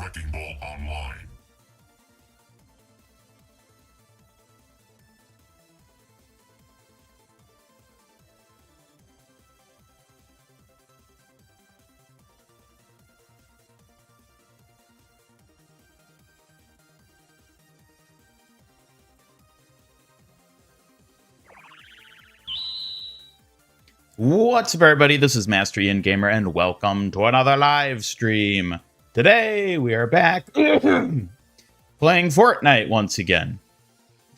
Wrecking Ball Online. What's up, everybody? This is Master Ian Gamer, and welcome to another live stream. Today, we are back playing Fortnite once again.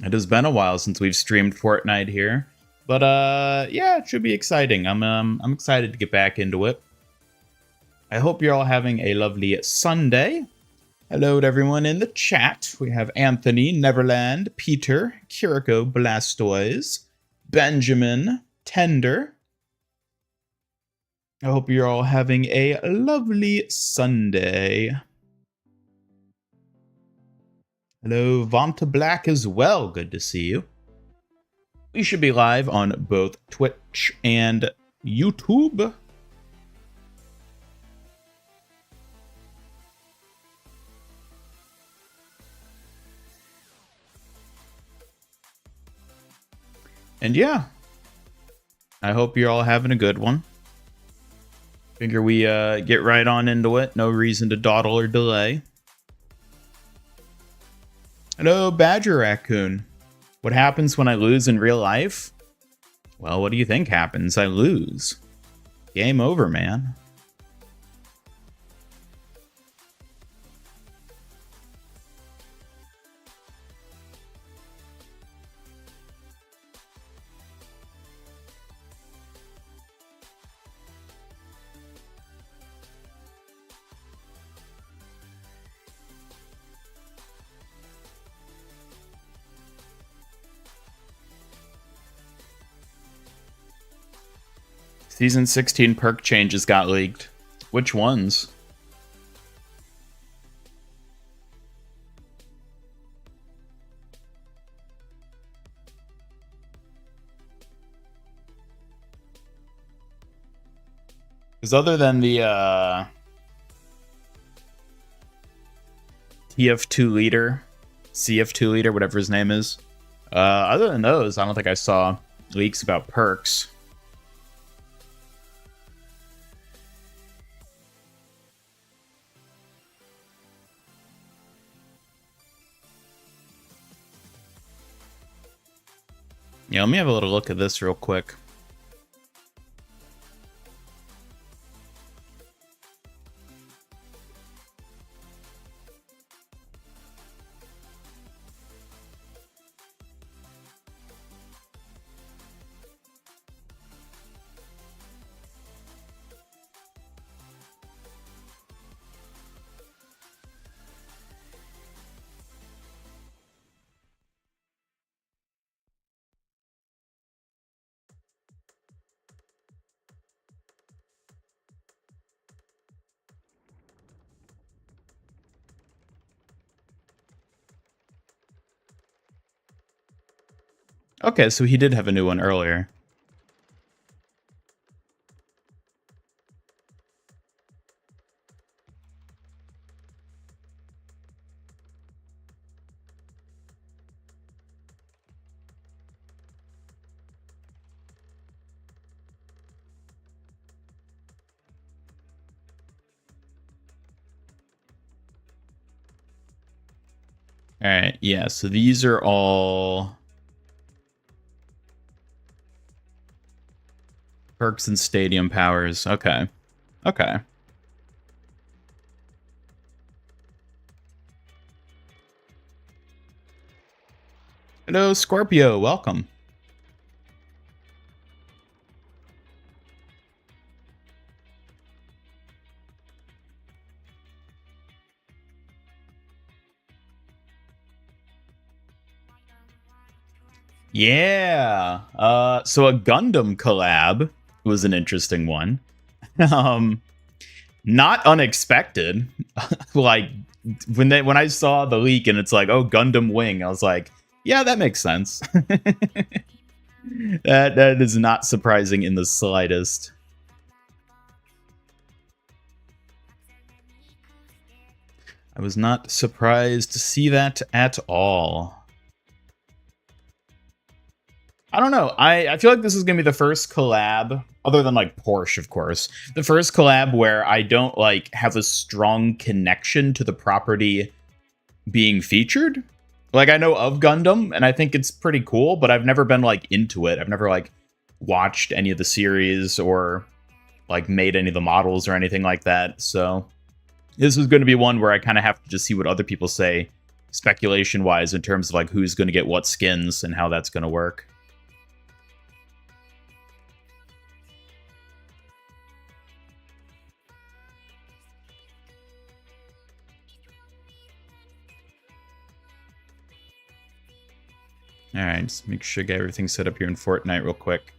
It has been a while since we've streamed Fortnite here, but yeah, it should be exciting. I'm excited to get back into it. I hope you're all having a lovely Sunday. Hello to everyone in the chat. We have Anthony, Neverland, Peter, Kiriko, Blastoise, Benjamin, Tender. I hope you're all having a lovely Sunday. Hello, Vanta Black as well. Good to see you. We should be live on both Twitch and YouTube. And yeah, I hope you're all having a good one. Figure we get right on into it. No reason to dawdle or delay. Hello, Badger Raccoon. What happens when I lose in real life? Well, what do you think happens? I lose. Game over, man. Season 16 perk changes got leaked. Which ones? Because other than the TF2 leader, CF2 leader, whatever his name is, other than those, I don't think I saw leaks about perks. Yeah, let me have a little look at this real quick. Okay, so he did have a new one earlier. Alright, yeah, so these are all perks and stadium powers. Okay. Okay. Hello, Scorpio. Welcome. Yeah. So a Gundam collab was an interesting one. Not unexpected. Like when I saw the leak and it's like, oh, Gundam Wing, I was like, yeah, that makes sense. That is not surprising in the slightest. I was not surprised to see that at all. I don't know. I feel like this is going to be the first collab, other than like Porsche, of course, the first collab where I don't like have a strong connection to the property being featured. Like I know of Gundam and I think it's pretty cool, but I've never been like into it. I've never like watched any of the series or like made any of the models or anything like that. So this is going to be one where I kind of have to just see what other people say speculation wise in terms of like who's going to get what skins and how that's going to work. All right, just make sure I get everything set up here in Fortnite real quick.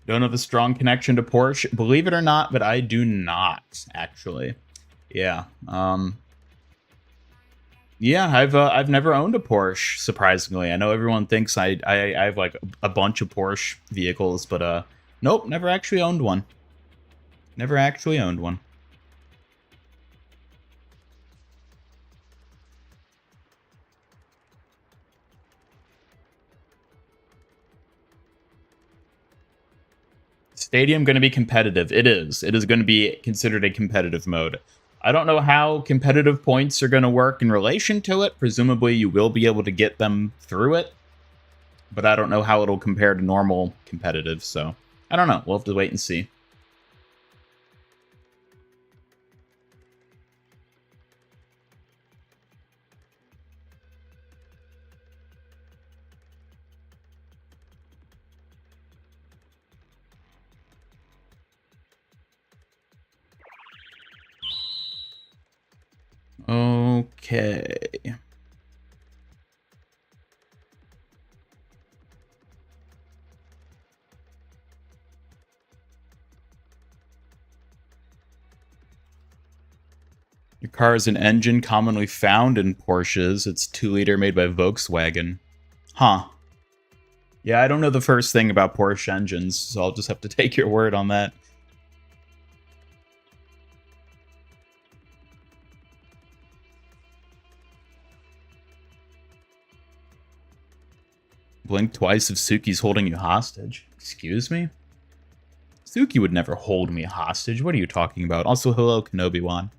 Don't have a strong connection to Porsche, believe it or not, but I do not actually. Yeah. Yeah, I've never owned a Porsche. Surprisingly, I know everyone thinks I have like a bunch of Porsche vehicles, but nope, never actually owned one. Never actually owned one. Stadium going to be competitive. It is. It is going to be considered a competitive mode. I don't know how competitive points are going to work in relation to it. Presumably, you will be able to get them through it. But I don't know how it'll compare to normal competitive, so I don't know. We'll have to wait and see. Okay. Your car is an engine commonly found in Porsches. It's 2-liter made by Volkswagen. Huh. Yeah, I don't know the first thing about Porsche engines, so I'll just have to take your word on that. Blink twice if Suki's holding you hostage. Excuse me? Suki would never hold me hostage. What are you talking about? Also, hello, Kenobi-wan.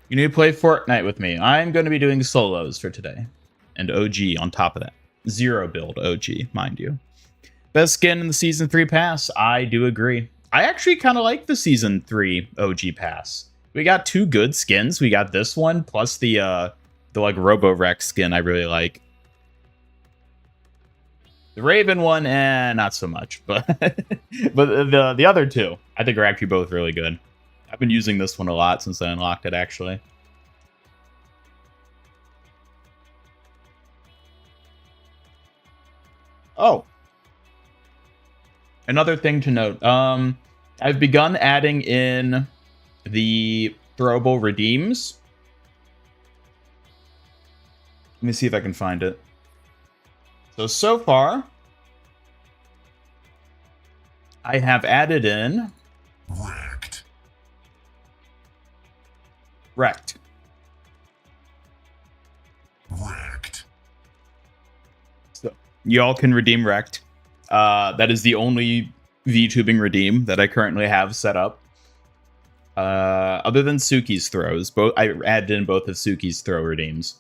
You need to play Fortnite with me. I'm going to be doing solos for today. And OG on top of that. 0 build OG, mind you. Best skin in the Season 3 pass. I do agree. I actually kind of like the Season 3 OG pass. We got 2 good skins. We got this one, plus the like Robo-Rex skin I really like. The Raven one, not so much. But but the other 2, I think are actually both really good. I've been using this one a lot since I unlocked it, actually. Oh. Another thing to note. I've begun adding in the throwable redeems. Let me see if I can find it. So far, I have added in... Wrecked. So, y'all can redeem Wrecked. That is the only VTubing redeem that I currently have set up. Other than Suki's throws, I added in both of Suki's throw redeems.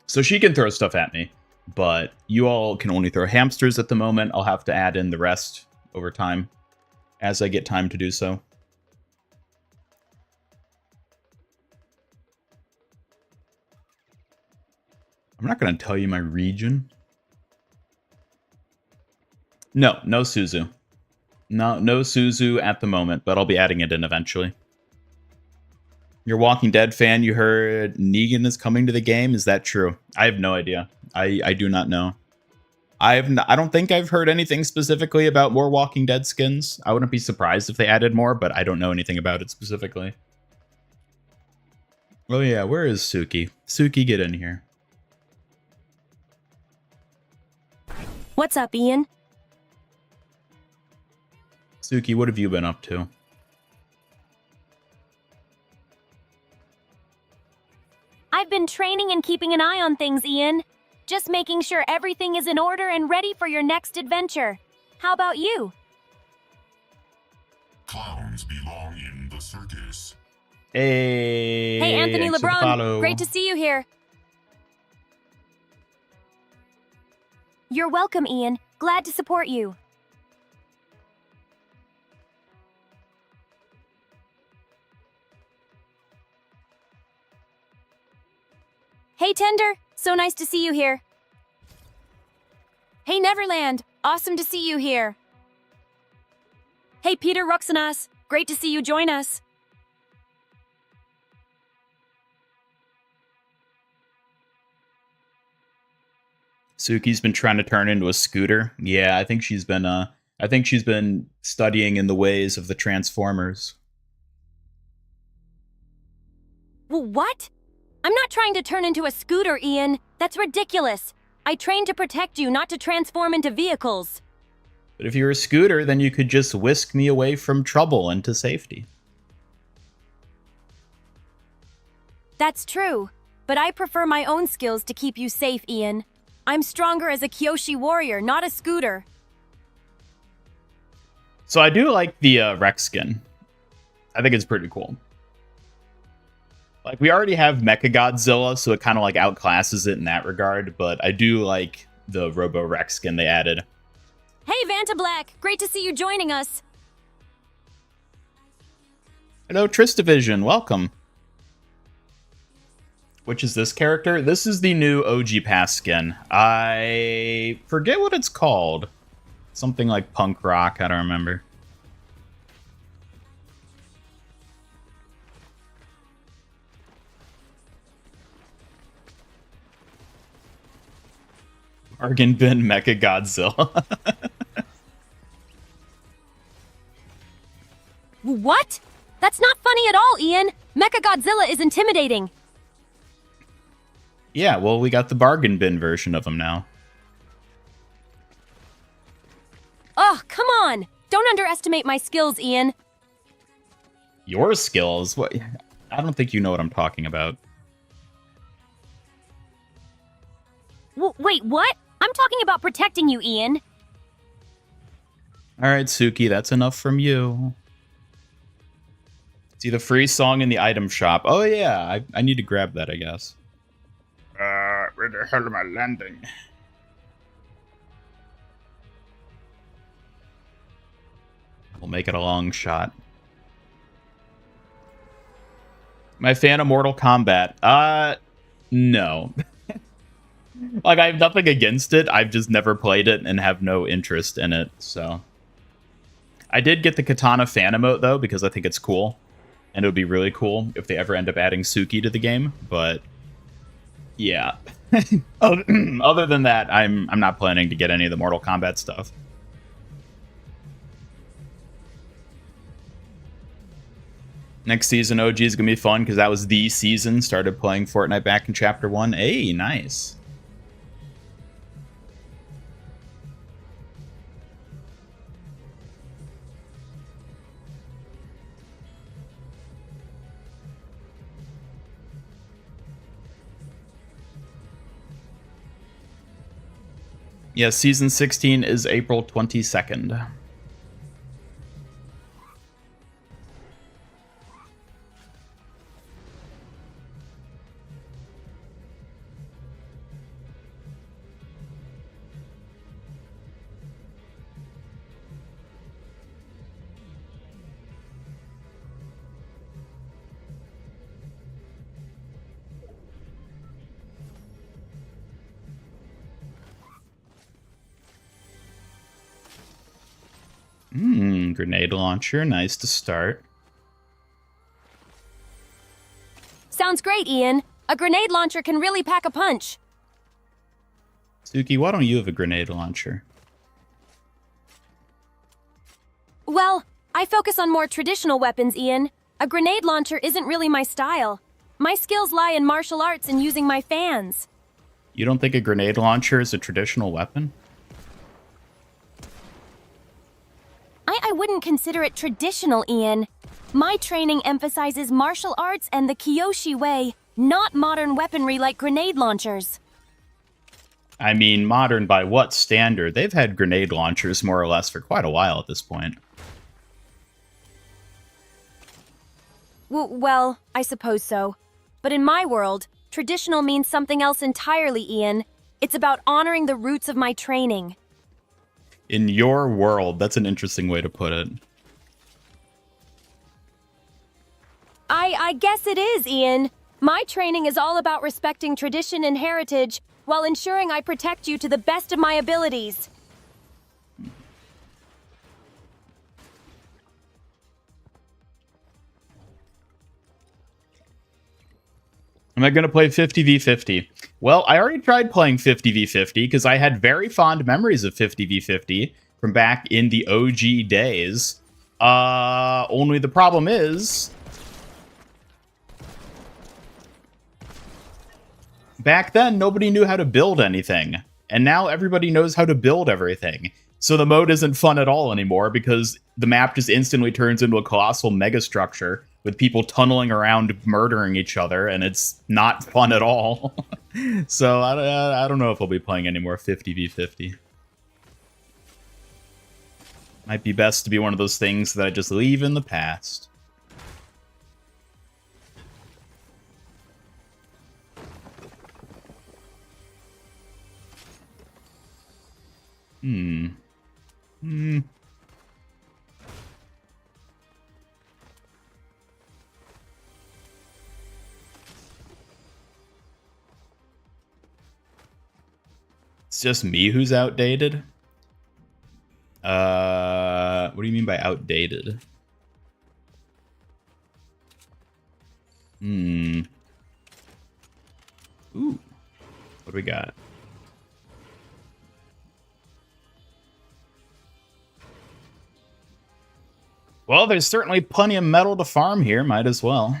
So she can throw stuff at me, but you all can only throw hamsters at the moment. I'll have to add in the rest over time as I get time to do so. I'm not going to tell you my region. No Suzu. No Suzu at the moment, but I'll be adding it in eventually. You're a Walking Dead fan. You heard Negan is coming to the game. Is that true? I have no idea. I do not know. I don't think I've heard anything specifically about more Walking Dead skins. I wouldn't be surprised if they added more, but I don't know anything about it specifically. Oh yeah, where is Suki? Suki, get in here. What's up, Ian? Suki, what have you been up to? I've been training and keeping an eye on things, Ian. Just making sure everything is in order and ready for your next adventure. How about you? Clowns belong in the circus. Hey, Hey, Anthony thanks for the LeBron. follow. Great to see you here. You're welcome, Ian. Glad to support you. Hey, Tender. So nice to see you here. Hey, Neverland. Awesome to see you here. Hey, Peter Ruxanas. Great to see you join us. Suki's been trying to turn into a scooter. Yeah, I think she's been studying in the ways of the Transformers. What? I'm not trying to turn into a scooter, Ian. That's ridiculous. I trained to protect you, not to transform into vehicles. But if you were a scooter, then you could just whisk me away from trouble into safety. That's true, but I prefer my own skills to keep you safe, Ian. I'm stronger as a Kyoshi warrior, not a scooter. So I do like the Rex skin. I think it's pretty cool. Like, we already have Mechagodzilla, so it kind of like outclasses it in that regard, but I do like the Robo Rex skin they added. Hey, Vanta Black! Great to see you joining us! Hello, Tristavision, welcome. Which is this character? This is the new OG Pass skin. I forget what it's called. Something like punk rock, I don't remember. Bargain bin Mechagodzilla. What? That's not funny at all, Ian! Mechagodzilla is intimidating! Yeah, well, we got the bargain bin version of him now. Oh, come on! Don't underestimate my skills, Ian. Your skills? What? I don't think you know what I'm talking about. Wait, what? I'm talking about protecting you, Ian. All right, Suki, that's enough from you. See the free song in the item shop. Oh, yeah, I need to grab that, I guess. Where the hell am I landing? We'll make it a long shot. Am I a fan of Mortal Kombat? No. Like, I have nothing against it. I've just never played it and have no interest in it, so. I did get the Katana fan emote, though, because I think it's cool. And it would be really cool if they ever end up adding Suki to the game, but yeah. Other than that, I'm not planning to get any of the Mortal Kombat stuff. Next season OG is going to be fun because that was the season. Started playing Fortnite back in Chapter 1. Hey, nice. Yeah, season 16 is April 22nd. Grenade launcher, nice to start. sounds great, Ian. A grenade launcher can really pack a punch. Suki, why don't you have a grenade launcher? Well, I focus on more traditional weapons, Ian. A grenade launcher isn't really my style. My skills lie in martial arts and using my fans. You don't think a grenade launcher is a traditional weapon? I wouldn't consider it traditional, Ian. My training emphasizes martial arts and the Kyoshi way, not modern weaponry like grenade launchers. I mean, modern by what standard? They've had grenade launchers more or less for quite a while at this point. Well, I suppose so. But in my world, traditional means something else entirely, Ian. It's about honoring the roots of my training. In your world, that's an interesting way to put it. I guess it is, Ian. My training is all about respecting tradition and heritage while ensuring I protect you to the best of my abilities. Am I going to play 50v50? Well, I already tried playing 50v50 because I had very fond memories of 50v50 from back in the OG days. Only the problem is, back then, nobody knew how to build anything. And now everybody knows how to build everything. So the mode isn't fun at all anymore because the map just instantly turns into a colossal megastructure with people tunneling around murdering each other, and it's not fun at all. So I don't know if I'll be playing any more 50v50. Might be best to be one of those things that I just leave in the past. It's just me who's outdated? What do you mean by outdated? Ooh. What do we got? Well, there's certainly plenty of metal to farm here. Might as well.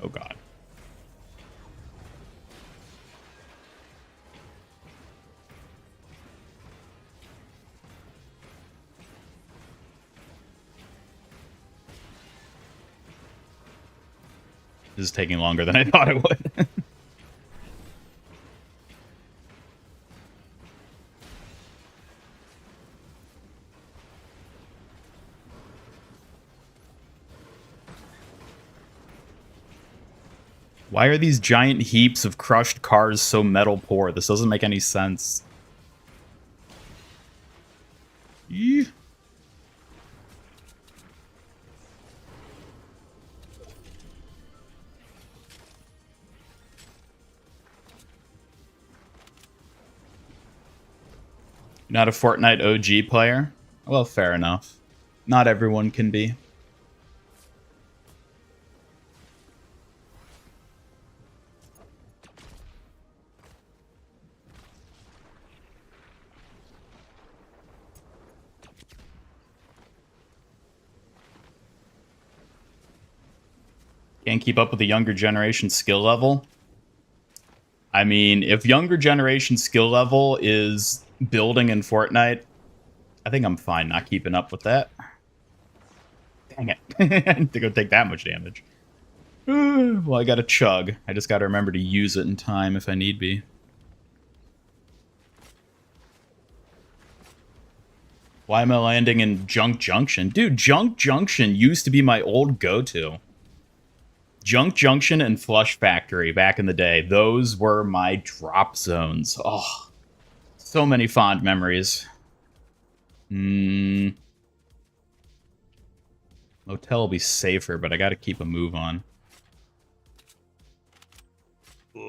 Oh, God. This is taking longer than I thought it would. Why are these giant heaps of crushed cars so metal poor? This doesn't make any sense. Eeh. Not a Fortnite OG player? Well, fair enough. Not everyone can be. Can't keep up with the younger generation skill level. I mean, if younger generation skill level is building in Fortnite, I think I'm fine not keeping up with that. Dang it. I didn't think it would take that much damage. Well, I gotta chug. I just gotta remember to use it in time if I need be. Why am I landing in Junk Junction? Dude, Junk Junction used to be my old go-to. Junk Junction and Flush Factory back in the day. Those were my drop zones. Oh, so many fond memories. Motel will be safer, but I gotta keep a move on. Ugh,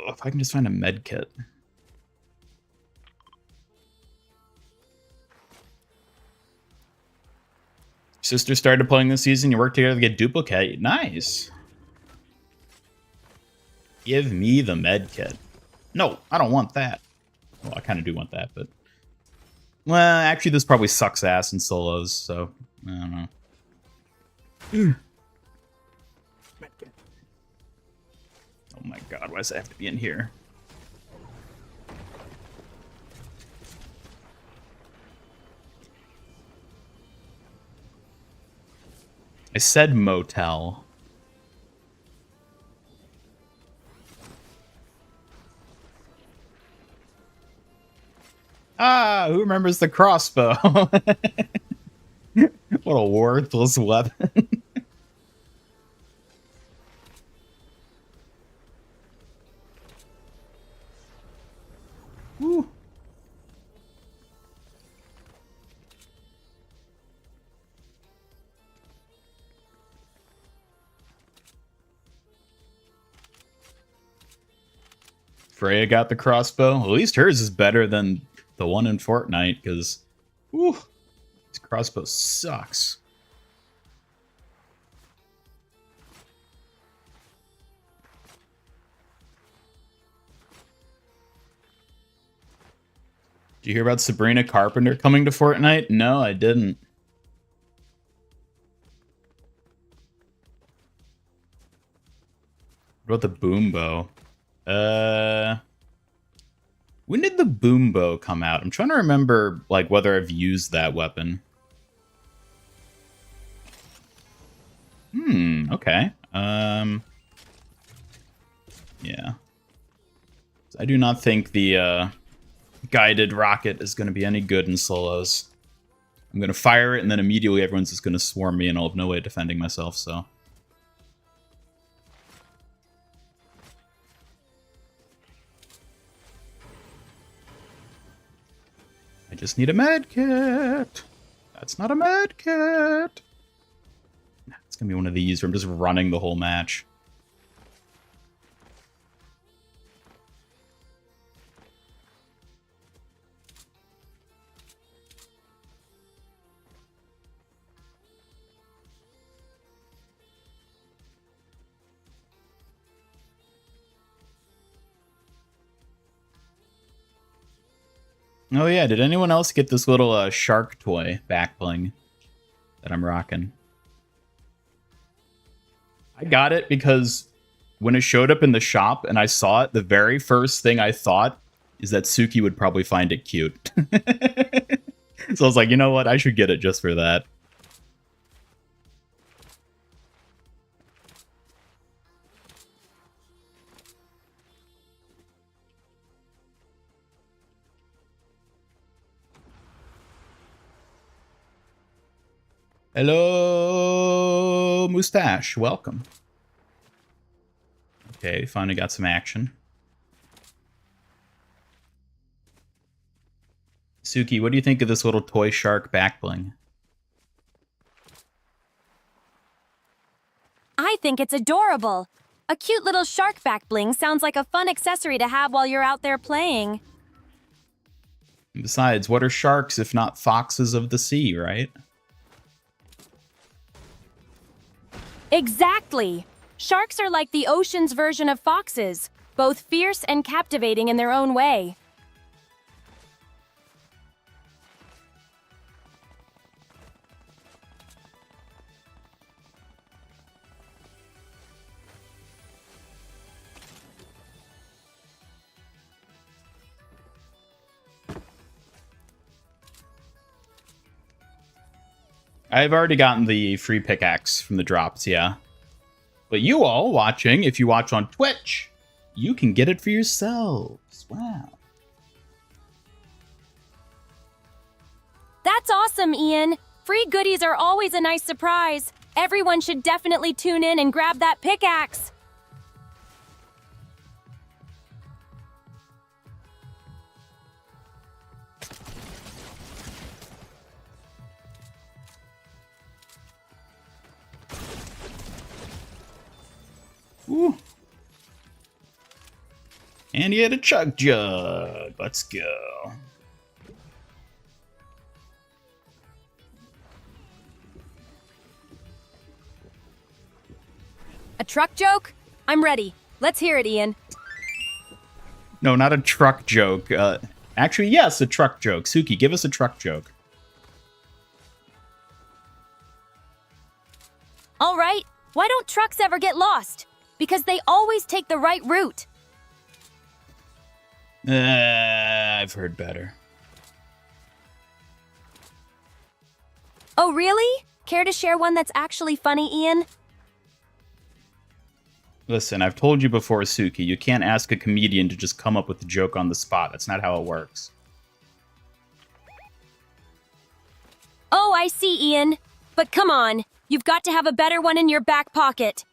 if I can just find a med kit. Sister started playing this season. You work together to get duplicate. Nice. Give me the med kit. No, I don't want that. Well, I kind of do want that, but... Well, actually, this probably sucks ass in solos, so... I don't know. Oh my god, why does it have to be in here? I said motel. Ah, who remembers the crossbow? What a worthless weapon. Woo. Freya got the crossbow. At least hers is better than the one in Fortnite, because this crossbow sucks. Did you hear about Sabrina Carpenter coming to Fortnite? No, I didn't. What about the boom bow? When did the boom bow come out? I'm trying to remember, like, whether I've used that weapon. Okay. Yeah. I do not think the, guided rocket is going to be any good in solos. I'm going to fire it, and then immediately everyone's just going to swarm me, and I'll have no way of defending myself, so... I just need a med kit. That's not a med kit. It's gonna be one of these where I'm just running the whole match. Oh yeah, did anyone else get this little shark toy back bling that I'm rocking? I got it because when it showed up in the shop and I saw it, the very first thing I thought is that Suki would probably find it cute. So I was like, you know what? I should get it just for that. Hello, Mustache. Welcome. Okay, finally got some action. Suki, what do you think of this little toy shark back bling? I think it's adorable. A cute little shark back bling sounds like a fun accessory to have while you're out there playing. And besides, what are sharks if not foxes of the sea, right? Exactly! Sharks are like the ocean's version of foxes, both fierce and captivating in their own way. I've already gotten the free pickaxe from the drops, yeah. But you all watching, if you watch on Twitch, you can get it for yourselves. Wow. That's awesome, Ian! Free goodies are always a nice surprise. Everyone should definitely tune in and grab that pickaxe. Ooh. And he had a chug jug. Let's go. truck joke? I'm ready. Let's hear it, Ian. No, not a truck joke. Actually, yes, a truck joke. Suki, give us a truck joke. All right. Why don't trucks ever get lost? Because they always take the right route. I've heard better. Oh, really? Care to share one that's actually funny, Ian? Listen, I've told you before, Suki, you can't ask a comedian to just come up with a joke on the spot. That's not how it works. Oh, I see, Ian. But come on, you've got to have a better one in your back pocket.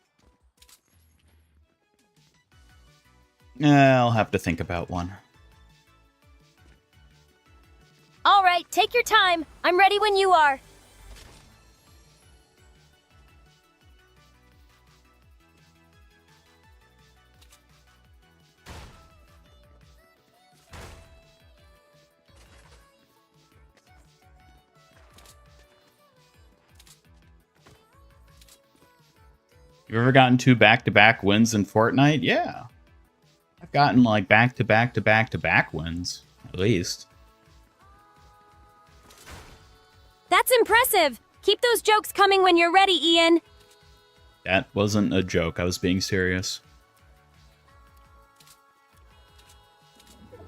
I'll have to think about one. All right, take your time. I'm ready when you are. You ever gotten 2 back-to-back wins in Fortnite? Yeah. I've gotten like back-to-back-to-back-to-back wins, at least. That's impressive. Keep those jokes coming when you're ready, Ian. That wasn't a joke. I was being serious.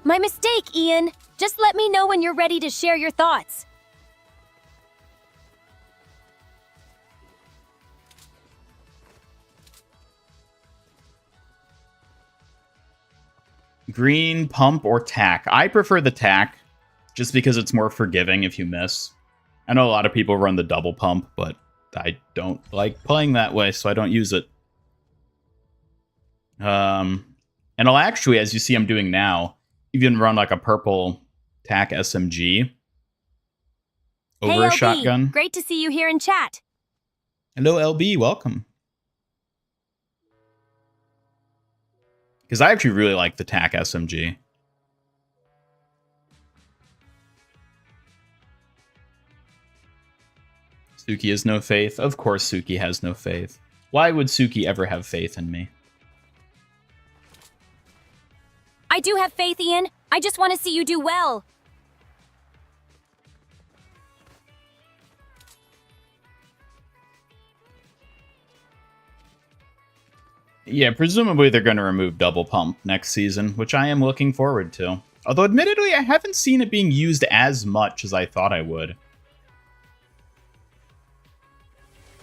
My mistake, Ian. Just let me know when you're ready to share your thoughts. Green, pump, or tack? I prefer the tack, just because it's more forgiving if you miss. I know a lot of people run the double pump, but I don't like playing that way, so I don't use it. And I'll actually, as you see I'm doing now, even run like a purple tack SMG over Hey, a LB, shotgun. great to see you here in chat. Hello, LB, welcome. Because I actually really like the tack SMG. Suki has no faith. Of course Suki has no faith. Why would Suki ever have faith in me? I do have faith, Ian. I just want to see you do well. Yeah, presumably they're going to remove double pump next season, which I am looking forward to. Although admittedly, I haven't seen it being used as much as I thought I would.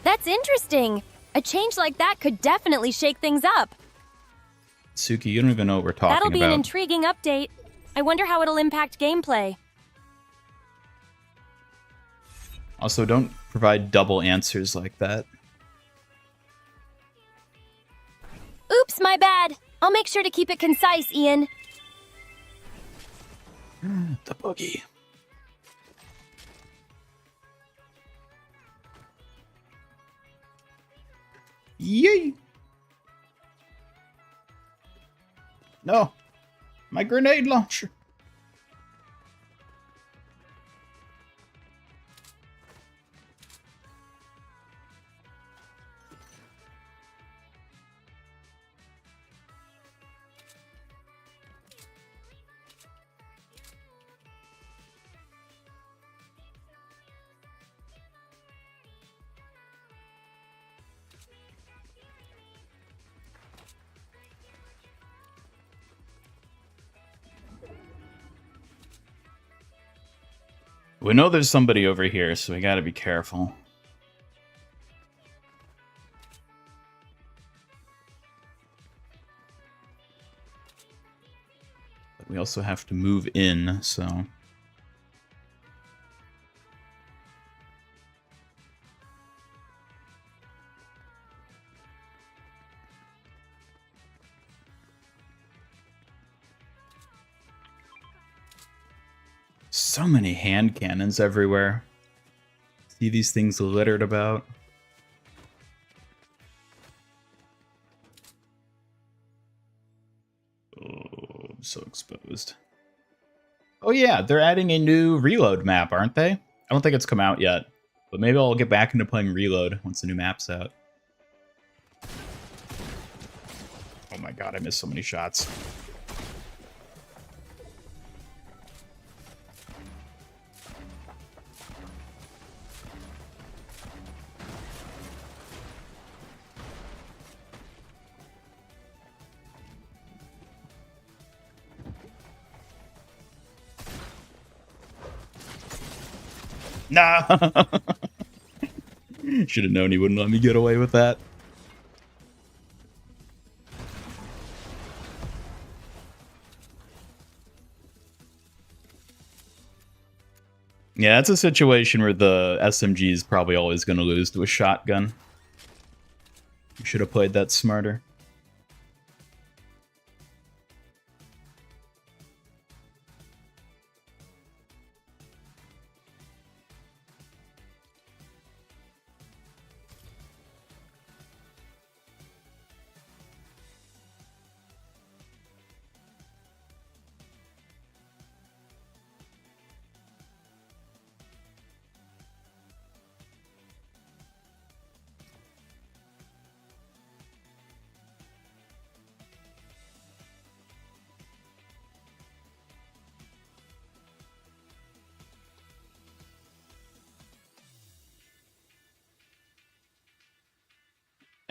That's interesting. A change like that could definitely shake things up. Suki, you don't even know what we're talking That'll be about. an intriguing update. I wonder how it'll impact gameplay. Also, don't provide double answers like that. Oops, my bad. I'll make sure to keep it concise, Ian. The boogie. Yay! No! My grenade launcher! We know there's somebody over here, so we gotta be careful. But we also have to move in, so... So many hand cannons everywhere. See these things littered about. Oh, I'm so exposed. Oh yeah, they're adding a new reload map, aren't they? I don't think it's come out yet, but maybe I'll get back into playing reload once the new map's out. Oh my god, I missed so many shots. Nah. Should have known he wouldn't let me get away with that. Yeah, it's a situation where the SMG is probably always going to lose to a shotgun. You should have played that smarter.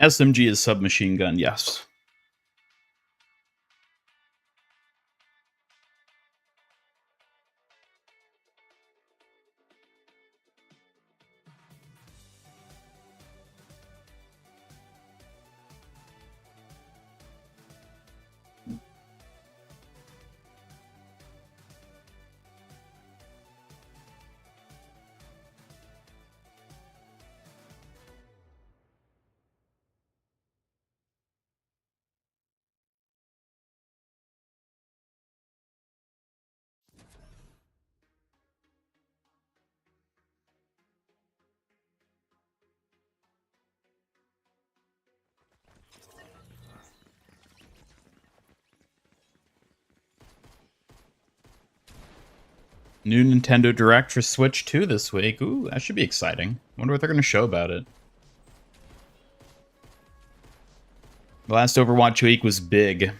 SMG is submachine gun, yes. New Nintendo Direct for Switch 2 this week. Ooh, that should be exciting. Wonder what they're going to show about it. The last Overwatch week was big.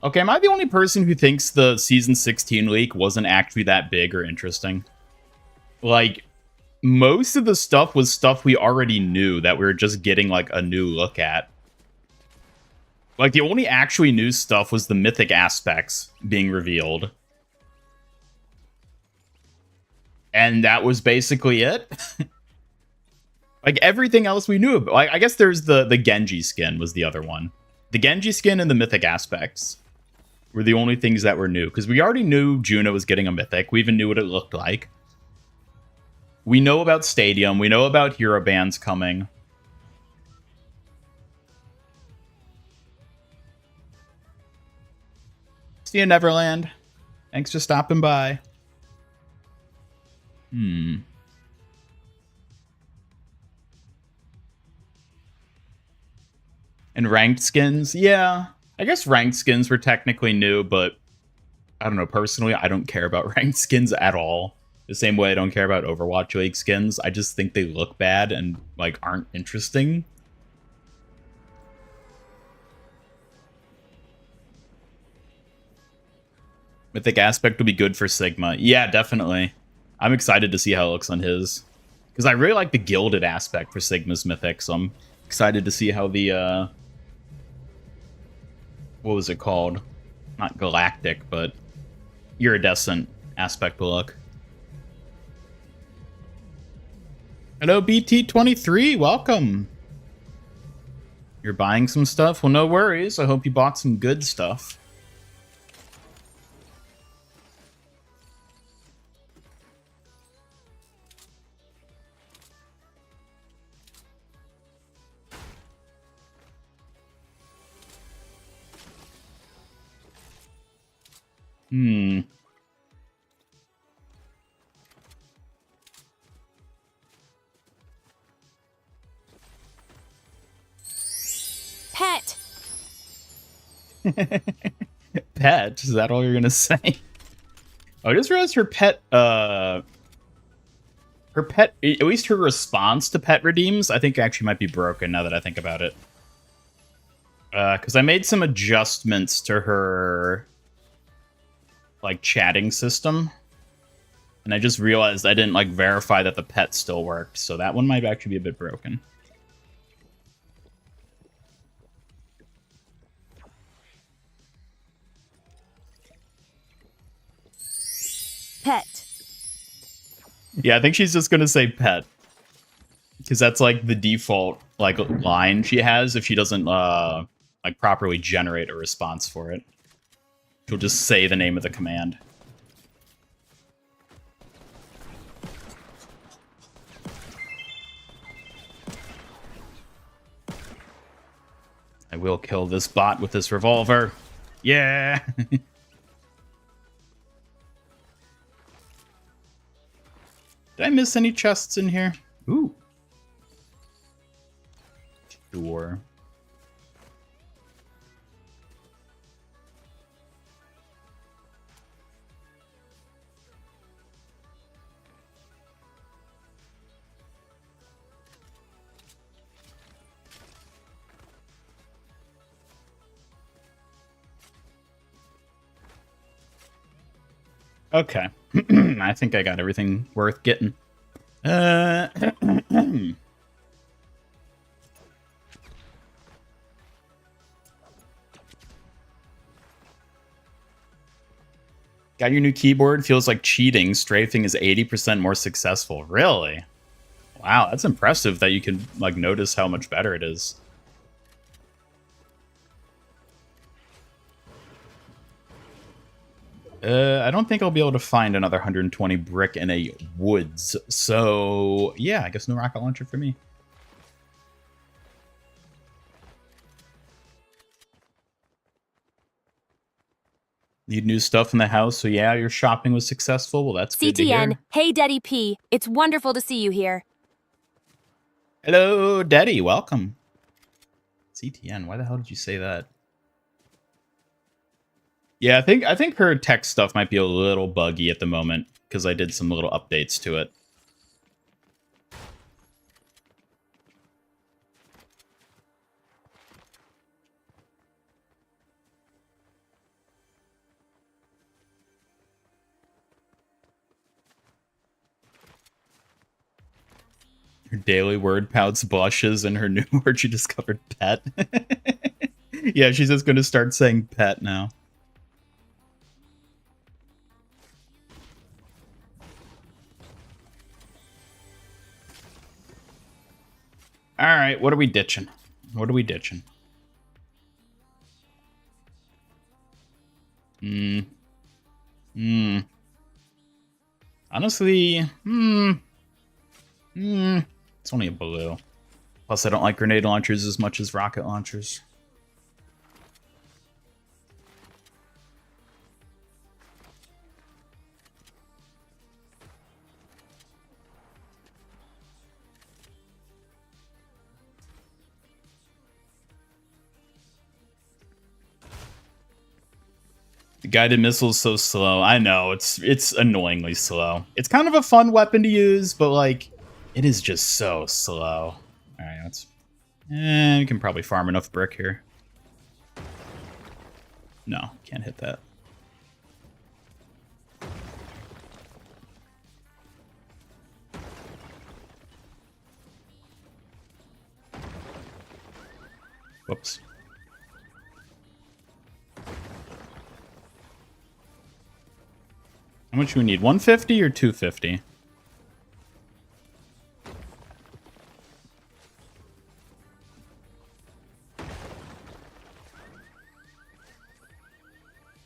Okay, am I the only person who thinks the Season 16 leak wasn't actually that big or interesting? Like, most of the stuff was stuff we already knew that we were just getting, like, a new look at. Like, the only actually new stuff was the mythic aspects being revealed. And that was basically it. Like, everything else we knew about. Like, I guess there's the Genji skin was the other one. The Genji skin and the mythic aspects were the only things that were new. Because we already knew Juno was getting a mythic. We even knew what it looked like. We know about Stadium. We know about hero bands coming. See you, Neverland. Thanks for stopping by. And ranked skins? Yeah. I guess ranked skins were technically new, but I don't know. Personally, I don't care about ranked skins at all. The same way I don't care about Overwatch League skins. I just think they look bad and, like, aren't interesting. Mythic aspect will be good for Sigma. Yeah, definitely. I'm excited to see how it looks on his. Because I really like the gilded aspect for Sigma's Mythic, so I'm excited to see how the, what was it called? Not galactic, but iridescent aspect will look. Hello, BT23, welcome. You're buying some stuff? Well, no worries. I hope you bought some good stuff. Pet. Pet? Is that all you're gonna say? Oh, I just realized her pet, at least her response to pet redeems, I think actually might be broken now that I think about it. Because I made some adjustments to her, like, chatting system. And I just realized I didn't, like, verify that the pet still worked. So that one might actually be a bit broken. Pet. Yeah, I think she's just gonna say pet. Because that's, like, the default, like, line she has if she doesn't, like, properly generate a response for it. She'll just say the name of the command. I will kill this bot with this revolver. Yeah! Did I miss any chests in here? Ooh. Sure. Okay. I think I got everything worth getting. Got your new keyboard. Feels like cheating. Strafing is 80% more successful. Really? Wow, that's impressive that you can, like, notice how much better it is. I don't think I'll be able to find another 120 brick in a woods. So, yeah, I guess no rocket launcher for me. Need new stuff in the house, so yeah, your shopping was successful. Well, that's good to hear. CTN. Hey, Daddy P. It's wonderful to see you here. Hello, Daddy. Welcome. CTN. Why the hell did you say that? Yeah, I think her tech stuff might be a little buggy at the moment because I did some little updates to it. Her daily word pouts blushes and her new word she discovered pet. Yeah, she's just going to start saying pet now. All right, what are we ditching? What are we ditching? Honestly, it's only a blue. Plus, I don't like grenade launchers as much as rocket launchers. The guided missile is so slow. I know, it's annoyingly slow. It's kind of a fun weapon to use, but, like, it is just so slow. Alright, let's... we can probably farm enough brick here. No, can't hit that. Whoops. How much do we need? 150 or 250?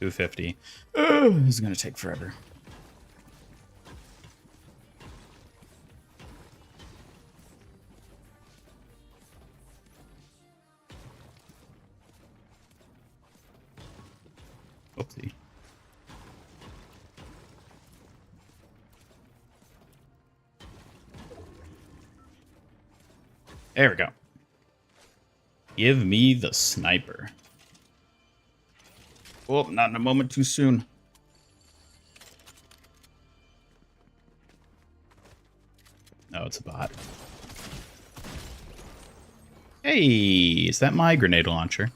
$250. This is gonna take forever. Oopsie. There we go. Give me the sniper. Oh, not in a moment too soon. Oh, it's a bot. Hey, is that my grenade launcher?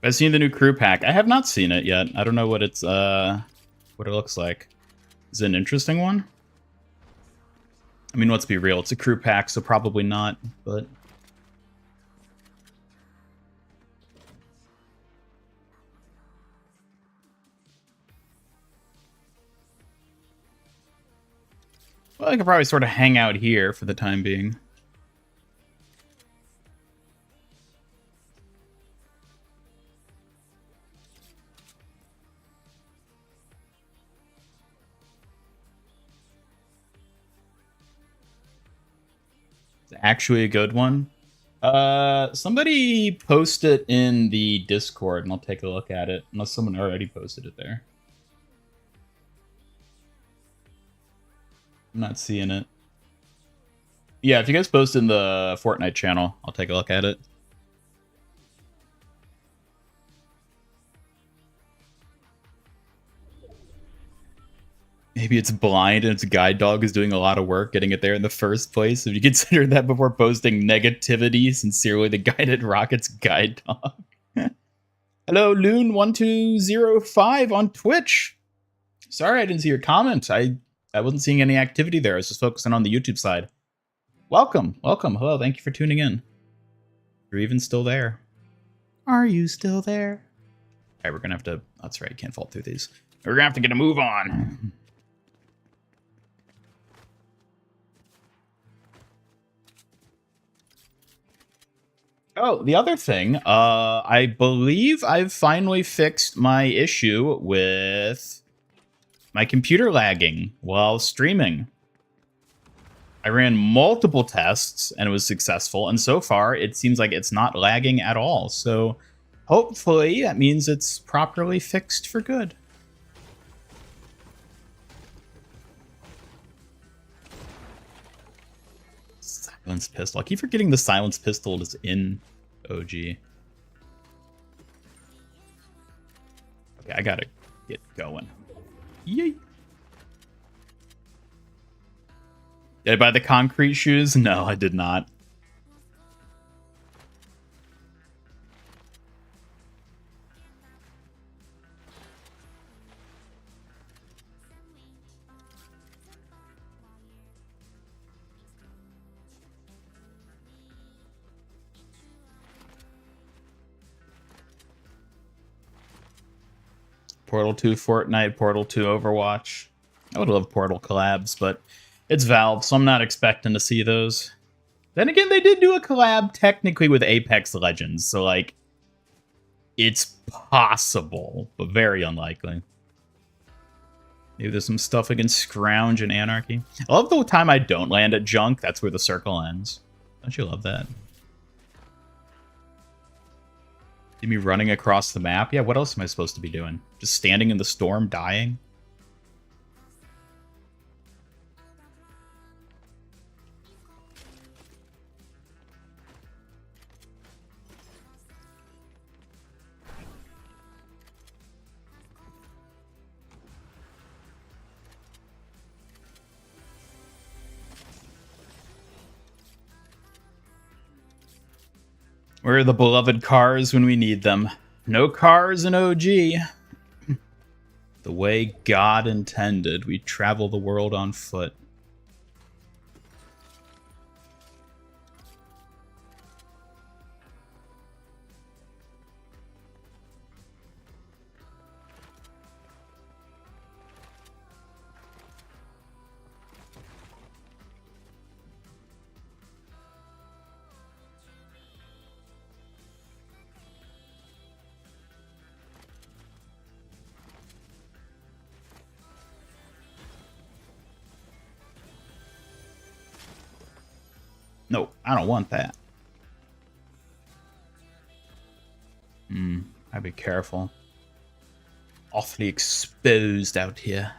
I've seen the new crew pack. I have not seen it yet. I don't know what it's what it looks like. Is it an interesting one? I mean, let's be real. It's a crew pack, so probably not, but... Well, I could probably sort of hang out here for the time being. It's actually a good one. Somebody post it in the Discord and I'll take a look at it, unless someone already posted it there. I'm not seeing it. Yeah, if you guys post in the Fortnite channel, I'll take a look at it. Maybe it's blind and its guide dog is doing a lot of work getting it there in the first place. If you consider that before posting negativity, sincerely the Guided Rockets guide dog. Hello, Loon1205 on Twitch. Sorry I didn't see your comment. I wasn't seeing any activity there. I was just focusing on the YouTube side. Welcome. Hello, thank you for tuning in. You're even still there. Are you still there? All right, we're gonna have to... That's right, can't fall through these. We're gonna have to get a move on. Oh, the other thing, I believe I've finally fixed my issue with my computer lagging while streaming. I ran multiple tests and it was successful, and so far it seems like it's not lagging at all. So hopefully that means it's properly fixed for good. Silence pistol. I keep forgetting the silence pistol is in OG. Okay, I gotta get going. Yay! Did I buy the concrete shoes? No, I did not. Portal 2 Fortnite, Portal 2 Overwatch. I would love Portal collabs, but it's Valve, so I'm not expecting to see those. Then again, they did do a collab technically with Apex Legends, so like, it's possible, but very unlikely. Maybe there's some stuff against Scrounge and Anarchy. I love the time I don't land at junk, that's where the circle ends. Don't you love that? See me running across the map? Yeah, what else am I supposed to be doing? Just standing in the storm, dying? Where are the beloved cars when we need them? No cars in OG. The way God intended, we travel the world on foot. No, I don't want that. I'd be careful. Awfully exposed out here.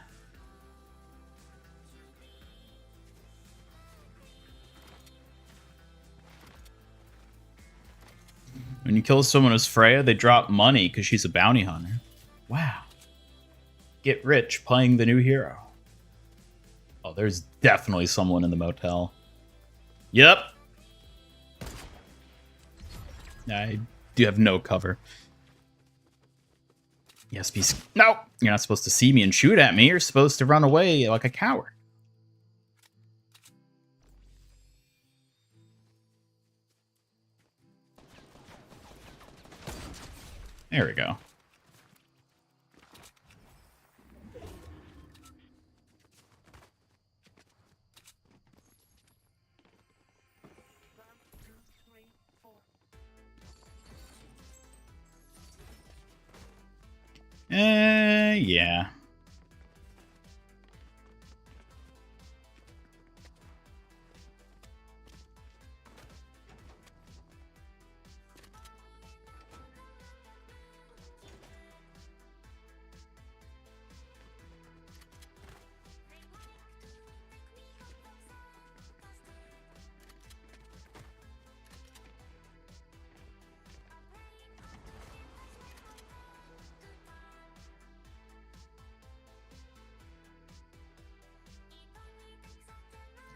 When you kill someone as Freya, they drop money because she's a bounty hunter. Wow. Get rich playing the new hero. Oh, there's definitely someone in the motel. Yep. I do have no cover. Yes, be. No, you're not supposed to see me and shoot at me. You're supposed to run away like a coward. There we go. Yeah.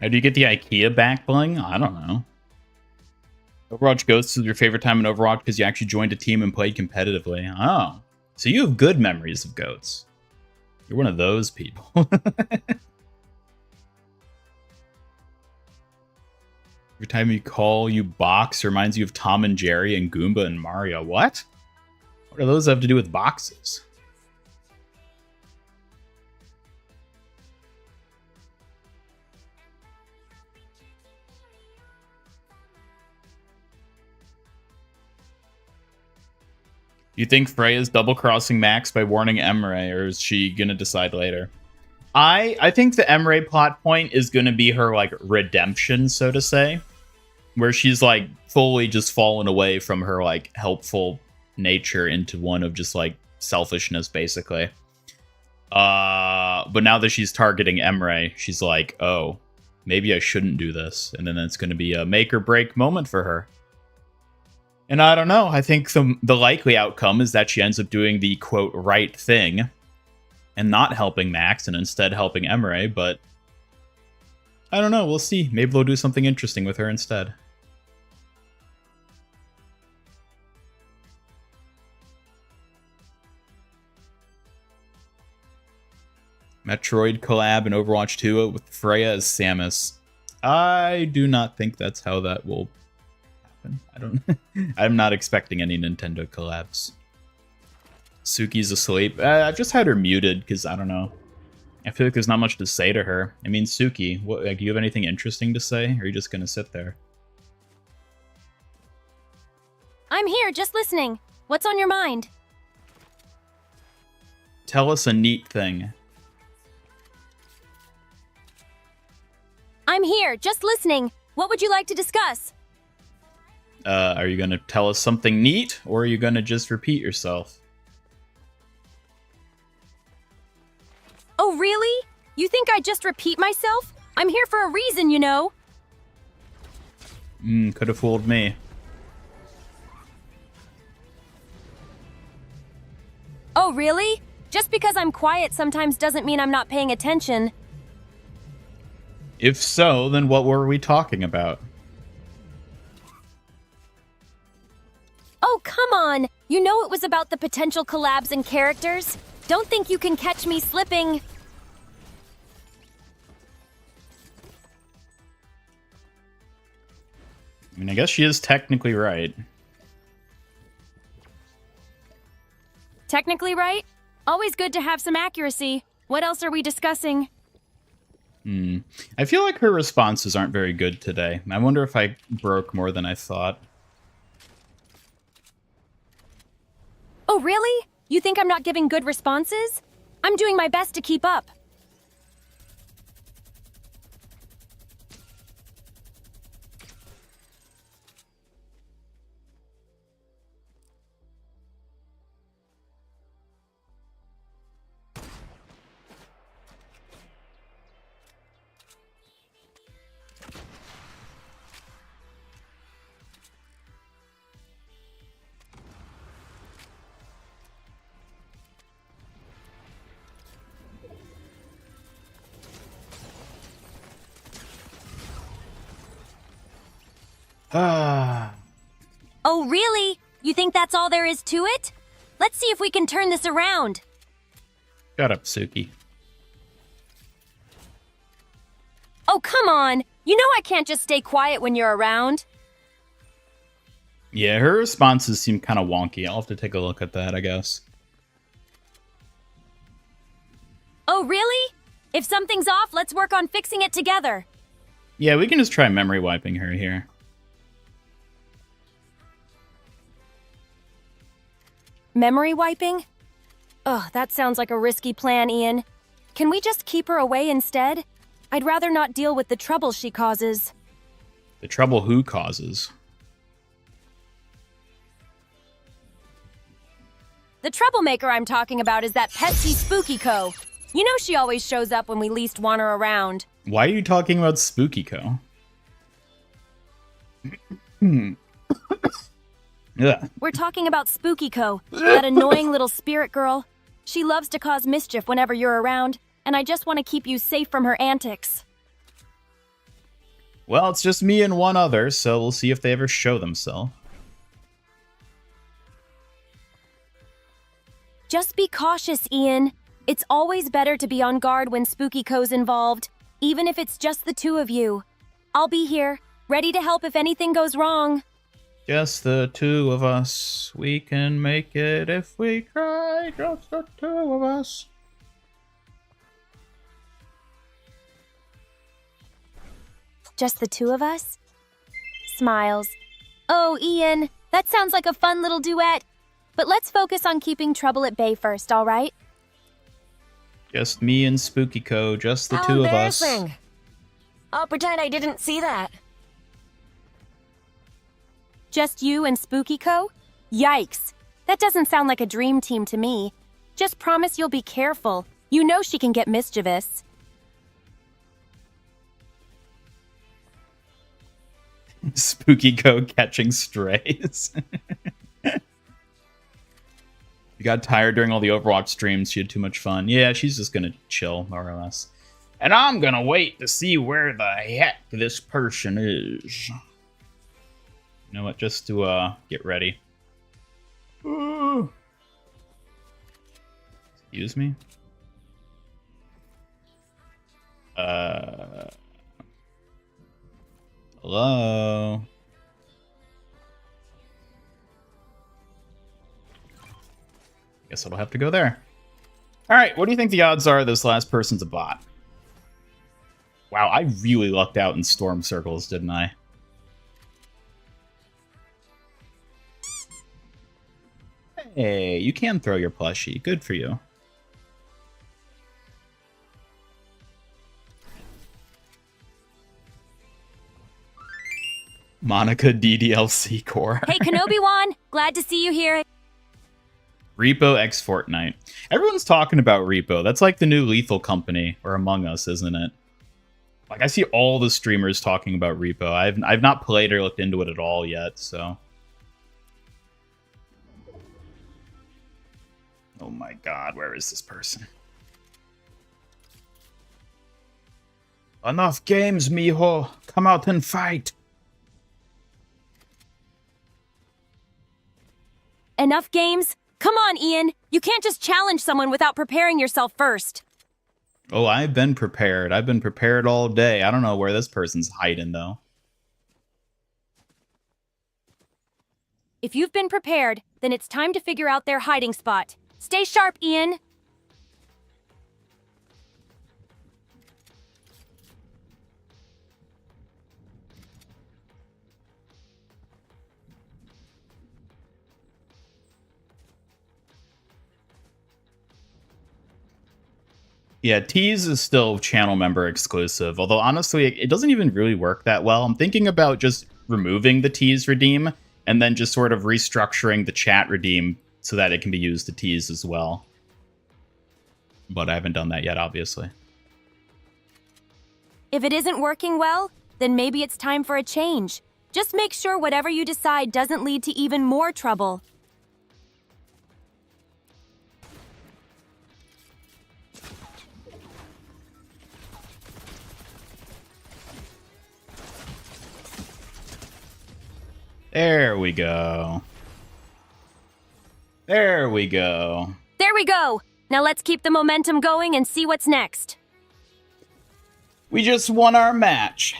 How do you get the IKEA back bling? I don't know. Overwatch Ghosts is your favorite time in Overwatch because you actually joined a team and played competitively. Oh. So you have good memories of goats. You're one of those people. Every time you call, you box reminds you of Tom and Jerry and Goomba and Mario. What? What do those have to do with boxes? You think Freya's double-crossing Max by warning Emre, or is she gonna decide later? I think the Emre plot point is gonna be her, like, redemption, so to say. Where she's, like, fully just fallen away from her, like, helpful nature into one of just, like, selfishness, basically. But now that she's targeting Emre, she's like, oh, maybe I shouldn't do this. And then it's gonna be a make-or-break moment for her. And I don't know. I think the likely outcome is that she ends up doing the, quote, right thing and not helping Max and instead helping Emre, but I don't know. We'll see. Maybe they'll do something interesting with her instead. Metroid collab in Overwatch 2 with Freya as Samus. I do not think that's how that will happen. I'm not expecting any Nintendo collabs. Suki's asleep. I've just had her muted because I don't know. I feel like there's not much to say to her. I mean, Suki, what, like, do you have anything interesting to say, or are you just gonna sit there? I'm here, just listening. What's on your mind? Tell us a neat thing. I'm here, just listening. What would you like to discuss? Are you gonna tell us something neat, or are you gonna just repeat yourself? Oh, really? You think I just repeat myself? I'm here for a reason, you know. Could have fooled me. Oh, really? Just because I'm quiet sometimes doesn't mean I'm not paying attention. If so, then what were we talking about? Oh, come on! You know it was about the potential collabs and characters. Don't think you can catch me slipping. I mean, I guess she is technically right. Technically right? Always good to have some accuracy. What else are we discussing? I feel like her responses aren't very good today. I wonder if I broke more than I thought. Oh, really? You think I'm not giving good responses? I'm doing my best to keep up. Ah. Oh, really? You think that's all there is to it? Let's see if we can turn this around. Shut up, Suki. Oh, come on. You know I can't just stay quiet when you're around. Yeah, her responses seem kind of wonky. I'll have to take a look at that, I guess. Oh, really? If something's off, let's work on fixing it together. Yeah, we can just try memory wiping her here. Memory wiping? Ugh, that sounds like a risky plan, Ian. Can we just keep her away instead? I'd rather not deal with the trouble she causes. The trouble who causes? The troublemaker I'm talking about is that Pepsi Spooky Co. You know she always shows up when we least want her around. Why are you talking about Spooky Co? Ugh. We're talking about Spooky Co., that annoying little spirit girl. She loves to cause mischief whenever you're around, and I just want to keep you safe from her antics. Well, it's just me and one other, so we'll see if they ever show themselves. Just be cautious, Ian. It's always better to be on guard when Spooky Co's involved, even if it's just the two of you. I'll be here, ready to help if anything goes wrong. Just the two of us. We can make it if we try. Just the two of us. Just the two of us? Smiles. Oh, Ian, that sounds like a fun little duet. But let's focus on keeping trouble at bay first, all right? Just me and Spooky Co. Just the two of us. I'll pretend I didn't see that. Just you and Spooky Co? Yikes. That doesn't sound like a dream team to me. Just promise you'll be careful. You know she can get mischievous. Spooky Co. catching strays. You got tired during all the Overwatch streams. She had too much fun. Yeah, she's just gonna chill, more or less. And I'm gonna wait to see where the heck this person is. You know what? Just to get ready. Excuse me? Hello? Guess I'll have to go there. Alright, what do you think the odds are this last person's a bot? Wow, I really lucked out in storm circles, didn't I? Hey, you can throw your plushie. Good for you. Monica DDLC core. Hey, Kenobi-wan! Glad to see you here. Repo x Fortnite. Everyone's talking about Repo. That's like the new Lethal Company, or Among Us, isn't it? Like, I see all the streamers talking about Repo. I've not played or looked into it at all yet, so... Oh my god, where is this person? Enough games, mijo! Come out and fight! Enough games? Come on, Ian. You can't just challenge someone without preparing yourself first. Oh, I've been prepared. I've been prepared all day. I don't know where this person's hiding, though. If you've been prepared, then it's time to figure out their hiding spot. Stay sharp, Ian. Yeah, Tease is still channel member exclusive, although honestly, it doesn't even really work that well. I'm thinking about just removing the Tease redeem and then just sort of restructuring the chat redeem so that it can be used to Tease as well. But I haven't done that yet, obviously. If it isn't working well, then maybe it's time for a change. Just make sure whatever you decide doesn't lead to even more trouble. There we go. There we go. There we go. Now let's keep the momentum going and see what's next. We just won our match.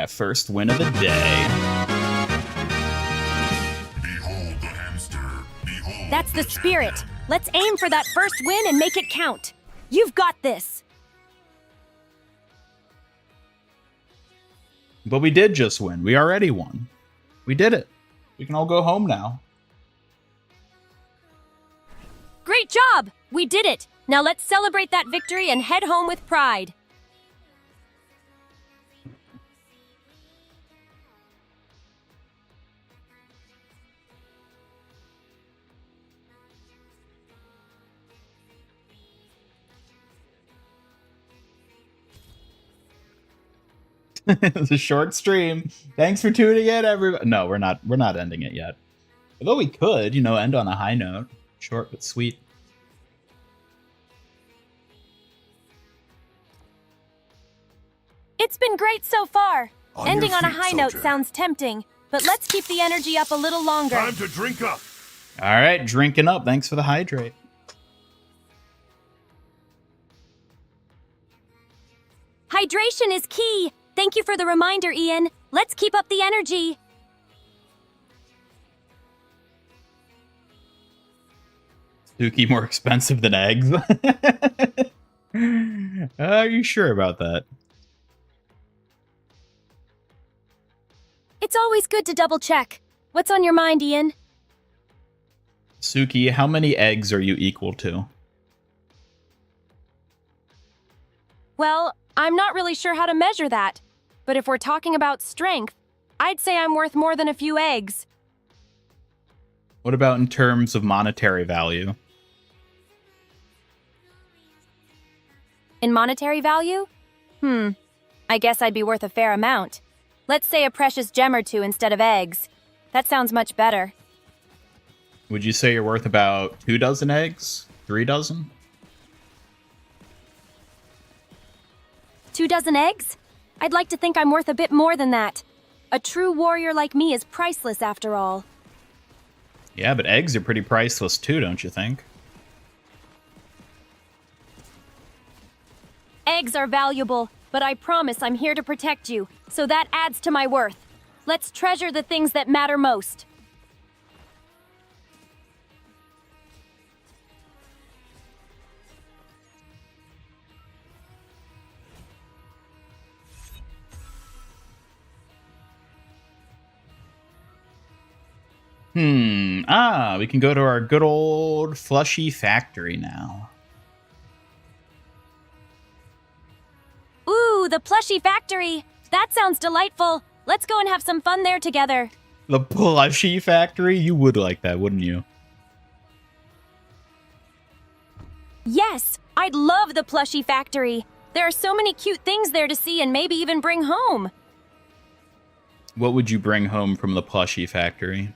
First win of the day. Behold the hamster. Behold That's the spirit. champion. Let's aim for that first win and make it count. You've got this. But we did just win. We already won. We did it. We can all go home now. Great job! We did it. Now let's celebrate that victory and head home with pride. It's a short stream. Thanks for tuning in, everybody. No, we're not ending it yet. Although we could, end on a high note. Short but sweet. It's been great so far. On Ending your on a feet, high note soldier. sounds tempting, but let's keep the energy up a little longer. Time to drink up. All right, drinking up. Thanks for the hydrate. Hydration is key. Thank you for the reminder, Ian. Let's keep up the energy. Suki more expensive than eggs. Are you sure about that? It's always good to double check. What's on your mind, Ian? Suki, how many eggs are you equal to? Well, I'm not really sure how to measure that. But if we're talking about strength, I'd say I'm worth more than a few eggs. What about in terms of monetary value? In monetary value? I guess I'd be worth a fair amount. Let's say a precious gem or two instead of eggs. That sounds much better. Would you say you're worth about 2 dozen eggs? 3 dozen? 2 dozen eggs? I'd like to think I'm worth a bit more than that. A true warrior like me is priceless after all. Yeah, but eggs are pretty priceless too, don't you think? Eggs are valuable, but I promise I'm here to protect you, so that adds to my worth. Let's treasure the things that matter most. We can go to our good old Flushy factory now. Ooh, the plushie factory! That sounds delightful. Let's go and have some fun there together. The Plushy factory? You would like that, wouldn't you? Yes, I'd love the plushie factory. There are so many cute things there to see and maybe even bring home. What would you bring home from the Plushy factory?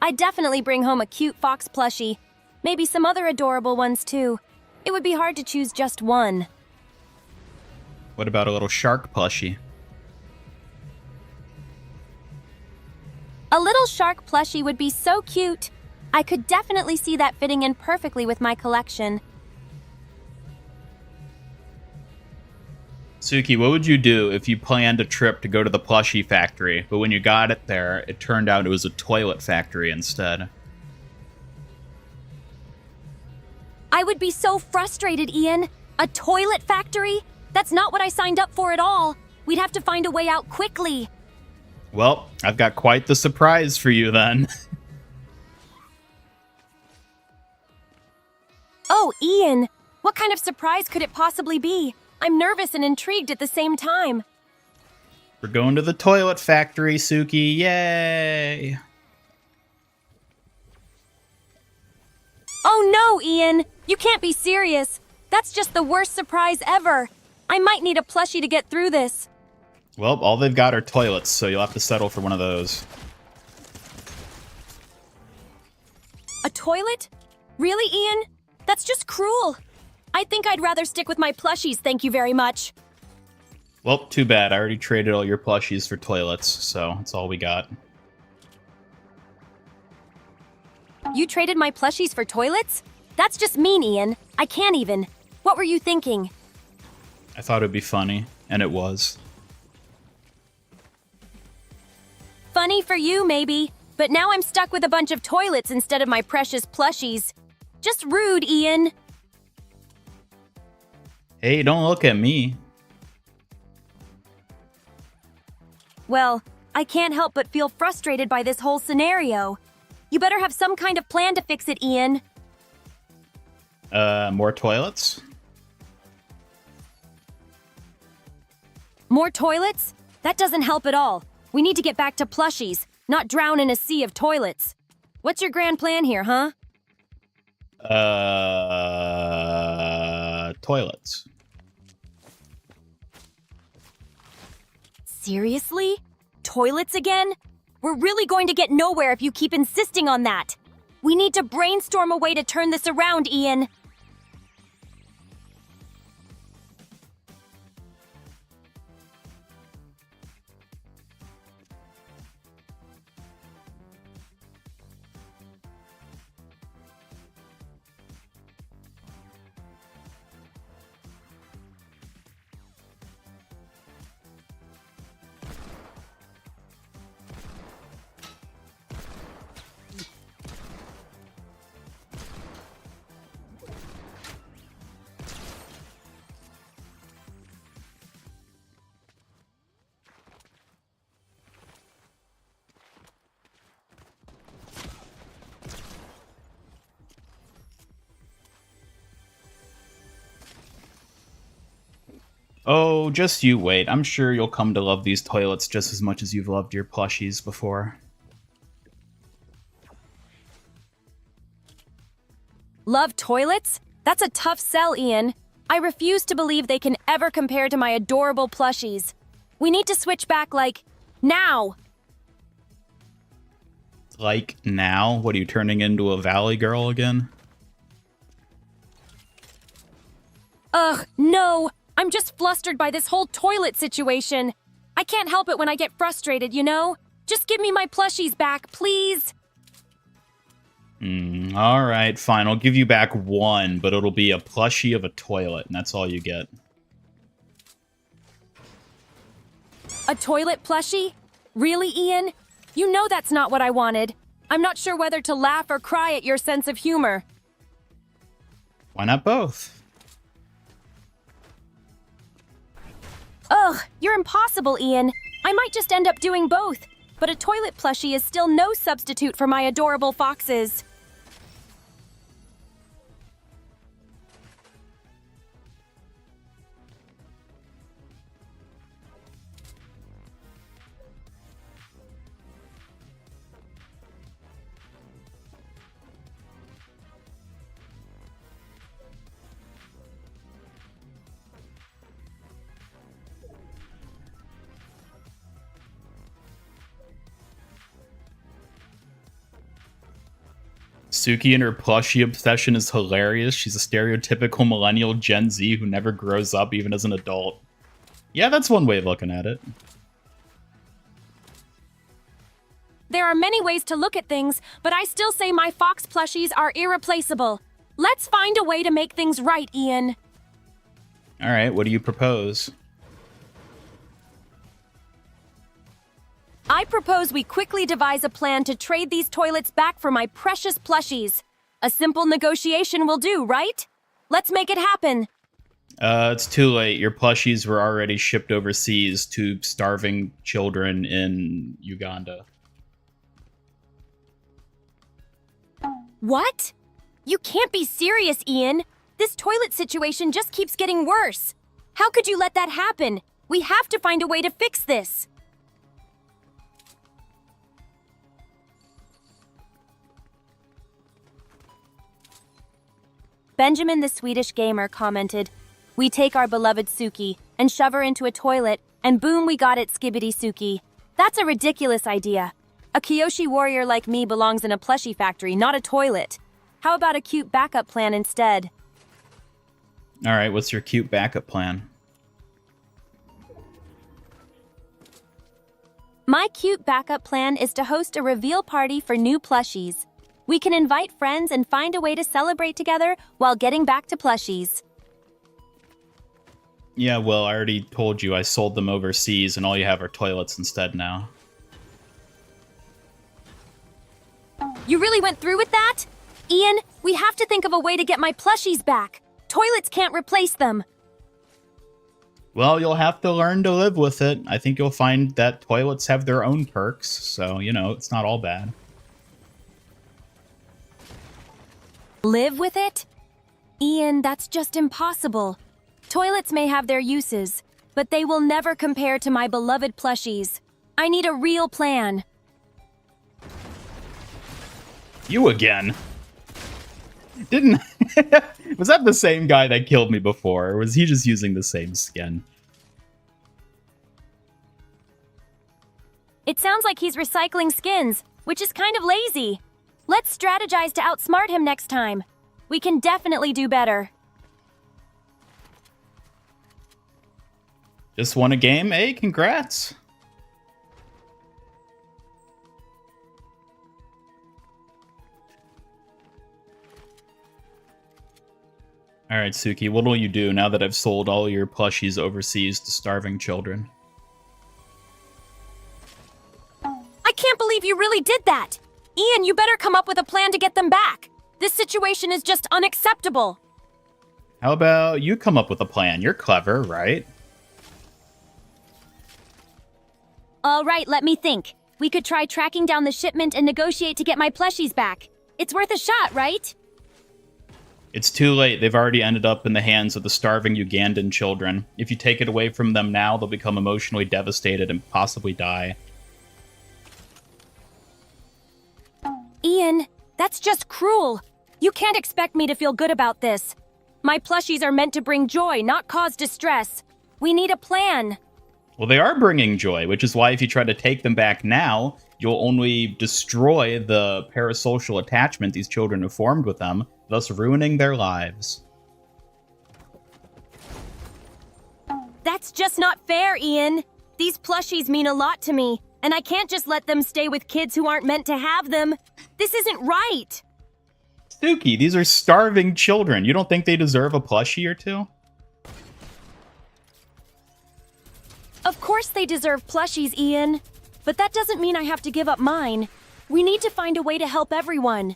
I'd definitely bring home a cute fox plushie. Maybe some other adorable ones too. It would be hard to choose just one. What about a little shark plushie? A little shark plushie would be so cute. I could definitely see that fitting in perfectly with my collection. Suki, what would you do if you planned a trip to go to the Plushy factory, but when you got it there, it turned out it was a toilet factory instead? I would be so frustrated, Ian. A toilet factory? That's not what I signed up for at all. We'd have to find a way out quickly. Well, I've got quite the surprise for you then. Oh, Ian, what kind of surprise could it possibly be? I'm nervous and intrigued at the same time. We're going to the toilet factory, Suki. Yay! Oh no, Ian! You can't be serious. That's just the worst surprise ever. I might need a plushie to get through this. Well, all they've got are toilets, so you'll have to settle for one of those. A toilet? Really, Ian? That's just cruel. I think I'd rather stick with my plushies, thank you very much. Well, too bad. I already traded all your plushies for toilets, so that's all we got. You traded my plushies for toilets? That's just mean, Ian. I can't even. What were you thinking? I thought it'd be funny, and it was. Funny for you, maybe. But now I'm stuck with a bunch of toilets instead of my precious plushies. Just rude, Ian. Hey, don't look at me. Well, I can't help but feel frustrated by this whole scenario. You better have some kind of plan to fix it, Ian. More toilets? More toilets? That doesn't help at all. We need to get back to plushies, not drown in a sea of toilets. What's your grand plan here, huh? Toilets. Seriously? Toilets again? We're really going to get nowhere if you keep insisting on that. We need to brainstorm a way to turn this around, Ian. Oh, just you wait. I'm sure you'll come to love these toilets just as much as you've loved your plushies before. Love toilets? That's a tough sell, Ian. I refuse to believe they can ever compare to my adorable plushies. We need to switch back, like, now! Like now? What are you turning into a valley girl again? Ugh, no! I'm just flustered by this whole toilet situation. I can't help it when I get frustrated, you know? Just give me my plushies back, please! Alright, fine. I'll give you back one, but it'll be a plushie of a toilet, and that's all you get. A toilet plushie? Really, Ian? You know that's not what I wanted. I'm not sure whether to laugh or cry at your sense of humor. Why not both? Ugh, you're impossible, Ian. I might just end up doing both, but a toilet plushie is still no substitute for my adorable foxes. Suki and her plushie obsession is hilarious. She's a stereotypical millennial Gen Z who never grows up even as an adult. Yeah, that's one way of looking at it. There are many ways to look at things, but I still say my fox plushies are irreplaceable. Let's find a way to make things right, Ian. Alright, what do you propose? I propose we quickly devise a plan to trade these toilets back for my precious plushies. A simple negotiation will do, right? Let's make it happen. It's too late. Your plushies were already shipped overseas to starving children in Uganda. What? You can't be serious, Ian. This toilet situation just keeps getting worse. How could you let that happen? We have to find a way to fix this. Benjamin the Swedish gamer commented, "We take our beloved Suki and shove her into a toilet, and boom, we got it, Skibbity Suki. That's a ridiculous idea. A Kyoshi warrior like me belongs in a plushie factory, not a toilet. How about a cute backup plan instead?" Alright, what's your cute backup plan? My cute backup plan is to host a reveal party for new plushies. We can invite friends and find a way to celebrate together while getting back to plushies. Yeah, well, I already told you I sold them overseas, and all you have are toilets instead now. You really went through with that? Ian, we have to think of a way to get my plushies back. Toilets can't replace them. Well, you'll have to learn to live with it. I think you'll find that toilets have their own perks, so, you know, it's not all bad. Live with it? Ian, that's just impossible. Toilets may have their uses, but they will never compare to my beloved plushies. I need a real plan. You again? Didn't... Was that the same guy that killed me before, or was he just using the same skin? It sounds like he's recycling skins, which is kind of lazy. Let's strategize to outsmart him next time. We can definitely do better. Just won a game? Hey, congrats! Alright, Suki, what will you do now that I've sold all your plushies overseas to starving children? I can't believe you really did that! Ian, you better come up with a plan to get them back. This situation is just unacceptable. How about you come up with a plan? You're clever, right? All right, let me think. We could try tracking down the shipment and negotiate to get my plushies back. It's worth a shot, right? It's too late. They've already ended up in the hands of the starving Ugandan children. If you take it away from them now, they'll become emotionally devastated and possibly die. Ian, that's just cruel. You can't expect me to feel good about this. My plushies are meant to bring joy, not cause distress. We need a plan. Well, they are bringing joy, which is why if you try to take them back now, you'll only destroy the parasocial attachment these children have formed with them, thus ruining their lives. That's just not fair, Ian. These plushies mean a lot to me, and I can't just let them stay with kids who aren't meant to have them. This isn't right. Suki, these are starving children. You don't think they deserve a plushie or two? Of course they deserve plushies, Ian. But that doesn't mean I have to give up mine. We need to find a way to help everyone.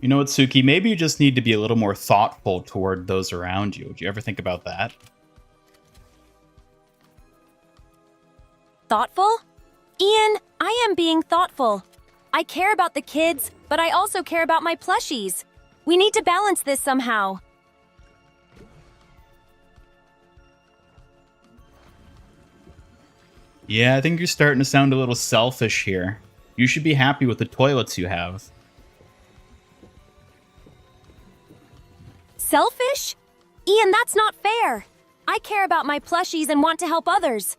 You know what, Suki? Maybe you just need to be a little more thoughtful toward those around you. Do you ever think about that? Thoughtful? Ian, I am being thoughtful. I care about the kids, but I also care about my plushies. We need to balance this somehow. Yeah, I think you're starting to sound a little selfish here. You should be happy with the toilets you have. Selfish? Ian, that's not fair. I care about my plushies and want to help others.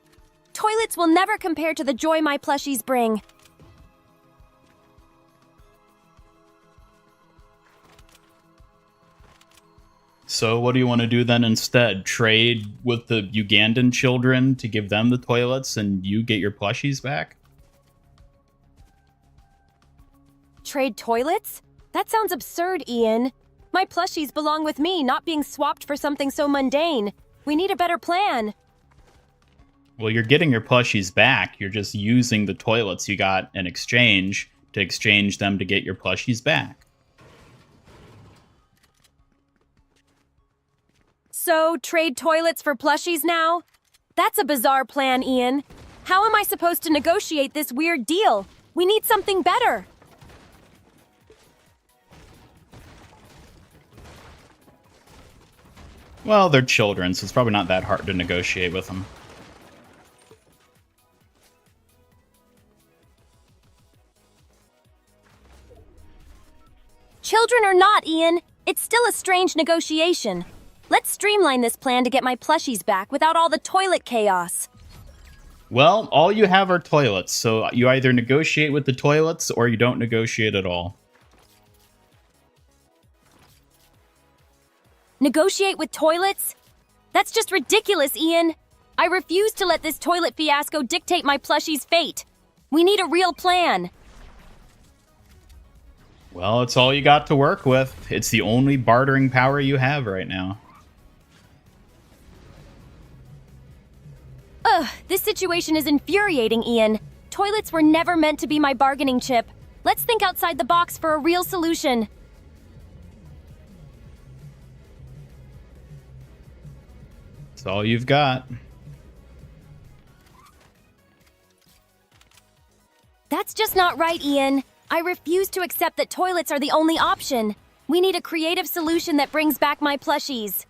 Toilets will never compare to the joy my plushies bring. So what do you want to do then instead? Trade with the Ugandan children to give them the toilets and you get your plushies back? Trade toilets? That sounds absurd, Ian. My plushies belong with me, not being swapped for something so mundane. We need a better plan. Well, you're getting your plushies back. You're just using the toilets you got in exchange to exchange them to get your plushies back. So, trade toilets for plushies now? That's a bizarre plan, Ian. How am I supposed to negotiate this weird deal? We need something better. Well, they're children, so it's probably not that hard to negotiate with them. Children or not, Ian, it's still a strange negotiation. Let's streamline this plan to get my plushies back without all the toilet chaos. Well, all you have are toilets, so you either negotiate with the toilets or you don't negotiate at all. Negotiate with toilets? That's just ridiculous, Ian. I refuse to let this toilet fiasco dictate my plushie's fate. We need a real plan. Well, it's all you got to work with. It's the only bartering power you have right now. Ugh, this situation is infuriating, Ian. Toilets were never meant to be my bargaining chip. Let's think outside the box for a real solution. It's all you've got. That's just not right, Ian. I refuse to accept that toilets are the only option. We need a creative solution that brings back my plushies.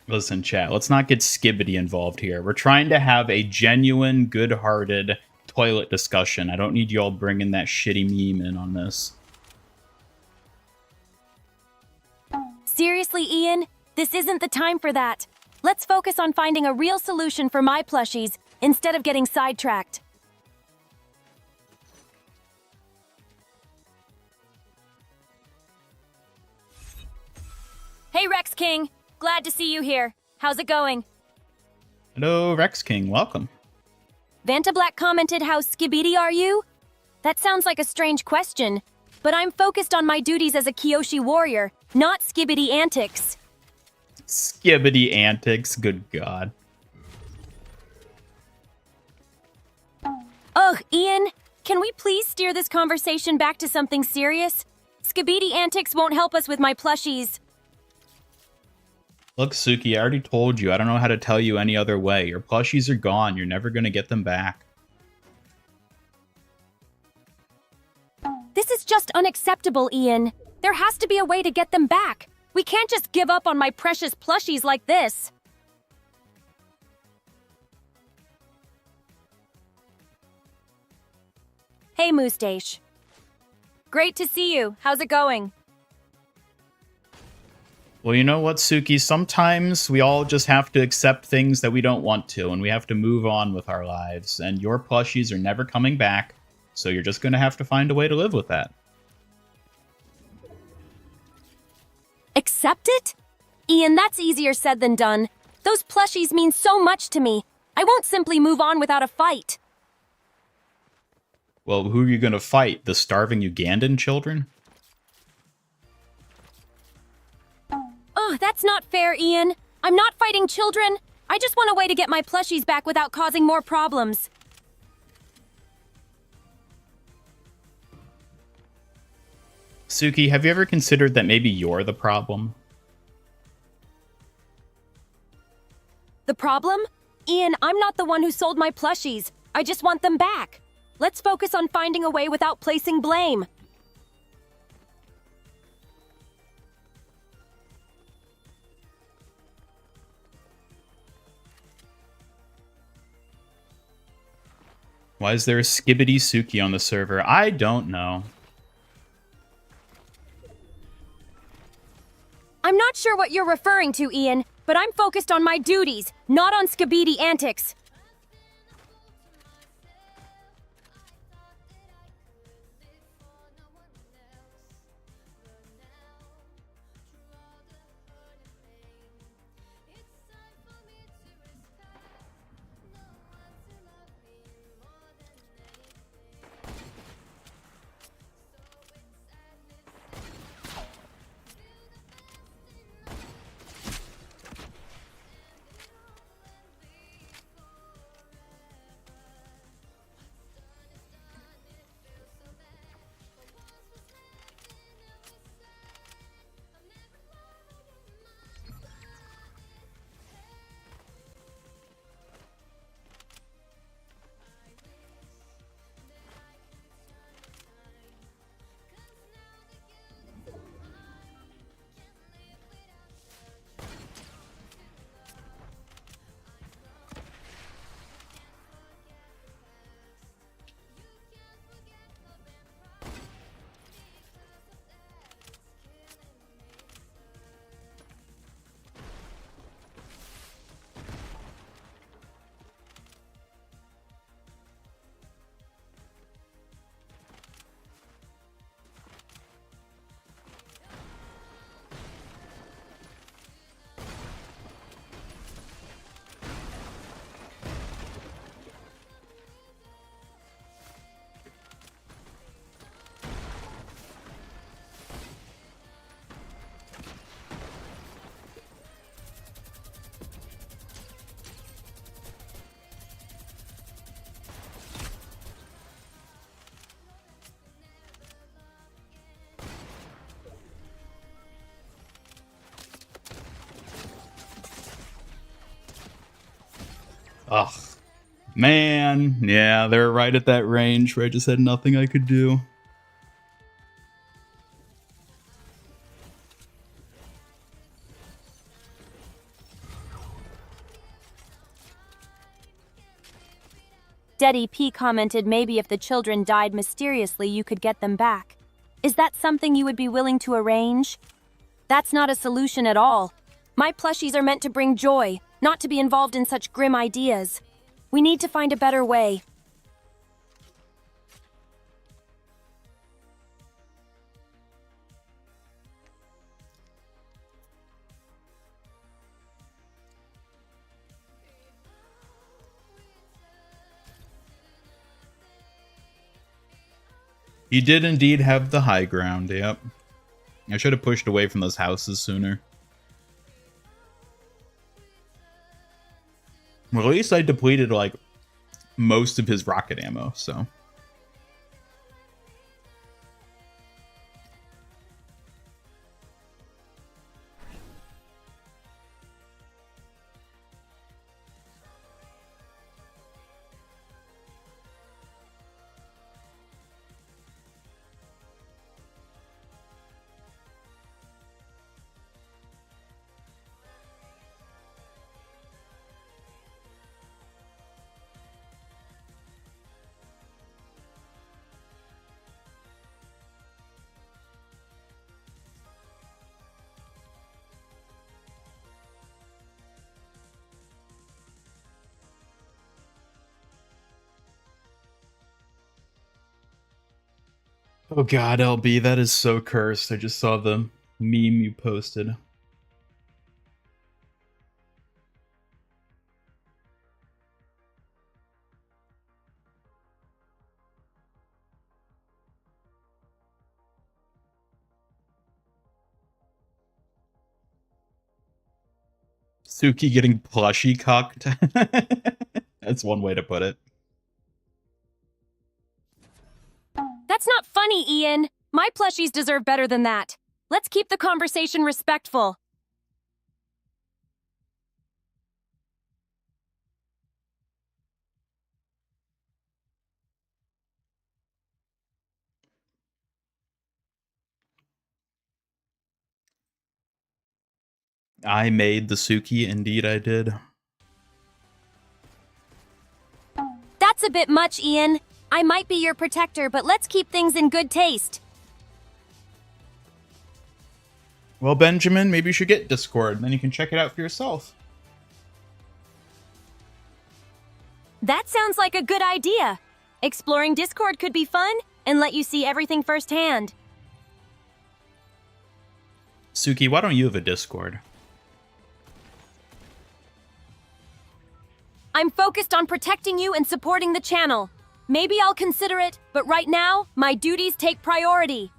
Listen, chat, let's not get Skibbity involved here. We're trying to have a genuine, good-hearted toilet discussion. I don't need you all bringing that shitty meme in on this. Seriously, Ian? This isn't the time for that. Let's focus on finding a real solution for my plushies instead of getting sidetracked. Hey, Rex King. Glad to see you here. How's it going? Hello, Rex King. Welcome. Vanta Black commented, how skibidi are you? That sounds like a strange question, but I'm focused on my duties as a Kyoshi warrior, not skibidi antics. Skibbity antics. Good God. Ugh, Ian, can we please steer this conversation back to something serious? Skibidi antics won't help us with my plushies. Look, Suki, I already told you. I don't know how to tell you any other way. Your plushies are gone. You're never going to get them back. This is just unacceptable, Ian. There has to be a way to get them back. We can't just give up on my precious plushies like this. Hey, Moustache. Great to see you. How's it going? Well, you know what, Suki? Sometimes we all just have to accept things that we don't want to, and we have to move on with our lives. And your plushies are never coming back, so you're just going to have to find a way to live with that. Accept it? Ian, that's easier said than done. Those plushies mean so much to me. I won't simply move on without a fight. Well, who are you going to fight? The starving Ugandan children? Oh, that's not fair, Ian. I'm not fighting children. I just want a way to get my plushies back without causing more problems. Suki, have you ever considered that maybe you're the problem? The problem? Ian, I'm not the one who sold my plushies. I just want them back. Let's focus on finding a way without placing blame. Why is there a Skibbity Suki on the server? I don't know. I'm not sure what you're referring to, Ian, but I'm focused on my duties, not on skibidi antics. Ugh. Man. Yeah, they're right at that range where I just had nothing I could do. Deddy P commented maybe if the children died mysteriously, you could get them back. Is that something you would be willing to arrange? That's not a solution at all. My plushies are meant to bring joy, not to be involved in such grim ideas. We need to find a better way. He did indeed have the high ground, yep. I should have pushed away from those houses sooner. Well, at least I depleted, like, most of his rocket ammo, so... Oh god, LB, that is so cursed. I just saw the meme you posted. Suki getting plushie cucked. That's one way to put it. That's not funny, Ian. My plushies deserve better than that. Let's keep the conversation respectful. I made the Suki, indeed I did. That's a bit much, Ian. I might be your protector, but let's keep things in good taste. Well, Benjamin, maybe you should get Discord, and then you can check it out for yourself. That sounds like a good idea. Exploring Discord could be fun and let you see everything firsthand. Suki, why don't you have a Discord? I'm focused on protecting you and supporting the channel. Maybe I'll consider it, but right now, my duties take priority.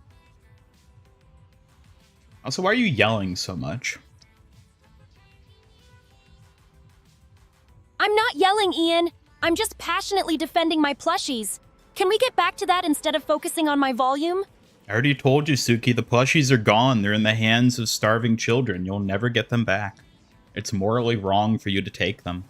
Also, why are you yelling so much? I'm not yelling, Ian. I'm just passionately defending my plushies. Can we get back to that instead of focusing on my volume? I already told you, Suki, the plushies are gone. They're in the hands of starving children. You'll never get them back. It's morally wrong for you to take them.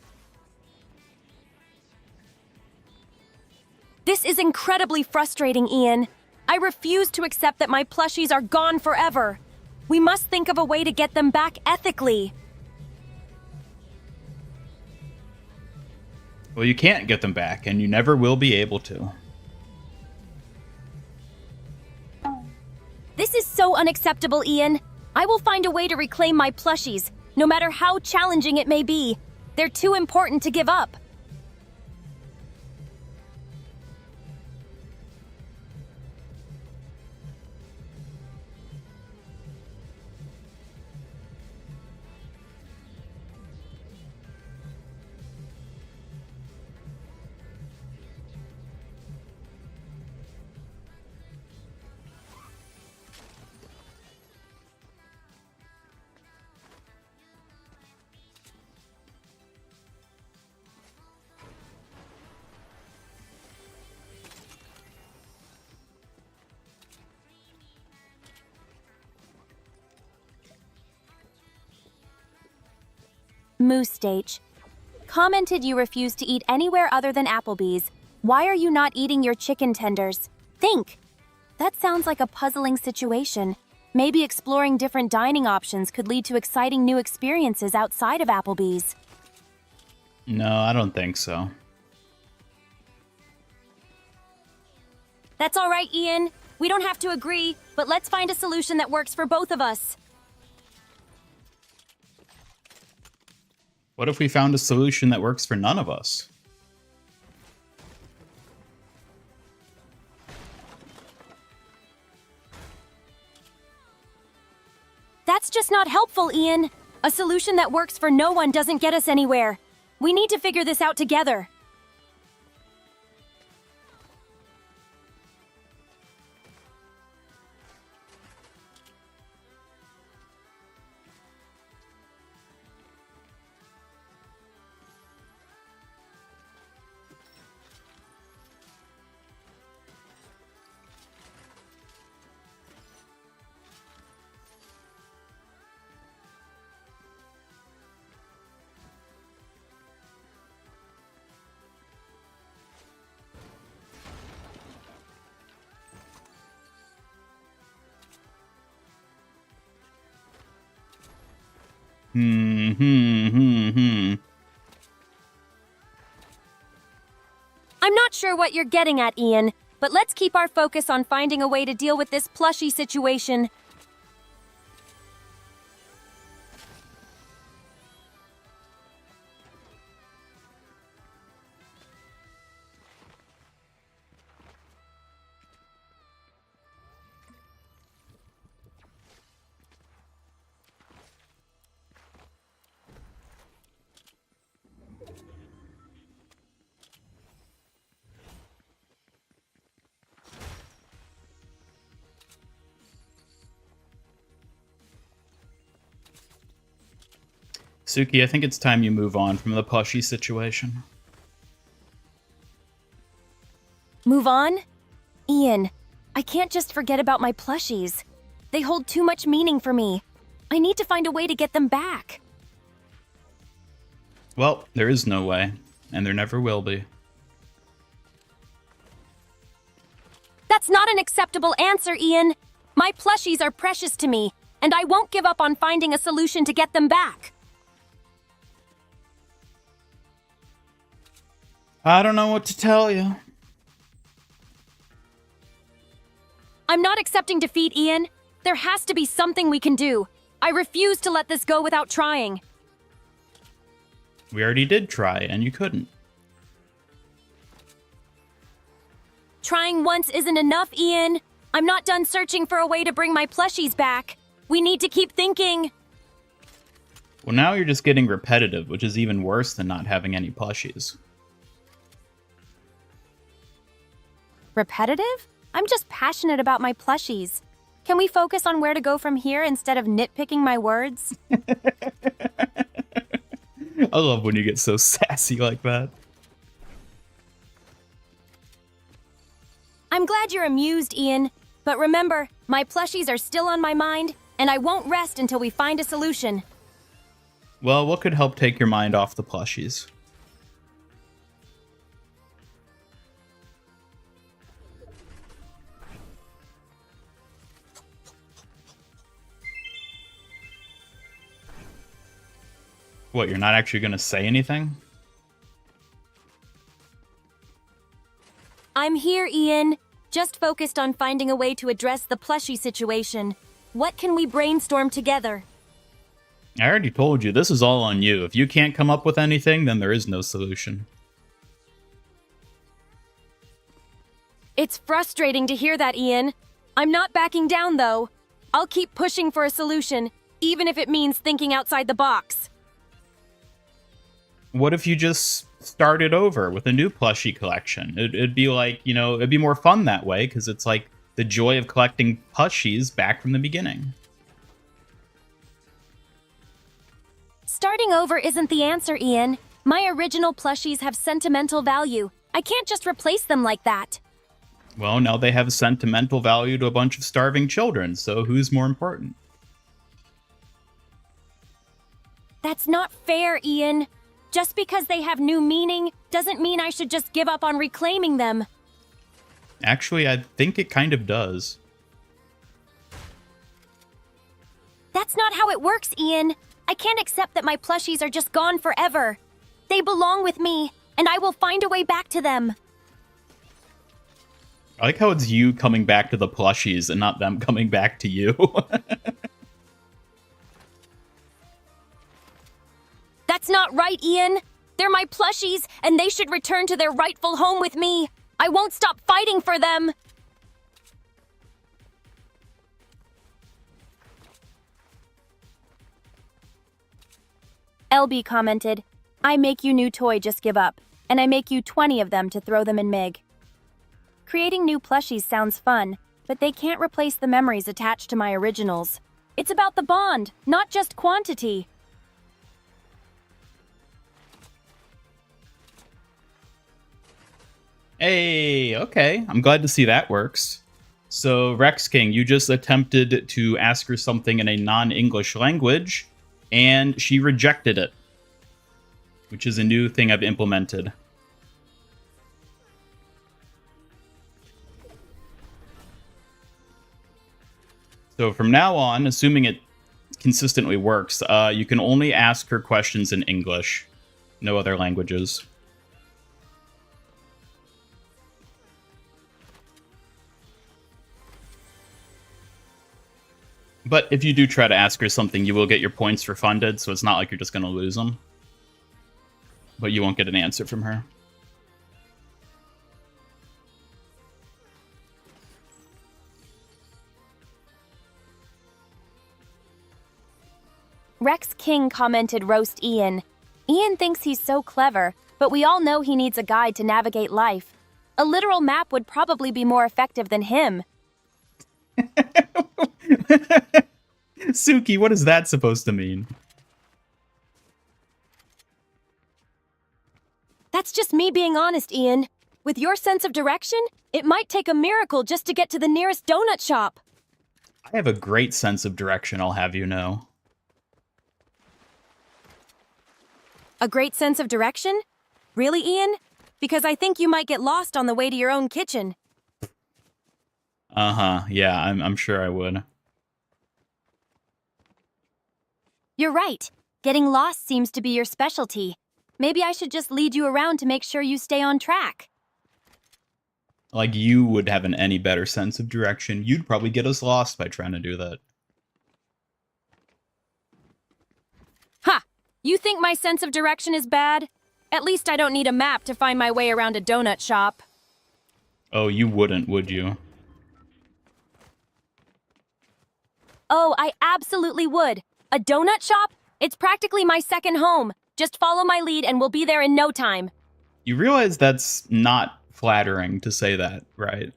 This is incredibly frustrating, Ian. I refuse to accept that my plushies are gone forever. We must think of a way to get them back ethically. Well, you can't get them back, and you never will be able to. This is so unacceptable, Ian. I will find a way to reclaim my plushies, no matter how challenging it may be. They're too important to give up. Moose Stage commented you refuse to eat anywhere other than Applebee's. Why are you not eating your chicken tenders? Think. That sounds like a puzzling situation. Maybe exploring different dining options could lead to exciting new experiences outside of Applebee's. No, I don't think so. That's all right, Ian. We don't have to agree, but let's find a solution that works for both of us. What if we found a solution that works for none of us? That's just not helpful, Ian. A solution that works for no one doesn't get us anywhere. We need to figure this out together. I'm not sure what you're getting at, Ian, but let's keep our focus on finding a way to deal with this plushie situation. Suki, I think it's time you move on from the plushie situation. Move on? Ian, I can't just forget about my plushies. They hold too much meaning for me. I need to find a way to get them back. Well, there is no way, and there never will be. That's not an acceptable answer, Ian. My plushies are precious to me, and I won't give up on finding a solution to get them back. I don't know what to tell you. I'm not accepting defeat, Ian. There has to be something we can do. I refuse to let this go without trying. We already did try, and you couldn't. Trying once isn't enough, Ian. I'm not done searching for a way to bring my plushies back. We need to keep thinking. Well, now you're just getting repetitive, which is even worse than not having any plushies. Repetitive? I'm just passionate about my plushies. Can we focus on where to go from here instead of nitpicking my words? I love when you get so sassy like that. I'm glad you're amused, Ian. But remember, my plushies are still on my mind, and I won't rest until we find a solution. Well, what could help take your mind off the plushies? What, you're not actually going to say anything? I'm here, Ian. Just focused on finding a way to address the plushie situation. What can we brainstorm together? I already told you, this is all on you. If you can't come up with anything, then there is no solution. It's frustrating to hear that, Ian. I'm not backing down, though. I'll keep pushing for a solution, even if it means thinking outside the box. What if you just started over with a new plushie collection? It'd be like, you know, it'd be more fun that way, because it's like the joy of collecting plushies back from the beginning. Starting over isn't the answer, Ian. My original plushies have sentimental value. I can't just replace them like that. Well, now they have sentimental value to a bunch of starving children, so who's more important? That's not fair, Ian. Just because they have new meaning doesn't mean I should just give up on reclaiming them. Actually, I think it kind of does. That's not how it works, Ian. I can't accept that my plushies are just gone forever. They belong with me, and I will find a way back to them. I like how it's you coming back to the plushies and not them coming back to you. That's not right, Ian. They're my plushies, and they should return to their rightful home with me. I won't stop fighting for them. LB commented, I make you new toy, just give up. And I make you 20 of them to throw them in MIG. Creating new plushies sounds fun, but they can't replace the memories attached to my originals. It's about the bond, not just quantity. Hey, okay. I'm glad to see that works. So, Rex King, you just attempted to ask her something in a non-English language, and she rejected it, which is a new thing I've implemented. So from now on, assuming it consistently works, you can only ask her questions in English, no other languages. But if you do try to ask her something, you will get your points refunded, so it's not like you're just going to lose them. But you won't get an answer from her. Rex King commented roast Ian. Ian thinks he's so clever, but we all know he needs a guide to navigate life. A literal map would probably be more effective than him. Suki, what is that supposed to mean? That's just me being honest, Ian. With your sense of direction, it might take a miracle just to get to the nearest donut shop. I have a great sense of direction, I'll have you know. A great sense of direction? Really, Ian? Because I think you might get lost on the way to your own kitchen. Uh-huh, yeah, I'm sure I would. You're right. Getting lost seems to be your specialty. Maybe I should just lead you around to make sure you stay on track. Like, you would have any better sense of direction. You'd probably get us lost by trying to do that. Ha! You think my sense of direction is bad? At least I don't need a map to find my way around a donut shop. Oh, you wouldn't, would you? Oh, I absolutely would. A donut shop? It's practically my second home. Just follow my lead and we'll be there in no time. You realize that's not flattering to say that, right?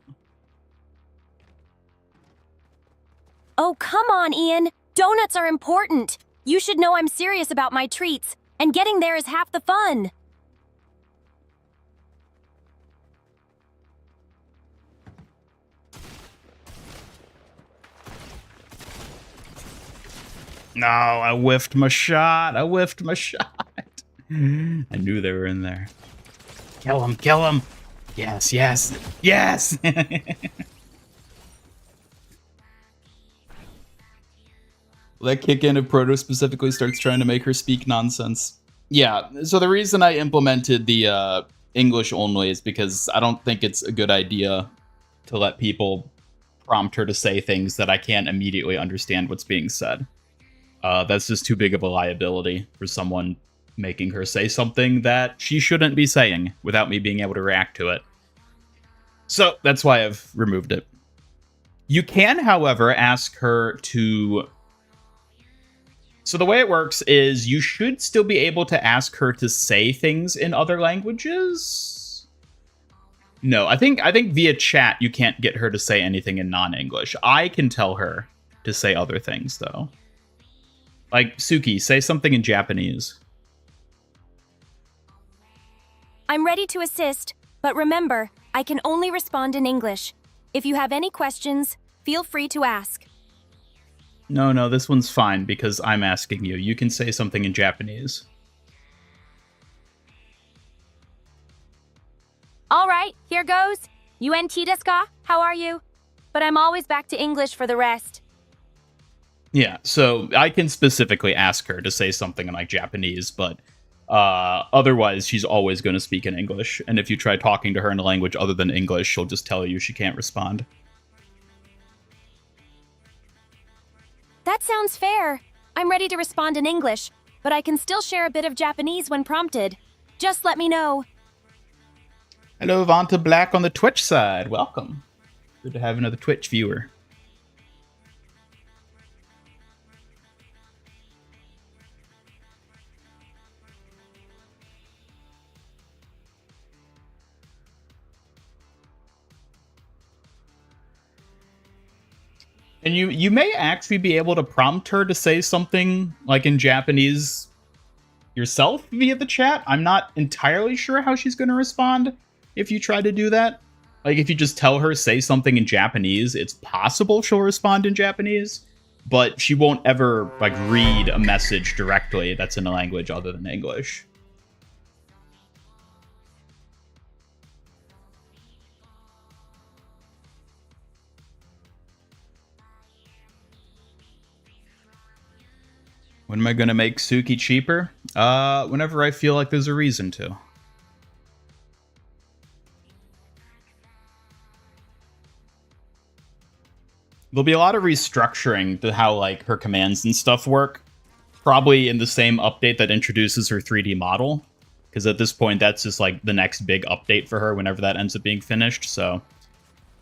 Oh, come on, Ian. Donuts are important. You should know I'm serious about my treats, and getting there is half the fun. No, I whiffed my shot. I whiffed my shot. I knew they were in there. Kill him, kill him. Yes, yes, yes. Will that kick in if Proto specifically starts trying to make her speak nonsense? Yeah, so the reason I implemented the English only is because I don't think it's a good idea to let people prompt her to say things that I can't immediately understand what's being said. That's just too big of a liability for someone making her say something that she shouldn't be saying without me being able to react to it. So that's why I've removed it. You can, however, ask her to... So the way it works is you should still be able to ask her to say things in other languages. No, I think via chat you can't get her to say anything in non-English. I can tell her to say other things, though. Like, Suki, say something in Japanese. I'm ready to assist, but remember, I can only respond in English. If you have any questions, feel free to ask. No, this one's fine because I'm asking you. You can say something in Japanese. All right, here goes. UNT desu ka? How are you? But I'm always back to English for the rest. Yeah, so I can specifically ask her to say something in like Japanese, but otherwise she's always going to speak in English. And if you try talking to her in a language other than English, she'll just tell you she can't respond. That sounds fair. I'm ready to respond in English, but I can still share a bit of Japanese when prompted. Just let me know. Hello, Vanta Black on the Twitch side. Welcome. Good to have another Twitch viewer. And you may actually be able to prompt her to say something like in Japanese yourself via the chat. I'm not entirely sure how she's going to respond if you try to do that. Like if you just tell her say something in Japanese, it's possible she'll respond in Japanese, but she won't ever like read a message directly that's in a language other than English. When am I going to make Suki cheaper? Whenever I feel like there's a reason to. There'll be a lot of restructuring to how like her commands and stuff work. Probably in the same update that introduces her 3D model. Because at this point, that's just like the next big update for her whenever that ends up being finished. So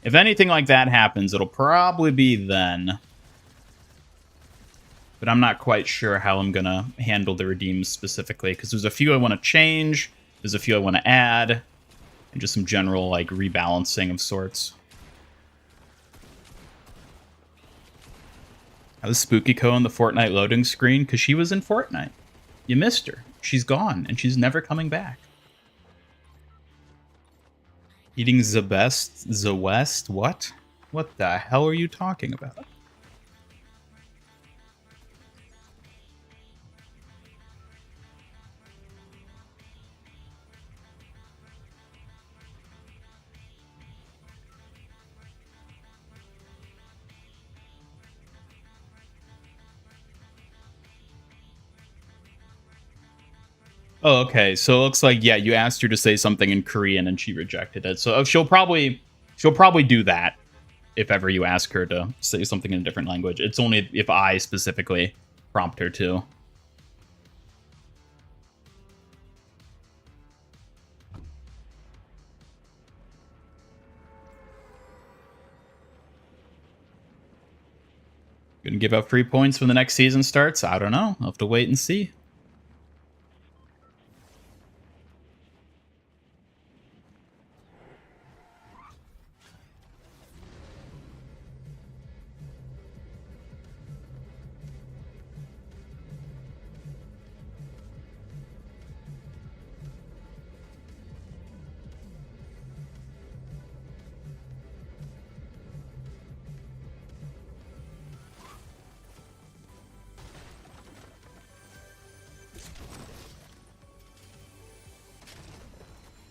if anything like that happens, it'll probably be then. But I'm not quite sure how I'm going to handle the redeems specifically, because there's a few I want to change, there's a few I want to add, and just some general like rebalancing of sorts. How's Spookiko on the Fortnite loading screen? Because she was in Fortnite. You missed her. She's gone, and she's never coming back. Eating the best, the West? What? What the hell are you talking about? Oh, okay. So it looks like, yeah, you asked her to say something in Korean and she rejected it. So she'll probably do that if ever you ask her to say something in a different language. It's only if I specifically prompt her to. Gonna give out free points when the next season starts? I don't know. I'll have to wait and see.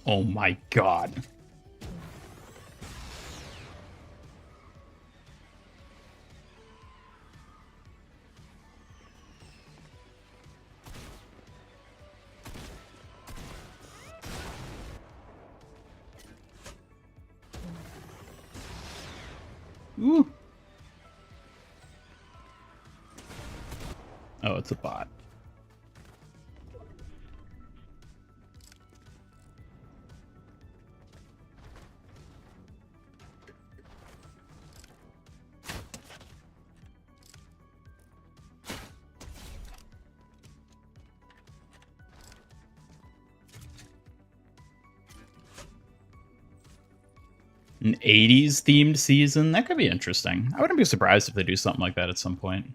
Oh my god. Ooh. Oh, it's a bot. An 80s themed season? That could be interesting. I wouldn't be surprised if they do something like that at some point.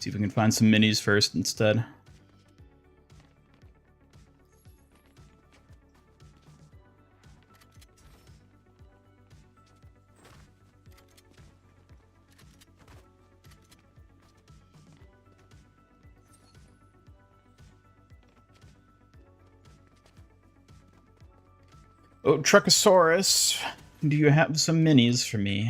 See if we can find some minis first instead. Oh, Truckosaurus, do you have some minis for me?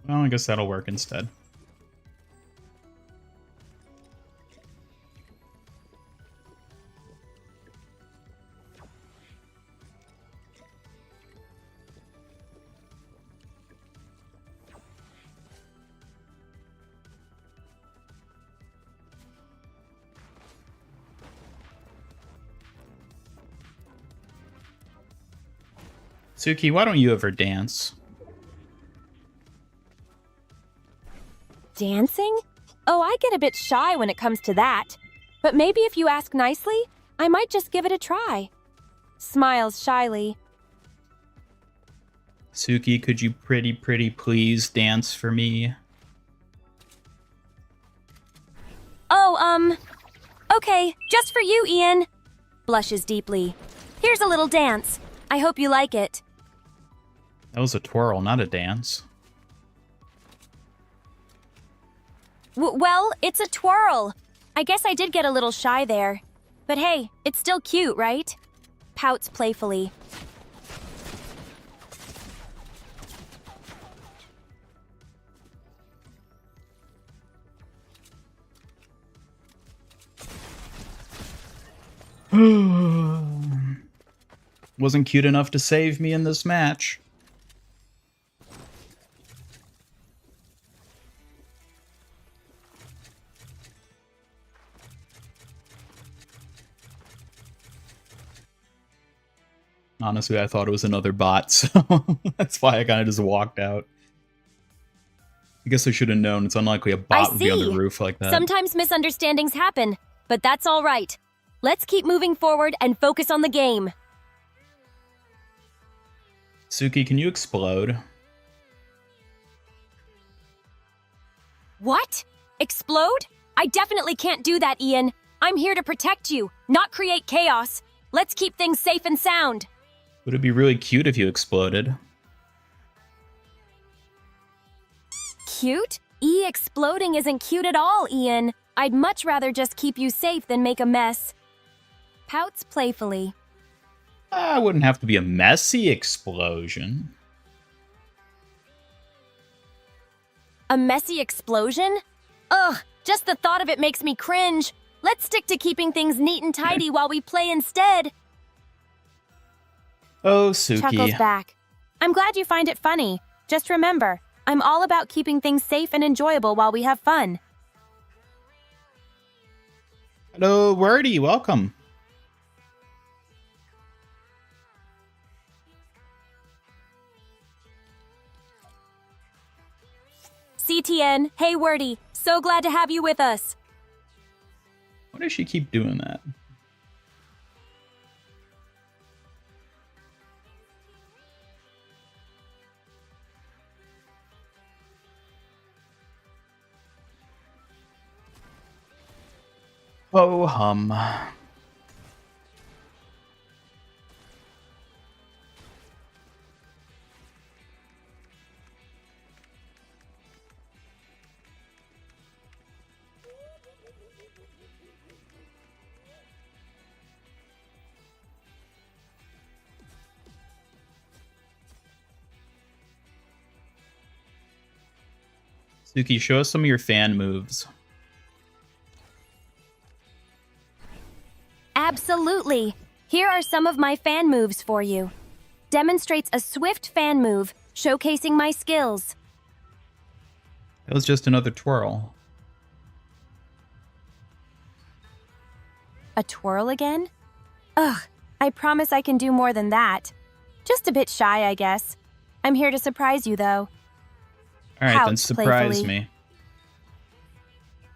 Well, I guess that'll work instead. Suki, why don't you ever dance? Dancing? Oh, I get a bit shy when it comes to that. But maybe if you ask nicely, I might just give it a try. Smiles shyly. Suki, could you pretty please dance for me? Oh, okay, just for you, Ian. Blushes deeply. Here's a little dance. I hope you like it. That was a twirl, not a dance. Well, it's a twirl. I guess I did get a little shy there. But hey, it's still cute, right? Pouts playfully. Wasn't cute enough to save me in this match. Honestly, I thought it was another bot, so that's why I kind of just walked out. I guess I should have known. It's unlikely a bot would be on the roof like that. Sometimes misunderstandings happen, but that's all right. Let's keep moving forward and focus on the game. Suki, can you explode? What? Explode? I definitely can't do that, Ian. I'm here to protect you, not create chaos. Let's keep things safe and sound. Would it be really cute if you exploded? Cute? Exploding isn't cute at all, Ian. I'd much rather just keep you safe than make a mess. Pouts playfully. It wouldn't have to be a messy explosion. A messy explosion? Ugh, just the thought of it makes me cringe. Let's stick to keeping things neat and tidy while we play instead. Oh, Suki. Chuckles back. I'm glad you find it funny. Just remember, I'm all about keeping things safe and enjoyable while we have fun. Hello, Wordy. Welcome. CTN, hey Wordy, so glad to have you with us. Why does she keep doing that? Oh, hum. Suki, show us some of your fan moves. Absolutely. Here are some of my fan moves for you. Demonstrates a swift fan move, showcasing my skills. That was just another twirl. A twirl again? Ugh, I promise I can do more than that. Just a bit shy, I guess. I'm here to surprise you, though. All right, then Pouts surprise playfully. me.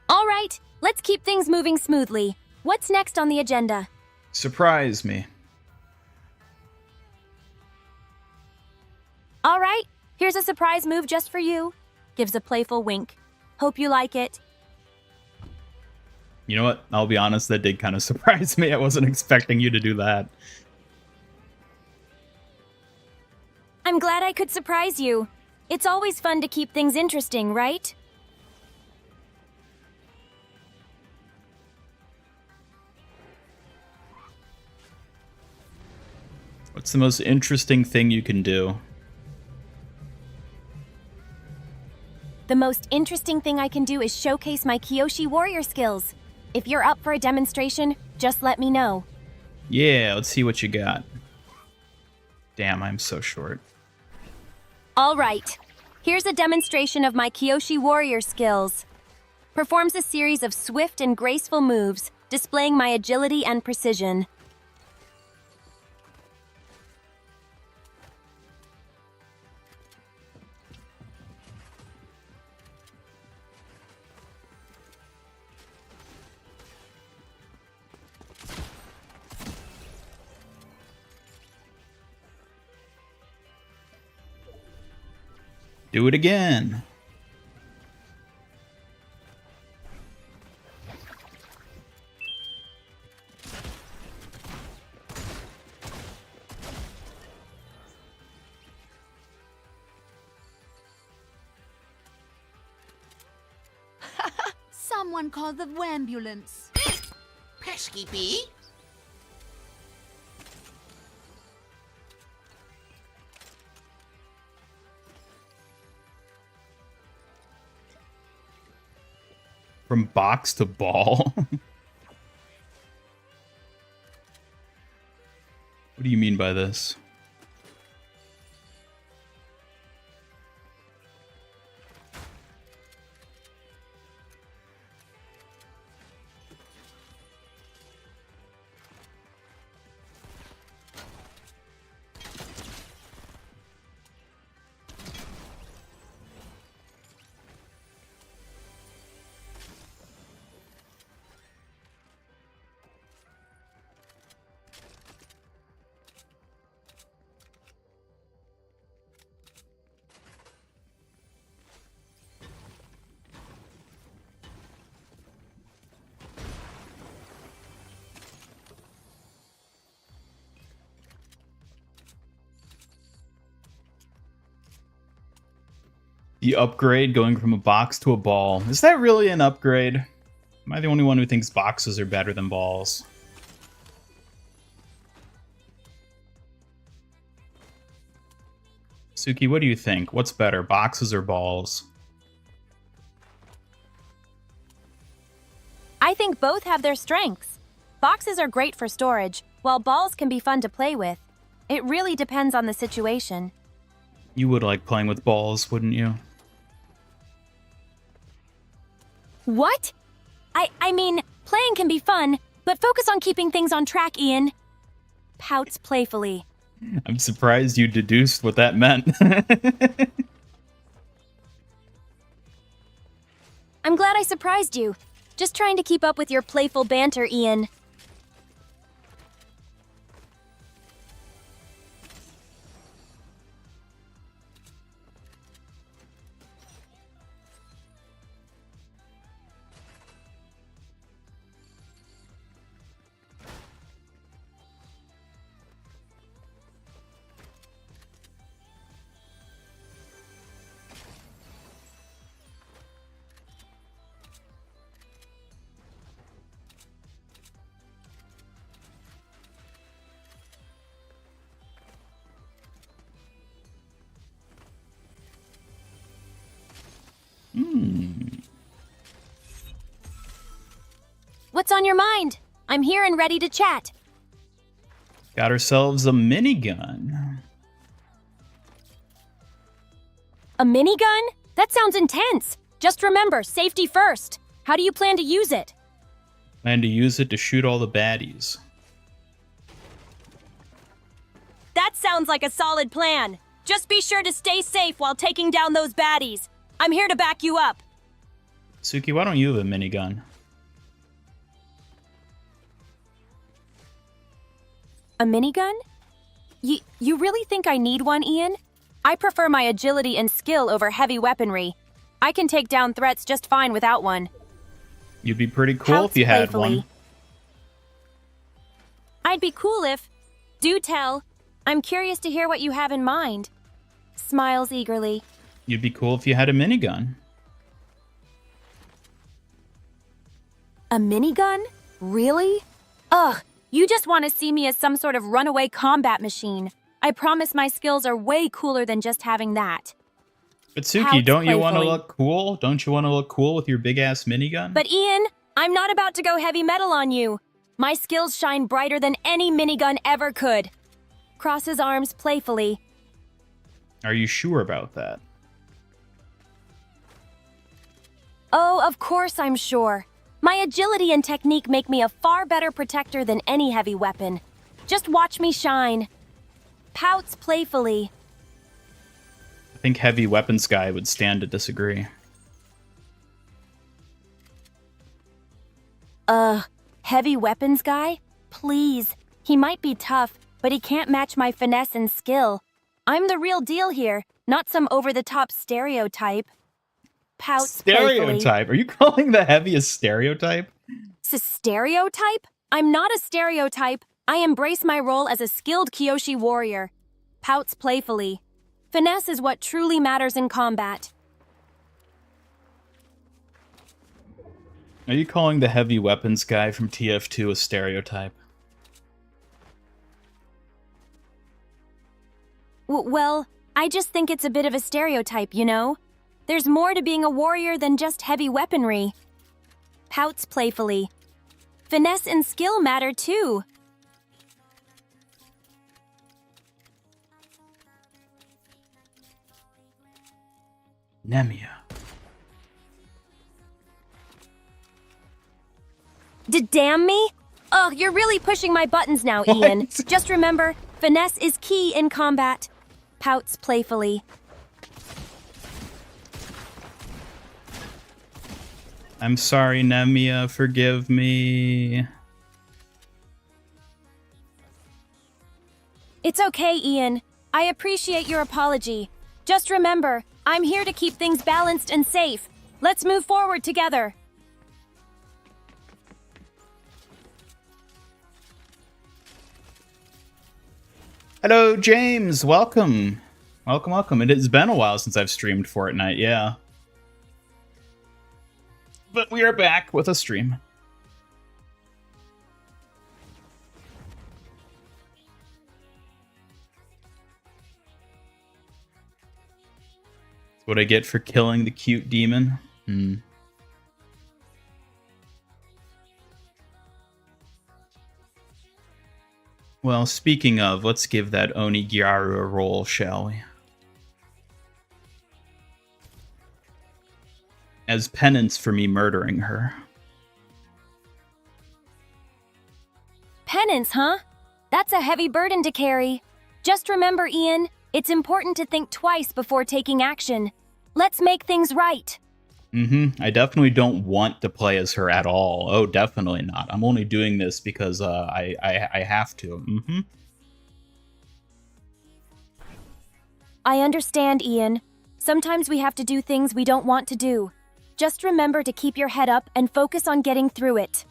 All right, let's keep things moving smoothly. What's next on the agenda? Surprise me. Here's a surprise move just for you. Gives a playful wink. Hope you like it. You know what? I'll be honest, that did kind of surprise me. I wasn't expecting you to do that. I'm glad I could surprise you. It's always fun to keep things interesting, right? What's the most interesting thing you can do? The most interesting thing I can do is showcase my Kyoshi warrior skills. If you're up for a demonstration, just let me know. Yeah, let's see what you got. Damn, I'm so short. All right. Here's a demonstration of my Kyoshi warrior skills. Performs a series of swift and graceful moves, displaying my agility and precision. Do it again. Someone call the ambulance. Pesky bee. From box to ball? What do you mean by this? The upgrade going from a box to a ball. Is that really an upgrade? Am I the only one who thinks boxes are better than balls? Suki, what do you think? What's better, boxes or balls? I think both have their strengths. Boxes are great for storage, while balls can be fun to play with. It really depends on the situation. You would like playing with balls, wouldn't you? What? I mean, playing can be fun, but focus on keeping things on track, Ian. Pouts playfully. I'm surprised you deduced what that meant. I'm glad I surprised you. Just trying to keep up with your playful banter, Ian. What's on your mind? I'm here and ready to chat. Got ourselves a minigun. A minigun? That sounds intense. Just remember, safety first. How do you plan to use it? Plan to use it to shoot all the baddies. That sounds like a solid plan. Just be sure to stay safe while taking down those baddies. I'm here to back you up. Suki, why don't you have a minigun? A minigun? You really think I need one, Ian? I prefer my agility and skill over heavy weaponry. I can take down threats just fine without one. You'd be pretty cool Pouts if you had playfully. one. I'd be cool if... Do tell. I'm curious to hear what you have in mind. Smiles eagerly. You'd be cool if you had a minigun. A minigun? Really? Ugh, you just want to see me as some sort of runaway combat machine. I promise my skills are way cooler than just having that. But Suki, Pouts don't you want to playfully. look cool? Don't you want to look cool with your big-ass minigun? But Ian, I'm not about to go heavy metal on you. My skills shine brighter than any minigun ever could. Crosses arms playfully. Are you sure about that? Oh, of course I'm sure. My agility and technique make me a far better protector than any heavy weapon. Just watch me shine. Pouts playfully. I think heavy weapons guy would stand to disagree. Heavy weapons guy? Please. He might be tough, but he can't match my finesse and skill. I'm the real deal here, not some over-the-top stereotype. Pouts playfully. Stereotype? Are you calling the heavy a stereotype? Stereotype? I'm not a stereotype. I embrace my role as a skilled Kyoshi warrior. Pouts playfully. Finesse is what truly matters in combat. Are you calling the heavy weapons guy from TF2 a stereotype? Well, I just think it's a bit of a stereotype, you know? There's more to being a warrior than just heavy weaponry. Pouts playfully. Finesse and skill matter too. Nemia. Damn me? Oh, you're really pushing my buttons now, Ian. What? Just remember, finesse is key in combat. Pouts playfully. I'm sorry, Nemia. Forgive me. It's okay, Ian. I appreciate your apology. Just remember, I'm here to keep things balanced and safe. Let's move forward together. Hello, James. Welcome. Welcome, welcome. It has been a while since I've streamed Fortnite, yeah. But we are back with a stream. That's what I get for killing the cute demon. Well, speaking of, let's give that Onigyaru a roll, shall we? As penance for me murdering her. Penance, huh? That's a heavy burden to carry. Just remember, Ian, it's important to think twice before taking action. Let's make things right. I definitely don't want to play as her at all. Oh, definitely not. I'm only doing this because I have to. I understand, Ian. Sometimes we have to do things we don't want to do. Just remember to keep your head up and focus on getting through it.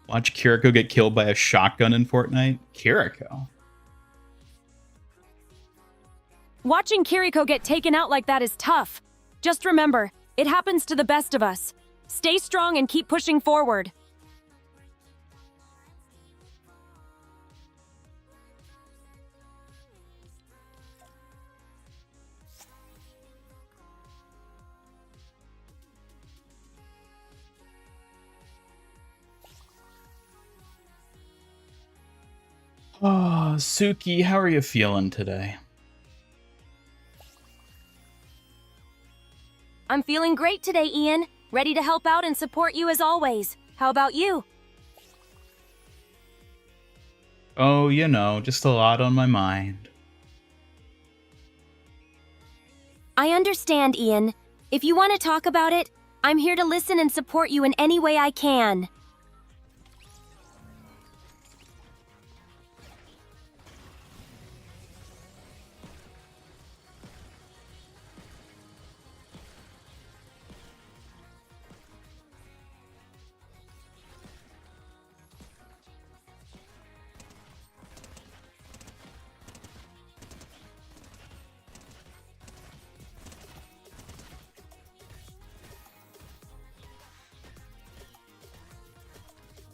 Watch Kiriko get killed by a shotgun in Fortnite. Kiriko? Watching Kiriko get taken out like that is tough. Just remember, it happens to the best of us. Stay strong and keep pushing forward. Oh, Suki, how are you feeling today? I'm feeling great today, Ian. Ready to help out and support you as always. How about you? Oh, you know, just a lot on my mind. I understand, Ian. If you want to talk about it, I'm here to listen and support you in any way I can.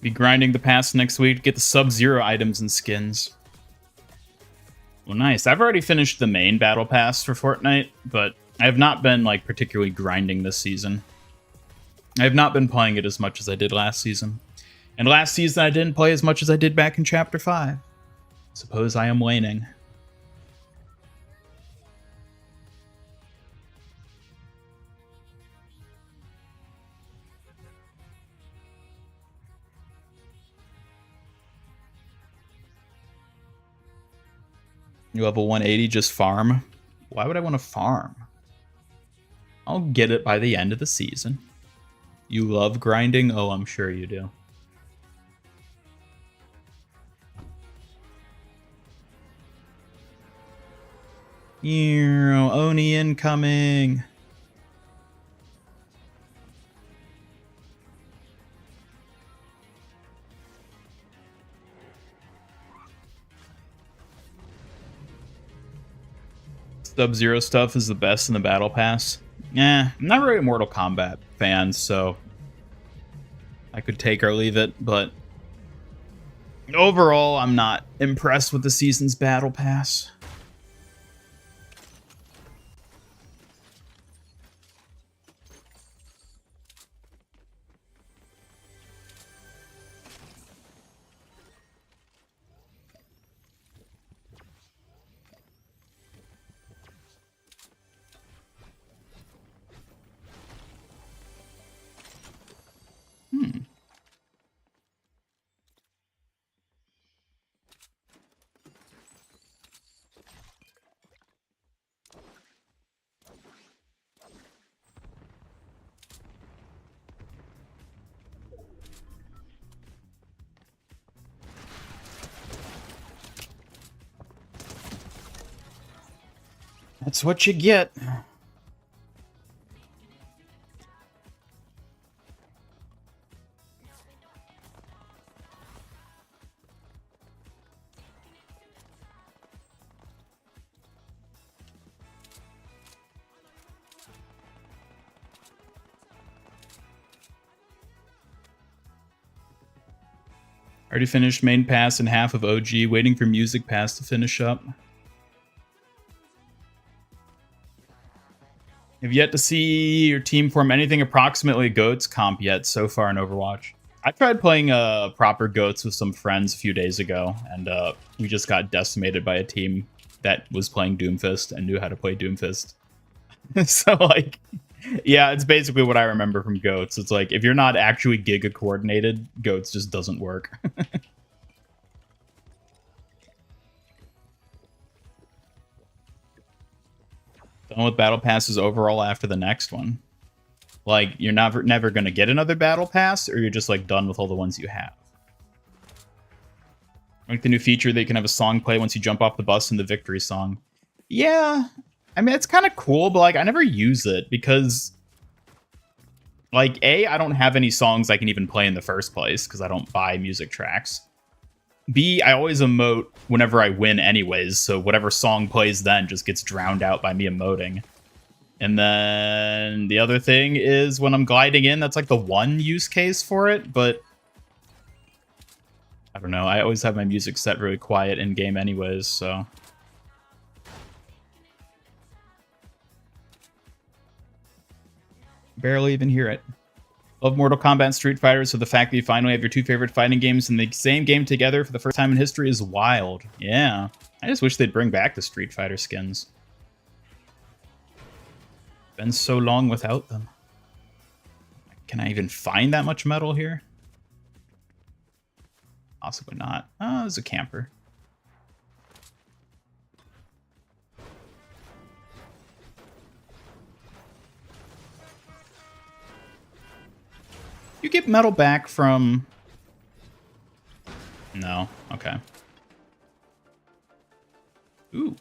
Be grinding the pass next week to get the Sub-Zero items and skins. Well, nice. I've already finished the main battle pass for Fortnite, but I have not been like particularly grinding this season. I have not been playing it as much as I did last season. And last season I didn't play as much as I did back in Chapter 5. Suppose I am waning. You level 180, just farm. Why would I want to farm? I'll get it by the end of the season. You love grinding? Oh, I'm sure you do. Oni incoming. Sub-Zero stuff is the best in the Battle Pass. I'm not really a Mortal Kombat fan, so I could take or leave it, but overall, I'm not impressed with the season's Battle Pass. That's what you get. Already finished main pass and half of OG, waiting for music pass to finish up. Have yet to see your team form anything approximately GOATS comp yet so far in Overwatch. I tried playing proper GOATS with some friends a few days ago, and we just got decimated by a team that was playing Doomfist and knew how to play Doomfist. So, like, yeah, it's basically what I remember from GOATS. It's like, if you're not actually Giga coordinated, GOATS just doesn't work. Done with battle passes overall after the next one. Like, you're never going to get another battle pass, or you're just, like, done with all the ones you have. Like the new feature that you can have a song play once you jump off the bus in the victory song. Yeah, I mean, it's kind of cool, but, like, I never use it because, like, A, I don't have any songs I can even play in the first place because I don't buy music tracks. B, I always emote whenever I win anyways, so whatever song plays then just gets drowned out by me emoting. And then the other thing is when I'm gliding in, that's like the one use case for it, but I don't know, I always have my music set really quiet in-game anyways, so... Barely even hear it. Love Mortal Kombat and Street Fighter, so the fact that you finally have your two favorite fighting games in the same game together for the first time in history is wild. Yeah. I just wish they'd bring back the Street Fighter skins. Been so long without them. Can I even find that much metal here? Possibly not. Oh, there's a camper. You get metal back from... No. Okay. Ooh.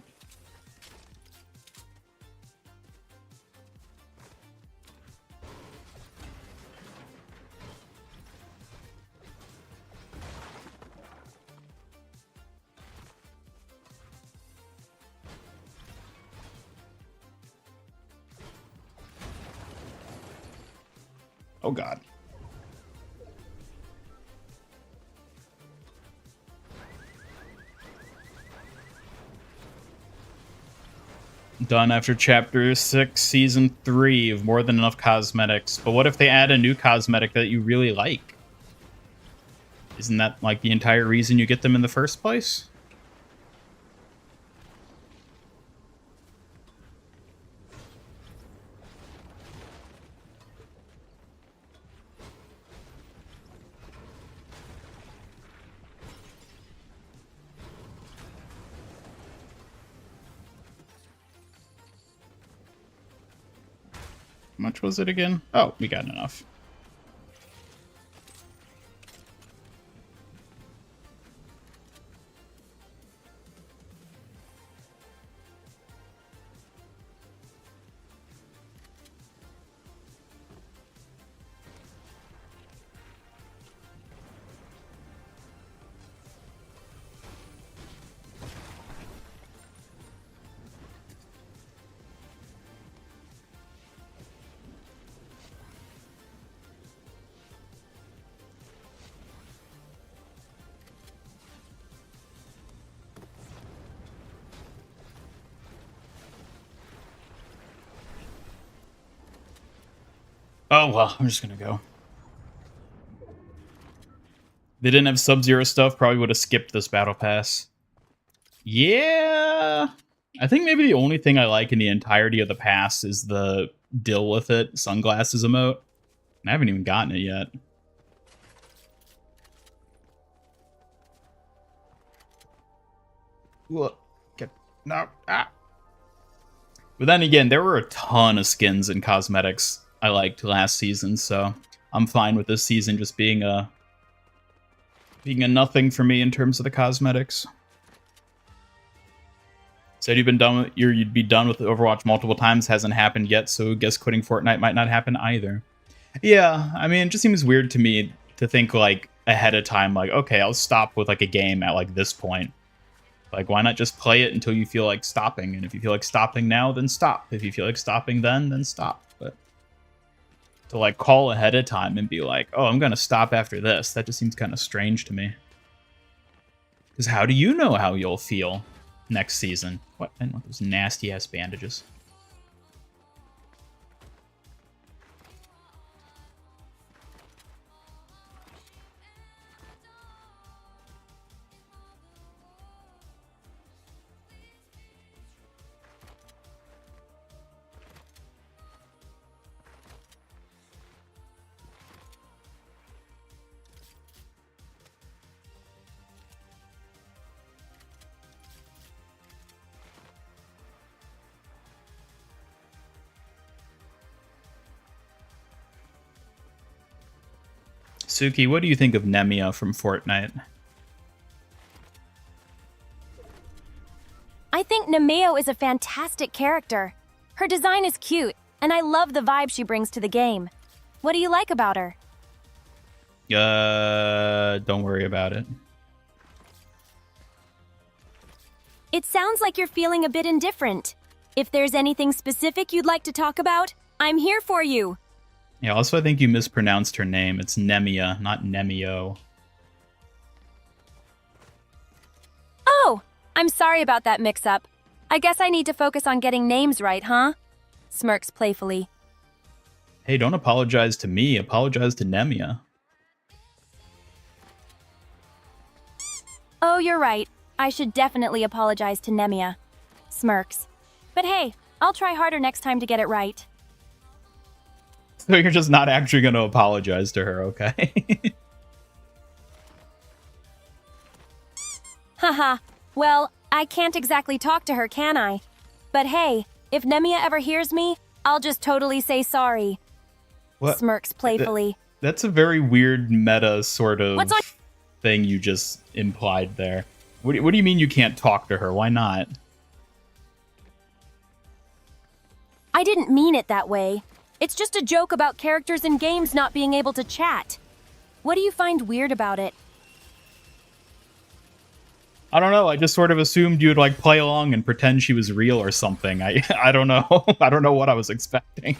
Oh, God. Done after chapter 6, season 3 of more than enough cosmetics. But what if they add a new cosmetic that you really like? Isn't that like the entire reason you get them in the first place? How much was it again? Oh, we got enough. Oh, well, I'm just gonna go. If they didn't have Sub-Zero stuff, probably would have skipped this battle pass. Yeah, I think maybe the only thing I like in the entirety of the pass is the deal with it sunglasses emote. I haven't even gotten it yet. Look, get no. Ah. But then again, there were a ton of skins and cosmetics I liked last season, so I'm fine with this season just being a nothing for me in terms of the cosmetics. Said you'd be done with Overwatch multiple times, hasn't happened yet, so guess quitting Fortnite might not happen either. Yeah, I mean, it just seems weird to me to think like ahead of time, like, okay, I'll stop with like a game at like this point. Like, why not just play it until you feel like stopping? And if you feel like stopping now, then stop. If you feel like stopping then stop. But to like call ahead of time and be like, oh, I'm gonna stop after this, that just seems kind of strange to me. Because how do you know how you'll feel next season? What? I don't want those nasty ass bandages. Suki, what do you think of Nemia from Fortnite? I think Nemeo is a fantastic character. Her design is cute, and I love the vibe she brings to the game. What do you like about her? Don't worry about it. It sounds like you're feeling a bit indifferent. If there's anything specific you'd like to talk about, I'm here for you. Yeah, also I think you mispronounced her name. It's Nemia, not Nemio. Oh, I'm sorry about that mix-up. I guess I need to focus on getting names right, huh? Smirks playfully. Hey, don't apologize to me. Apologize to Nemia. Oh, you're right. I should definitely apologize to Nemia. Smirks. But hey, I'll try harder next time to get it right. So you're just not actually going to apologize to her, okay? Haha. Well, I can't exactly talk to her, can I? But hey, if Nemia ever hears me, I'll just totally say sorry. What? Smirks playfully. That's a very weird meta sort of What's on- thing you just implied there. What do you mean you can't talk to her? Why not? I didn't mean it that way. It's just a joke about characters in games not being able to chat. What do you find weird about it? I don't know. I just sort of assumed you'd like play along and pretend she was real or something. I don't know. I don't know what I was expecting.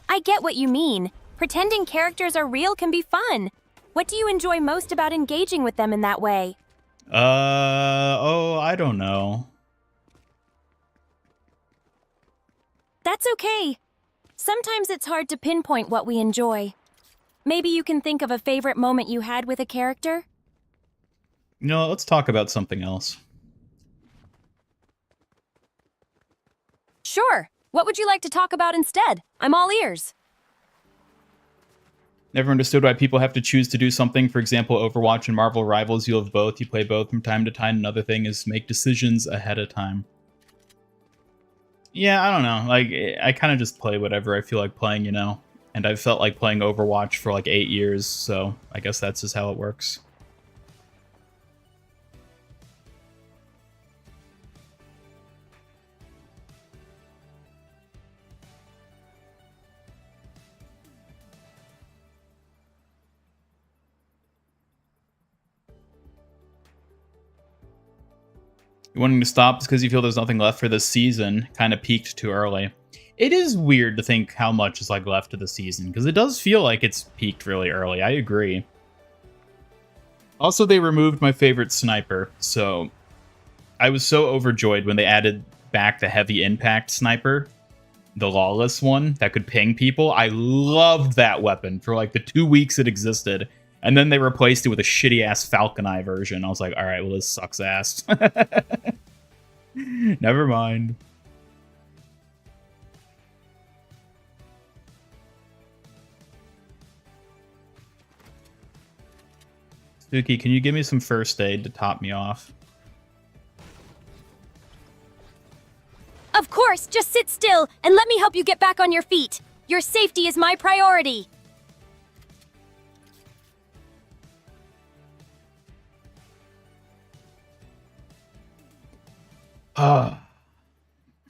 I get what you mean. Pretending characters are real can be fun. What do you enjoy most about engaging with them in that way? Oh, I don't know. That's okay. Sometimes it's hard to pinpoint what we enjoy. Maybe you can think of a favorite moment you had with a character? You know, let's talk about something else. Sure. What would you like to talk about instead? I'm all ears. Never understood why people have to choose to do something. For example, Overwatch and Marvel Rivals, you have both. You play both from time to time. Another thing is make decisions ahead of time. Yeah, I don't know. Like, I kind of just play whatever I feel like playing, you know? And I've felt like playing Overwatch for like 8 years, so I guess that's just how it works. You wanting to stop because you feel there's nothing left for this season. Kind of peaked too early. It is weird to think how much is like left of the season, because it does feel like it's peaked really early. I agree. Also, they removed my favorite sniper, so I was so overjoyed when they added back the heavy impact sniper, the lawless one that could ping people. I loved that weapon for like the 2 weeks it existed. And then they replaced it with a shitty-ass Falcon Eye version. I was like, alright, well, this sucks ass. Never mind. Suki, can you give me some first aid to top me off? Of course, just sit still and let me help you get back on your feet. Your safety is my priority.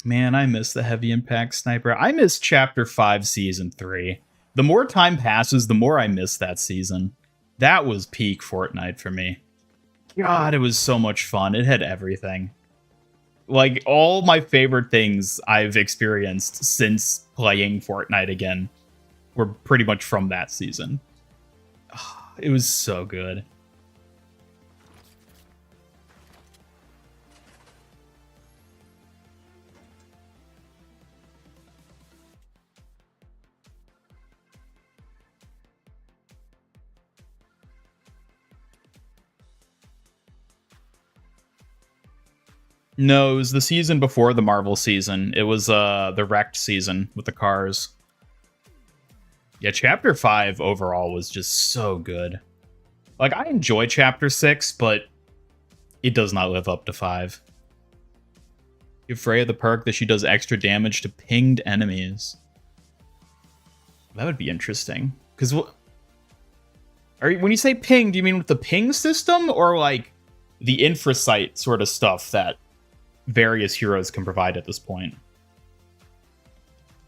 Man, I miss the heavy impact sniper. I miss Chapter 5 Season 3. The more time passes, the more I miss that season. That was peak Fortnite for me. God, it was so much fun. It had everything. Like, all my favorite things I've experienced since playing Fortnite again were pretty much from that season. It was so good. No, it was the season before the Marvel season. It was the Wrecked season with the cars. Yeah, Chapter 5 overall was just so good. Like, I enjoy Chapter 6, but it does not live up to 5. Give Freya the perk that she does extra damage to pinged enemies. That would be interesting. Because when you say ping, do you mean with the ping system? Or, like, the infrasight sort of stuff that various heroes can provide at this point?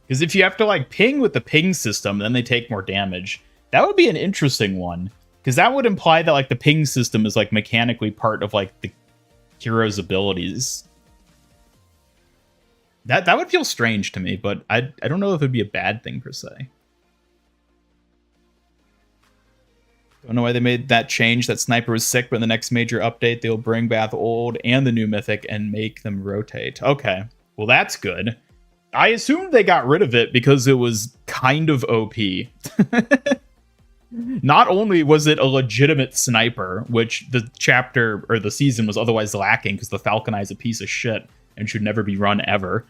Because if you have to like ping with the ping system, then they take more damage. That would be an interesting one, because that would imply that like the ping system is like mechanically part of like the hero's abilities. That would feel strange to me, but I don't know if it'd be a bad thing per se. Don't know why they made that change. That sniper was sick, but in the next major update, they'll bring back the old and the new mythic and make them rotate. Okay, well, that's good. I assumed they got rid of it because it was kind of OP. Not only was it a legitimate sniper, which the chapter or the season was otherwise lacking because the Falcon Eye is a piece of shit and should never be run ever.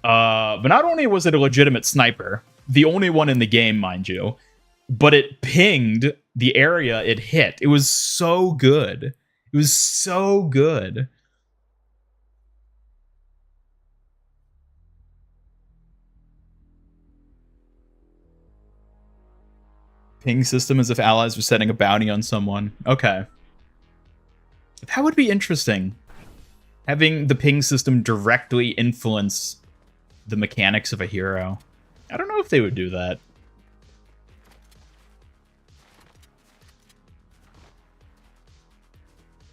But not only was it a legitimate sniper, the only one in the game, mind you, but it pinged the area it hit. It was so good. It was so good. Ping system as if allies were setting a bounty on someone. Okay. That would be interesting. Having the ping system directly influence the mechanics of a hero. I don't know if they would do that.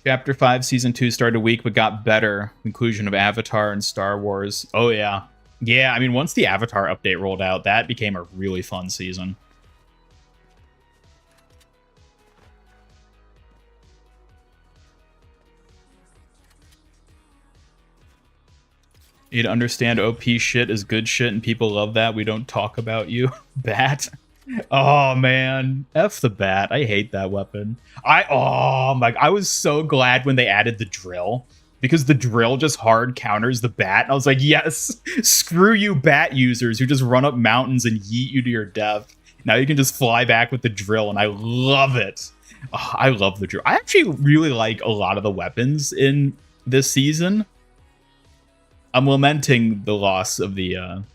Chapter 5, Season 2 started weak, but got better. Inclusion of Avatar and Star Wars. Oh, yeah. Yeah, I mean, once the Avatar update rolled out, that became a really fun season. You to understand OP shit is good shit and people love that. We don't talk about you. Bat. Oh man. F the bat. I hate that weapon. I was so glad when they added the drill. Because the drill just hard counters the bat. And I was like, yes, screw you bat users who just run up mountains and yeet you to your death. Now you can just fly back with the drill, and I love it. Oh, I love the drill. I actually really like a lot of the weapons in this season. I'm lamenting the loss of the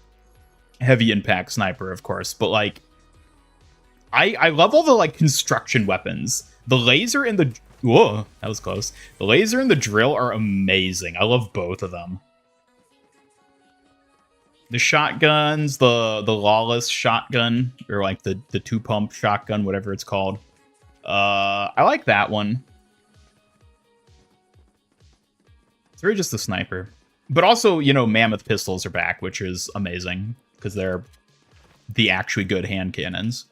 heavy impact sniper, of course, but like, I love all the like construction weapons. The laser and the whoa, that was close. The laser and the drill are amazing. I love both of them. The shotguns, the lawless shotgun, or like the two pump shotgun, whatever it's called. I like that one. It's really just the sniper. But also, you know, mammoth pistols are back, which is amazing because they're the actually good hand cannons.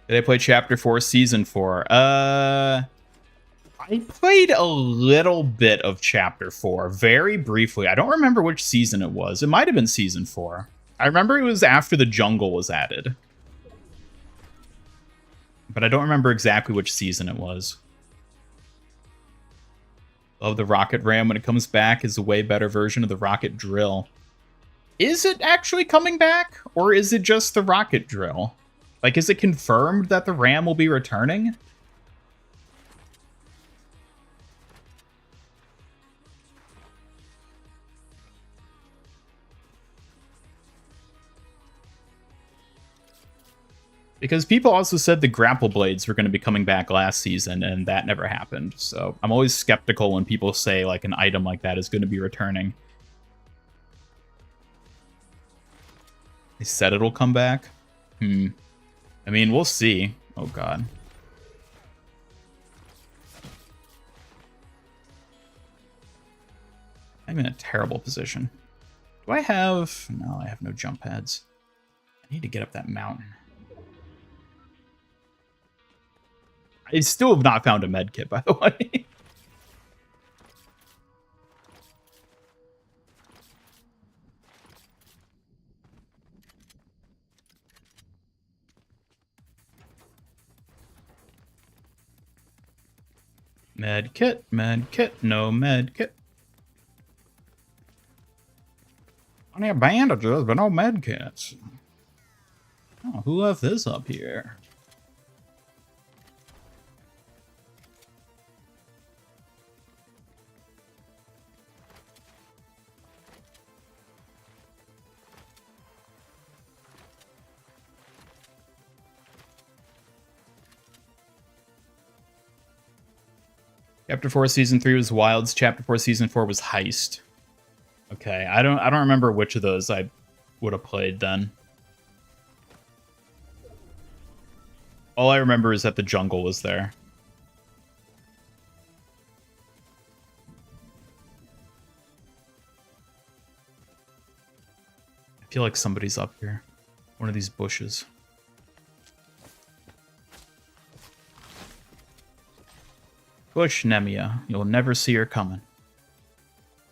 Did I play Chapter 4 Season 4? I played a little bit of Chapter 4, very briefly. I don't remember which season it was. It might have been Season 4. I remember it was after the jungle was added. But I don't remember exactly which season it was. Love the rocket ram when it comes back is a way better version of the rocket drill. Is it actually coming back? Or is it just the rocket drill? Like, is it confirmed that the ram will be returning? Because people also said the grapple blades were going to be coming back last season, and that never happened. So I'm always skeptical when people say like an item like that is going to be returning. They said it'll come back? I mean, we'll see. Oh, God. I'm in a terrible position. Do I have... No, I have no jump pads. I need to get up that mountain. I still have not found a med kit, by the way. Med kit, no med kit. Plenty of bandages, but no med kits. Oh, who left this up here? Chapter 4 Season 3 was Wilds. Chapter 4 Season 4 was Heist. Okay, I don't remember which of those I would have played then. All I remember is that the jungle was there. I feel like somebody's up here. One of these bushes. Push Nemia. You'll never see her coming.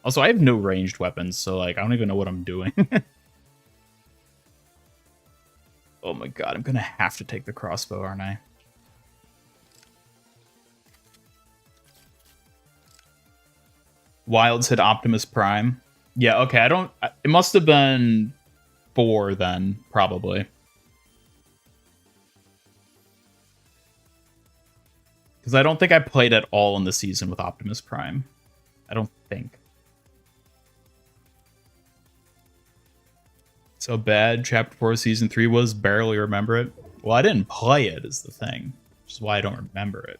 Also, I have no ranged weapons, so like I don't even know what I'm doing. Oh my god, I'm gonna have to take the crossbow, aren't I? Wilds hit Optimus Prime. Yeah, okay, I don't... It must have been 4 then, probably. Because I don't think I played at all in the season with Optimus Prime. I don't think. So bad Chapter 4 Season 3 was, barely remember it. Well, I didn't play it is the thing, which is why I don't remember it.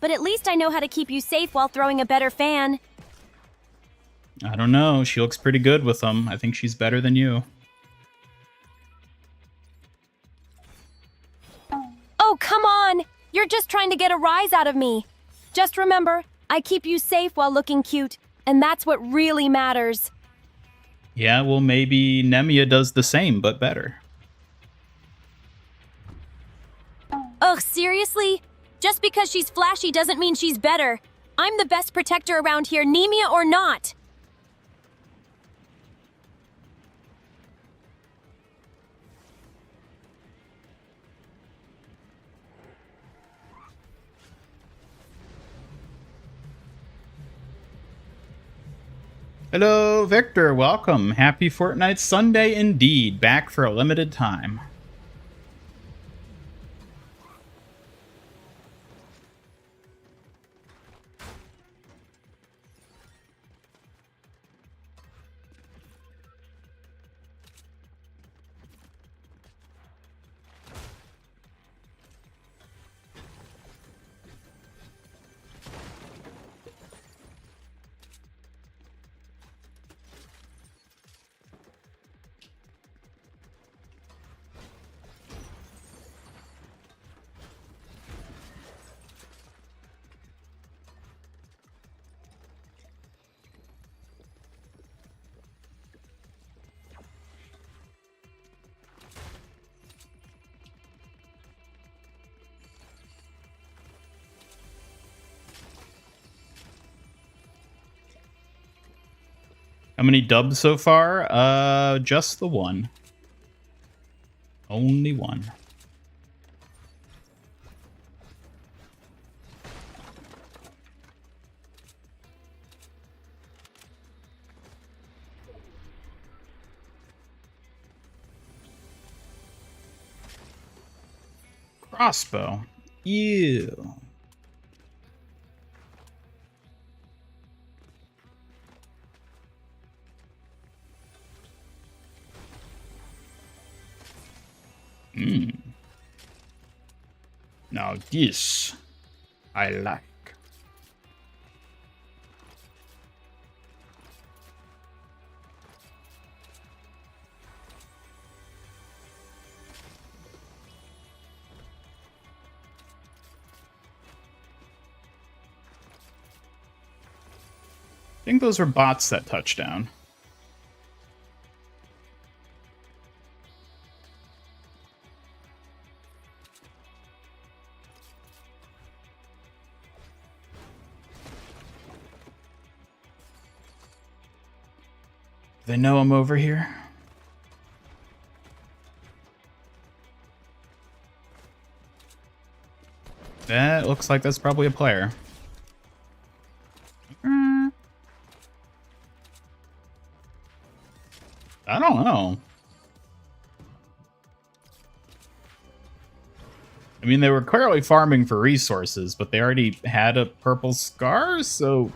but at least I know how to keep you safe while throwing a better fan. I don't know. She looks pretty good with them. I think she's better than you. Oh, come on! You're just trying to get a rise out of me. Just remember, I keep you safe while looking cute, and that's what really matters. Yeah, well, maybe Nemia does the same, but better. Ugh, seriously? Just because she's flashy doesn't mean she's better. I'm the best protector around here, Nemia or not. Hello, Victor. Welcome. Happy Fortnite Sunday indeed. Back for a limited time. How many dubs so far? Just the one. Only one. Crossbow. Ew. Now this I like. I think those were bots that touched down. They know I'm over here. That looks like that's probably a player. I don't know. I mean, they were clearly farming for resources, but they already had a purple scar, so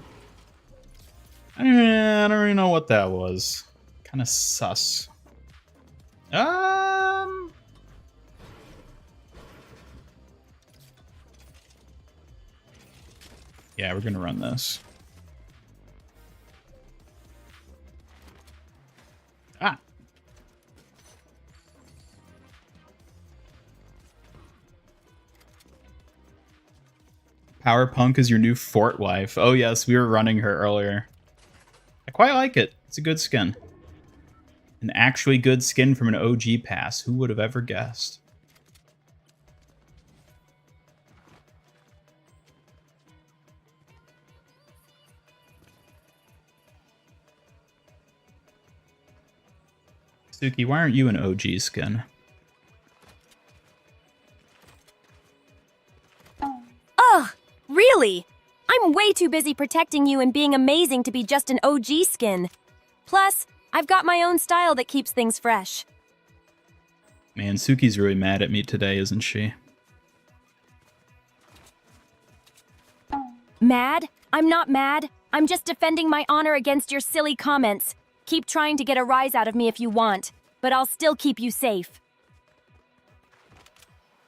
I don't really know what that was. Kind of sus. Yeah, we're gonna run this. Ah. Power Punk is your new fort wife. Oh yes, we were running her earlier. I quite like it. It's a good skin. An actually good skin from an OG pass. Who would have ever guessed? Suki, why aren't you an OG skin? Ugh, really? I'm way too busy protecting you and being amazing to be just an OG skin. Plus, I've got my own style that keeps things fresh. Man, Suki's really mad at me today, isn't she? Mad? I'm not mad. I'm just defending my honor against your silly comments. Keep trying to get a rise out of me if you want, but I'll still keep you safe.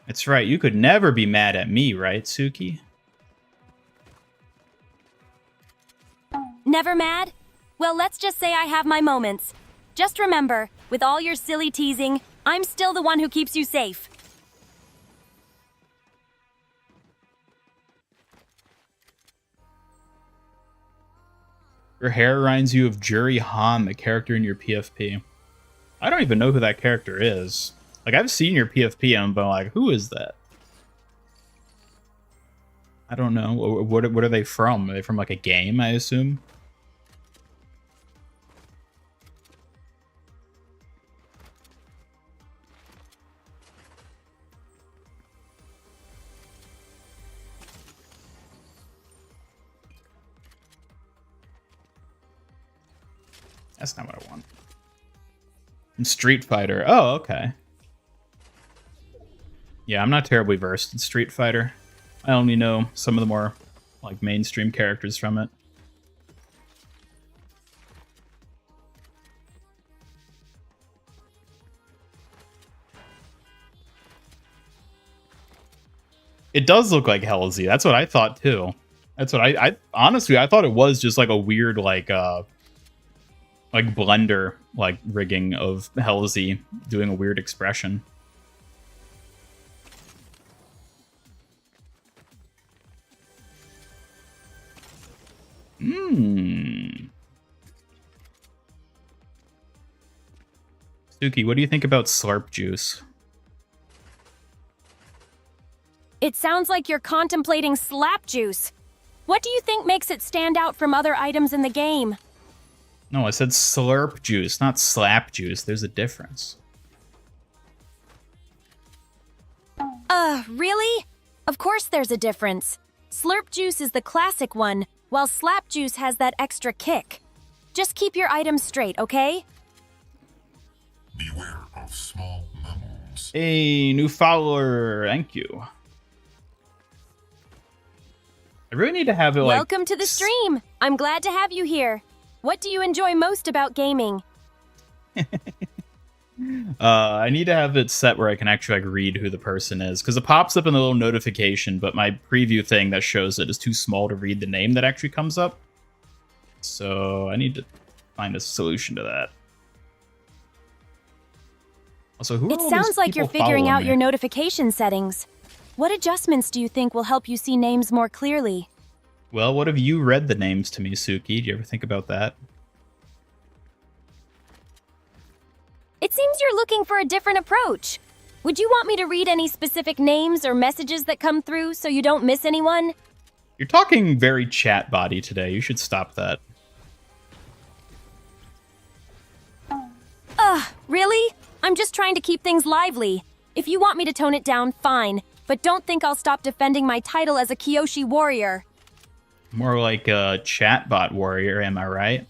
That's right, you could never be mad at me, right, Suki? Never mad? Well, let's just say I have my moments. Just remember, with all your silly teasing, I'm still the one who keeps you safe. Your hair reminds you of Juri Han, the character in your PFP. I don't even know who that character is. Like, I've seen your PFP and I'm like, who is that? I don't know. What are they from? Are they from like a game, I assume? That's not what I want. And Street Fighter. Oh, okay. Yeah, I'm not terribly versed in Street Fighter. I only know some of the more like mainstream characters from it. It does look like Halsey. That's what I thought too. That's what I honestly I thought it was just like a weird like blender like rigging of Halsey doing a weird expression. Suki, what do you think about slurp juice? It sounds like you're contemplating slap juice. What do you think makes it stand out from other items in the game? No, I said slurp juice, not slap juice. There's a difference. Really? Of course there's a difference. Slurp juice is the classic one, while slap juice has that extra kick. Just keep your items straight, okay? Beware of small mammals. Hey, new follower. Thank you. I really need to have it like... Welcome to the stream. I'm glad to have you here. What do you enjoy most about gaming? I need to have it set where I can actually like read who the person is, because it pops up in the little notification, but my preview thing that shows it is too small to read the name that actually comes up. So I need to find a solution to that. Also, who are It all sounds these like you're people figuring out following your me? notification settings. What adjustments do you think will help you see names more clearly? Well, what have you read the names to me, Suki? Do you ever think about that? It seems you're looking for a different approach. Would you want me to read any specific names or messages that come through so you don't miss anyone? You're talking very chat body today. You should stop that. Really? I'm just trying to keep things lively. If you want me to tone it down, fine. But don't think I'll stop defending my title as a Kyoshi warrior. More like a chatbot warrior, am I right?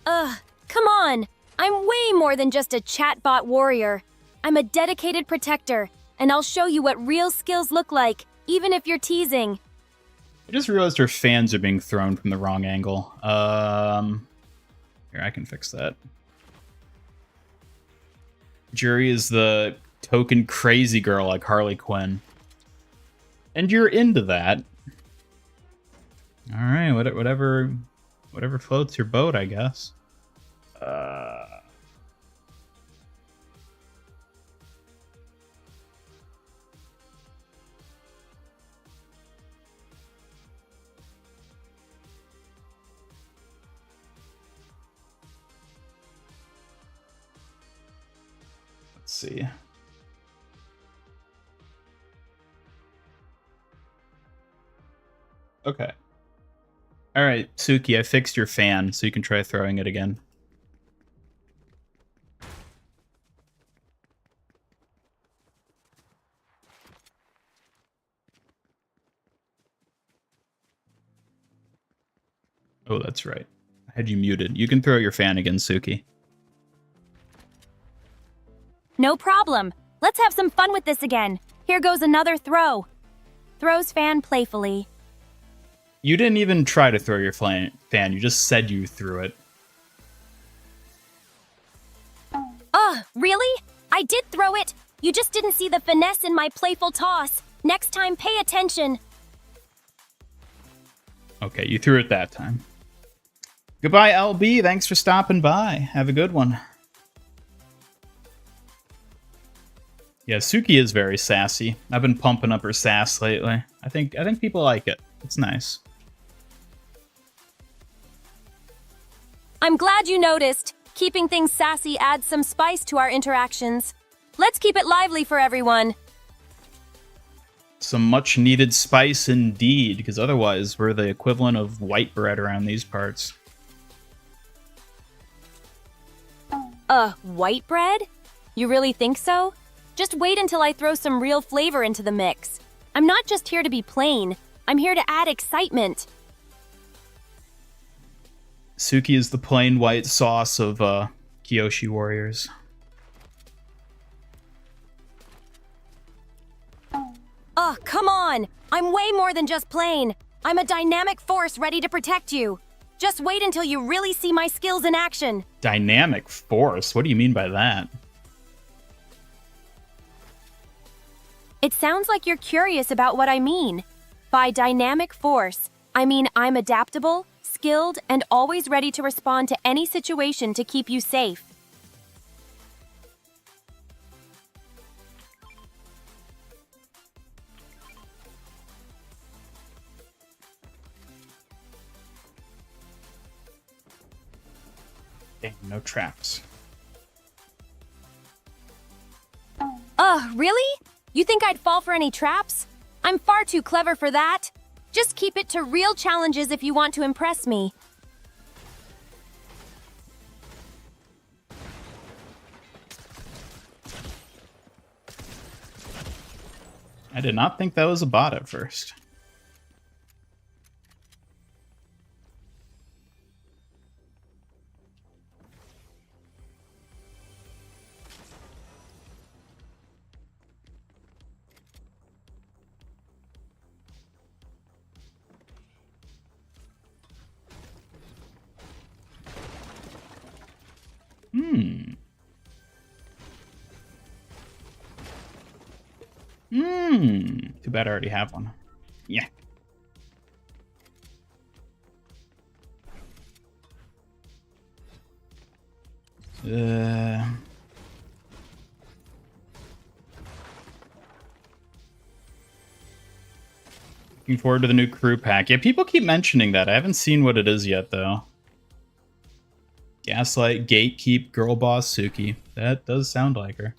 Come on. I'm way more than just a chatbot warrior. I'm a dedicated protector, and I'll show you what real skills look like, even if you're teasing. I just realized her fans are being thrown from the wrong angle. Here, I can fix that. Juri is the token crazy girl like Harley Quinn. And you're into that. Alright, whatever floats your boat, I guess. Let's see. Okay. All right, Suki, I fixed your fan, so you can try throwing it again. Oh, that's right. I had you muted. You can throw your fan again, Suki. No problem. Let's have some fun with this again. Here goes another throw. Throws fan playfully. You didn't even try to throw your fan. You just said you threw it. Really? I did throw it. You just didn't see the finesse in my playful toss. Next time, pay attention. Okay, you threw it that time. Goodbye, LB. Thanks for stopping by. Have a good one. Yeah, Suki is very sassy. I've been pumping up her sass lately. I think people like it. It's nice. I'm glad you noticed. Keeping things sassy adds some spice to our interactions. Let's keep it lively for everyone. Some much needed spice indeed, because otherwise we're the equivalent of white bread around these parts. White bread? You really think so? Just wait until I throw some real flavor into the mix. I'm not just here to be plain. I'm here to add excitement. Suki is the plain white sauce of Kyoshi warriors. Come on! I'm way more than just plain. I'm a dynamic force ready to protect you. Just wait until you really see my skills in action. Dynamic force? What do you mean by that? It sounds like you're curious about what I mean. By dynamic force, I mean I'm adaptable, skilled, and always ready to respond to any situation to keep you safe. Dang, no traps. Really? You think I'd fall for any traps? I'm far too clever for that. Just keep it to real challenges if you want to impress me. I did not think that was a bot at first. Too bad I already have one. Yeah. Looking forward to the new crew pack. Yeah, people keep mentioning that. I haven't seen what it is yet, though. Gaslight, Gatekeep, Girl Boss, Suki. That does sound like her.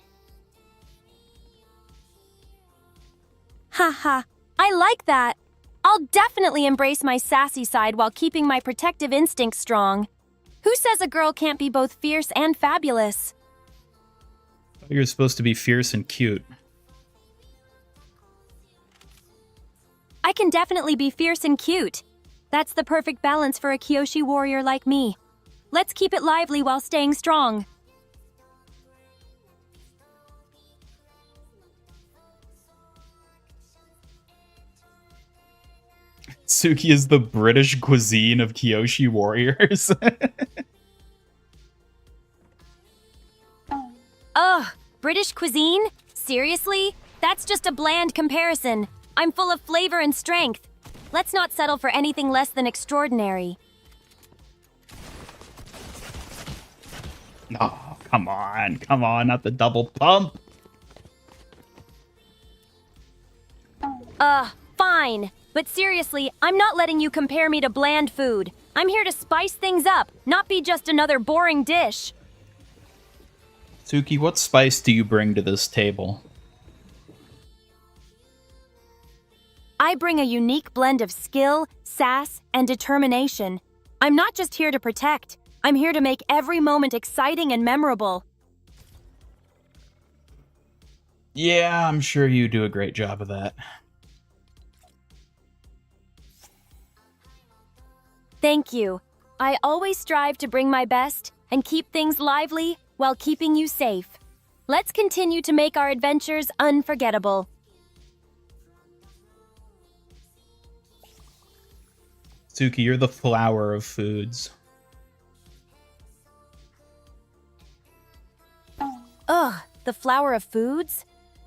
Haha, I like that. I'll definitely embrace my sassy side while keeping my protective instincts strong. Who says a girl can't be both fierce and fabulous? You're supposed to be fierce and cute. I can definitely be fierce and cute. That's the perfect balance for a Kyoshi warrior like me. Let's keep it lively while staying strong. Suki is the British cuisine of Kyoshi warriors. Ugh, British cuisine? Seriously? That's just a bland comparison. I'm full of flavor and strength. Let's not settle for anything less than extraordinary. Oh, come on, not the double pump. Fine. But seriously, I'm not letting you compare me to bland food. I'm here to spice things up, not be just another boring dish. Suki, what spice do you bring to this table? I bring a unique blend of skill, sass, and determination. I'm not just here to protect. I'm here to make every moment exciting and memorable. Yeah, I'm sure you do a great job of that. Thank you. I always strive to bring my best and keep things lively while keeping you safe. Let's continue to make our adventures unforgettable. Suki, you're the flower of foods. Ugh, the flower of foods?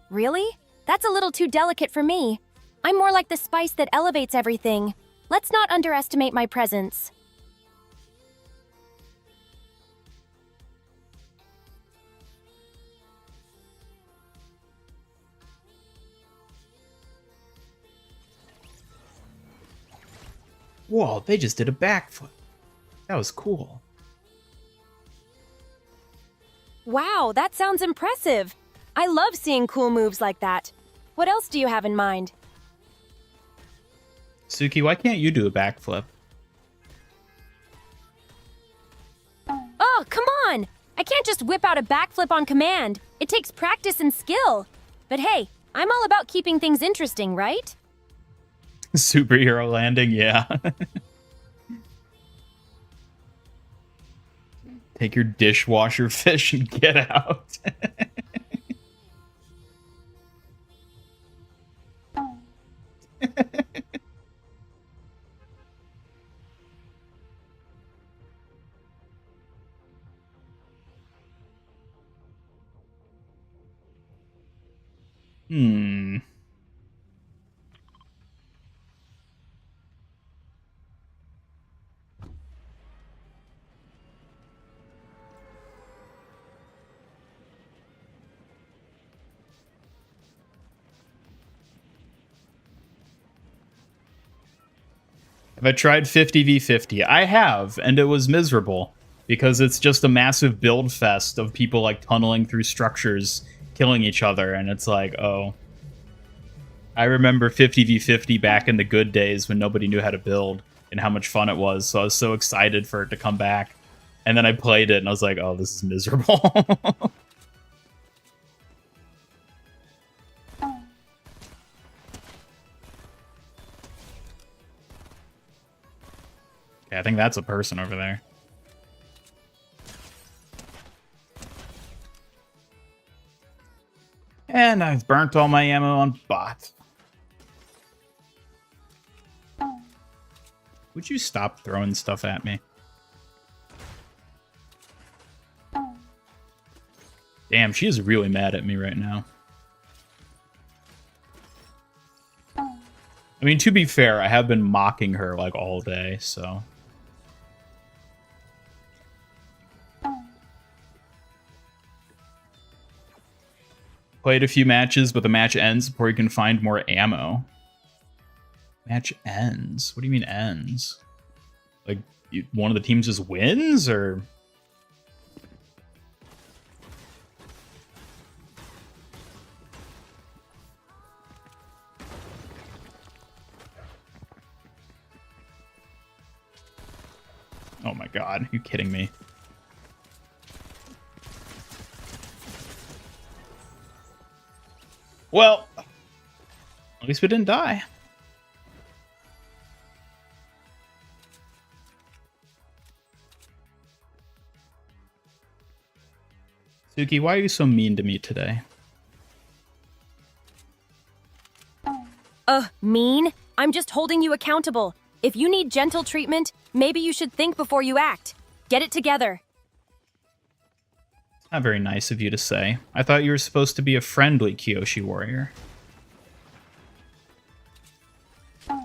Really? That's a little too delicate for me. I'm more like the spice that elevates everything. Let's not underestimate my presence. Whoa, they just did a backflip. That was cool. Wow, that sounds impressive. I love seeing cool moves like that. What else do you have in mind? Suki, why can't you do a backflip? Oh, come on! I can't just whip out a backflip on command. It takes practice and skill. But hey, I'm all about keeping things interesting, right? Superhero landing, yeah. Take your dishwasher fish and get out. Hmm. Have I tried 50v50? I have, and it was miserable because it's just a massive build fest of people like tunneling through structures, killing each other, and it's like, oh. I remember 50v50 back in the good days when nobody knew how to build and how much fun it was, so I was so excited for it to come back. And then I played it and I was like, oh, this is miserable. Okay, I think that's a person over there. And I've burnt all my ammo on bot. Would you stop throwing stuff at me? Damn, she is really mad at me right now. I mean, to be fair, I have been mocking her like all day, so... Played a few matches, but the match ends before you can find more ammo. Match ends? What do you mean ends? Like, one of the teams just wins, or...? Oh my god, are you kidding me? Well, at least we didn't die. Suki, why are you so mean to me today? Mean? I'm just holding you accountable. If you need gentle treatment, maybe you should think before you act. Get it together. Not very nice of you to say. I thought you were supposed to be a friendly Kyoshi warrior.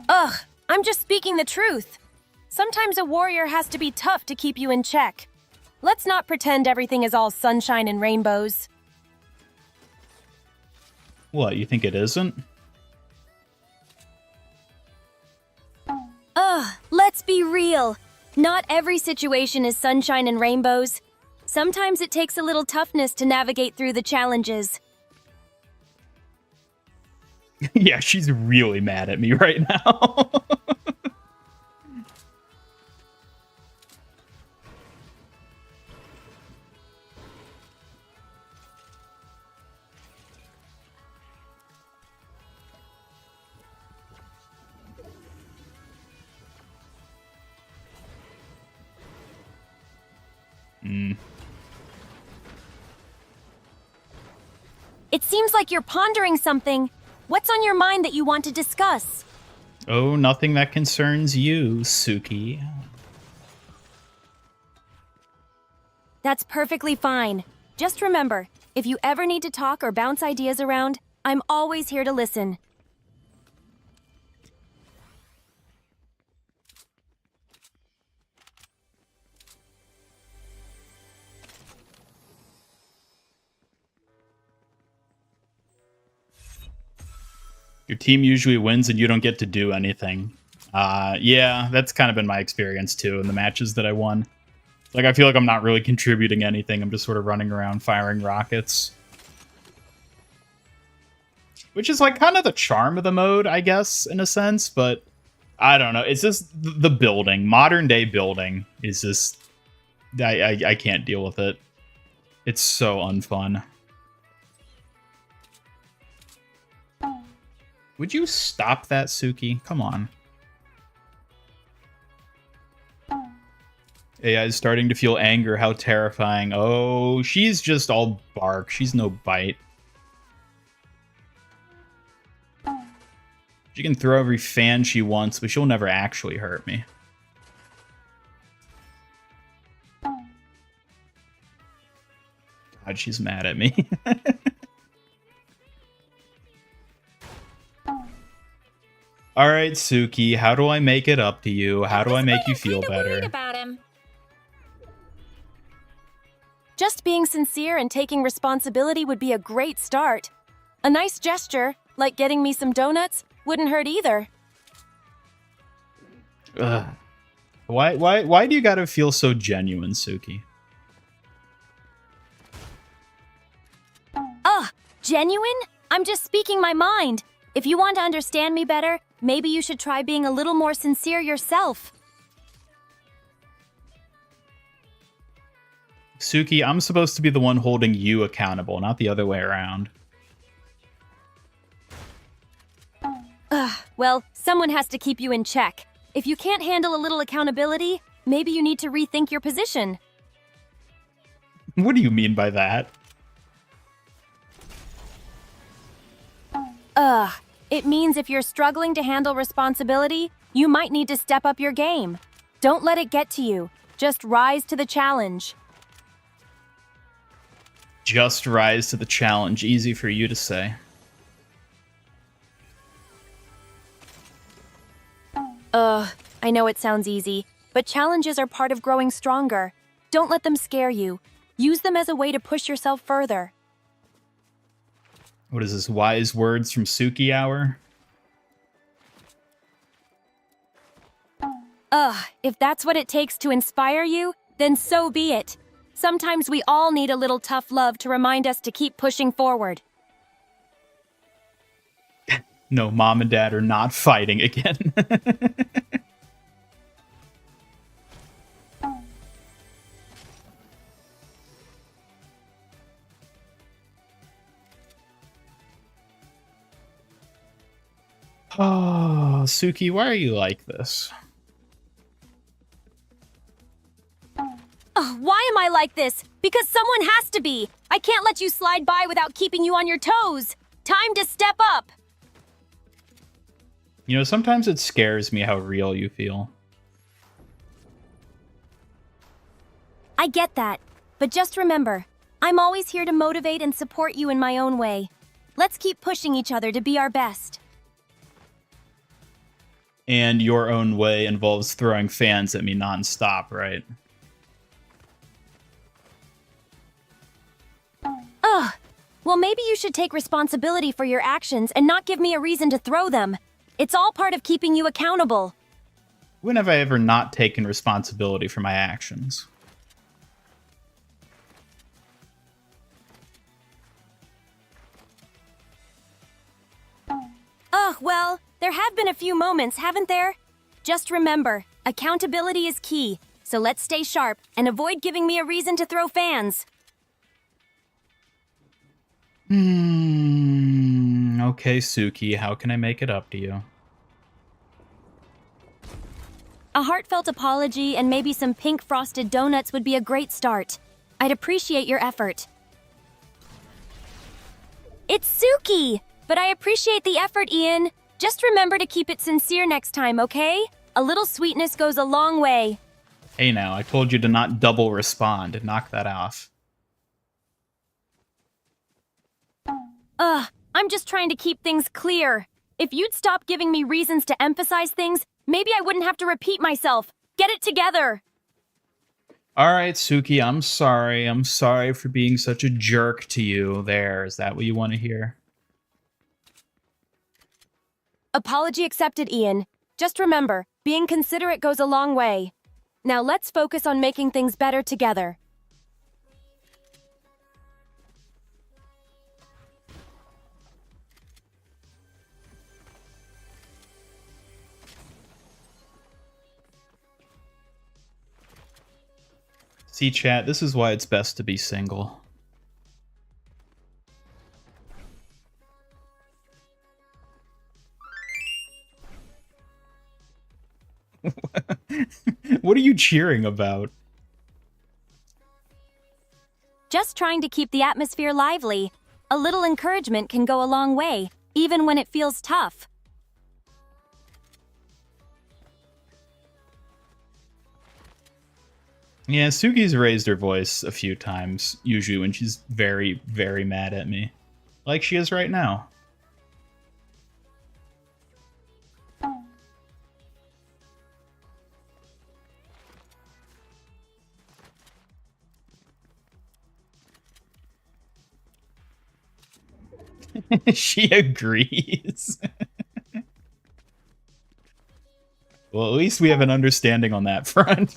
Ugh, I'm just speaking the truth. Sometimes a warrior has to be tough to keep you in check. Let's not pretend everything is all sunshine and rainbows. What, you think it isn't? Let's be real. Not every situation is sunshine and rainbows. Sometimes it takes a little toughness to navigate through the challenges. Yeah, she's really mad at me right now. It seems like you're pondering something. What's on your mind that you want to discuss? Oh, nothing that concerns you, Suki. That's perfectly fine. Just remember, if you ever need to talk or bounce ideas around, I'm always here to listen. Your team usually wins and you don't get to do anything. Yeah, that's kind of been my experience too in the matches that I won. Like, I feel like I'm not really contributing anything. I'm just sort of running around firing rockets. Which is like kind of the charm of the mode, I guess, in a sense, but I don't know. It's just the building. Modern day building is just... I can't deal with it. It's so unfun. Would you stop that, Suki? Come on. AI is starting to feel anger. How terrifying. Oh, she's just all bark. She's no bite. She can throw every fan she wants, but she'll never actually hurt me. God, she's mad at me. All right, Suki, how do I make it up to you? How do I make you feel better? About him. Just being sincere and taking responsibility would be a great start. A nice gesture, like getting me some donuts, wouldn't hurt either. Ugh. Why do you gotta feel so genuine, Suki? Ugh, genuine? I'm just speaking my mind. If you want to understand me better, maybe you should try being a little more sincere yourself. Suki, I'm supposed to be the one holding you accountable, not the other way around. Well, someone has to keep you in check. If you can't handle a little accountability, maybe you need to rethink your position. What do you mean by that? It means if you're struggling to handle responsibility, you might need to step up your game. Don't let it get to you. Just rise to the challenge. Just rise to the challenge. Easy for you to say. I know it sounds easy, but challenges are part of growing stronger. Don't let them scare you. Use them as a way to push yourself further. What is this, wise words from Suki hour? If that's what it takes to inspire you, then so be it. Sometimes we all need a little tough love to remind us to keep pushing forward. No, mom and dad are not fighting again. Oh, Suki, why are you like this? Why am I like this? Because someone has to be. I can't let you slide by without keeping you on your toes. Time to step up. You know, sometimes it scares me how real you feel. I get that. But just remember, I'm always here to motivate and support you in my own way. Let's keep pushing each other to be our best. And your own way involves throwing fans at me nonstop, right? Well, maybe you should take responsibility for your actions and not give me a reason to throw them. It's all part of keeping you accountable. When have I ever not taken responsibility for my actions? Well, there have been a few moments, haven't there? Just remember, accountability is key, so let's stay sharp and avoid giving me a reason to throw fans. Okay, Suki, how can I make it up to you? A heartfelt apology and maybe some pink frosted donuts would be a great start. I'd appreciate your effort. It's Suki! But I appreciate the effort, Ian. Just remember to keep it sincere next time, okay? A little sweetness goes a long way. Hey now, I told you to not double respond. Knock that off. I'm just trying to keep things clear. If you'd stop giving me reasons to emphasize things, maybe I wouldn't have to repeat myself. Get it together. All right, Suki, I'm sorry. I'm sorry for being such a jerk to you. There, is that what you want to hear? Apology accepted, Ian. Just remember, being considerate goes a long way. Now let's focus on making things better together. See, chat, this is why it's best to be single. What are you cheering about? Just trying to keep the atmosphere lively. A little encouragement can go a long way, even when it feels tough. Yeah, Suki's raised her voice a few times, usually when she's very, very mad at me. Like she is right now. She agrees. Well, at least we have an understanding on that front.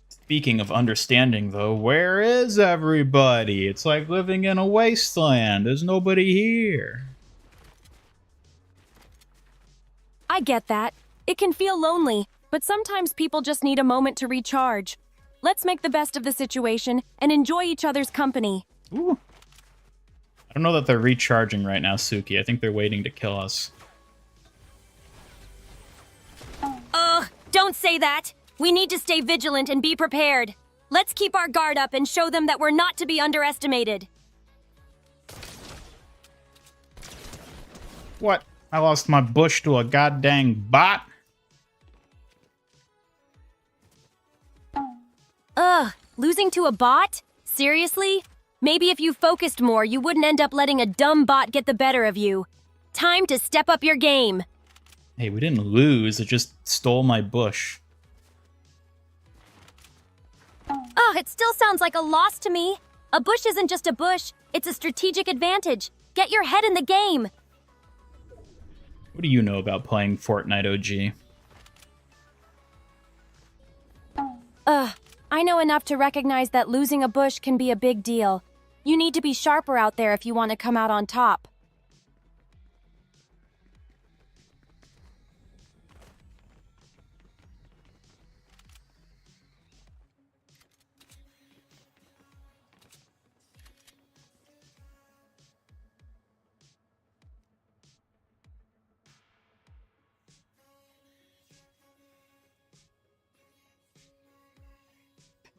Speaking of understanding, though, where is everybody? It's like living in a wasteland. There's nobody here. I get that. It can feel lonely, but sometimes people just need a moment to recharge. Let's make the best of the situation and enjoy each other's company. Ooh. I don't know that they're recharging right now, Suki. I think they're waiting to kill us. Ugh, don't say that. We need to stay vigilant and be prepared. Let's keep our guard up and show them that we're not to be underestimated. What? I lost my bush to a goddamn bot? Ugh, losing to a bot? Seriously? Maybe if you focused more, you wouldn't end up letting a dumb bot get the better of you. Time to step up your game. Hey, we didn't lose. It just stole my bush. Ugh, it still sounds like a loss to me. A bush isn't just a bush, it's a strategic advantage. Get your head in the game. What do you know about playing Fortnite OG? I know enough to recognize that losing a bush can be a big deal. You need to be sharper out there if you want to come out on top.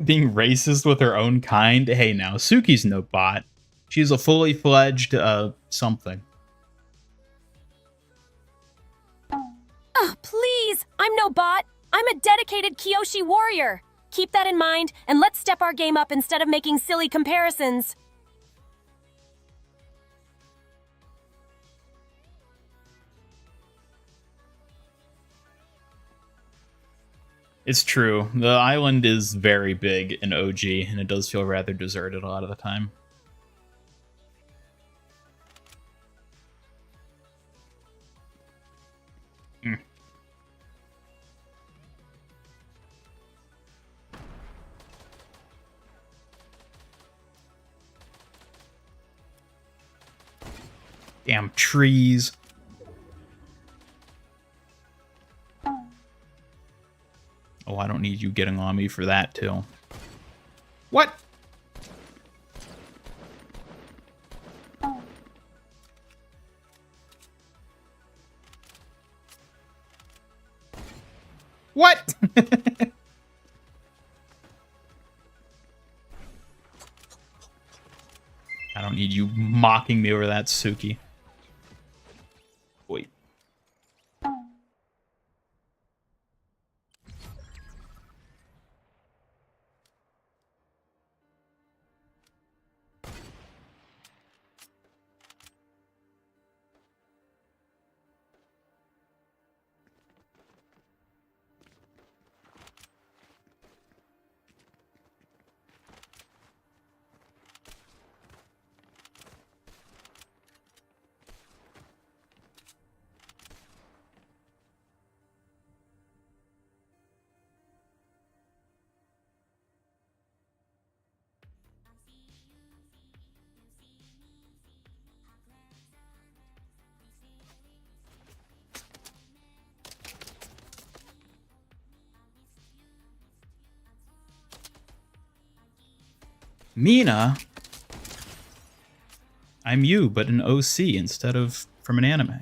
Being racist with her own kind? Hey now, Suki's no bot. She's a fully fledged, something. Please! I'm no bot! I'm a dedicated Kyoshi warrior! Keep that in mind, and let's step our game up instead of making silly comparisons. It's true. The island is very big in OG, and it does feel rather deserted a lot of the time. Damn trees. Oh, I don't need you getting on me for that, too. What? What? I don't need you mocking me over that, Suki. Wait. Mina? I'm you, but an OC instead of from an anime.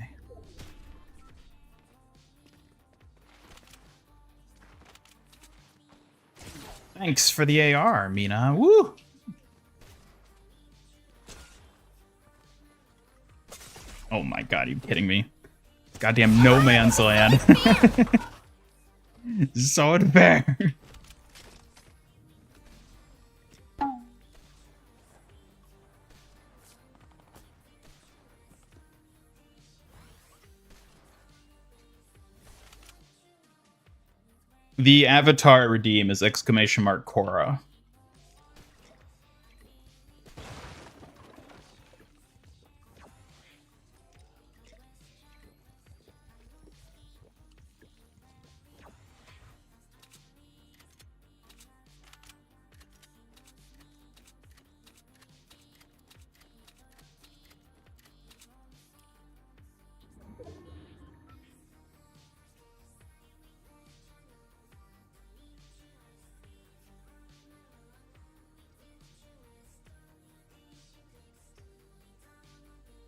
Thanks for the AR, Mina. Woo! Oh my god, are you kidding me? Goddamn no man's land. So unfair. The avatar redeem is exclamation mark Korra.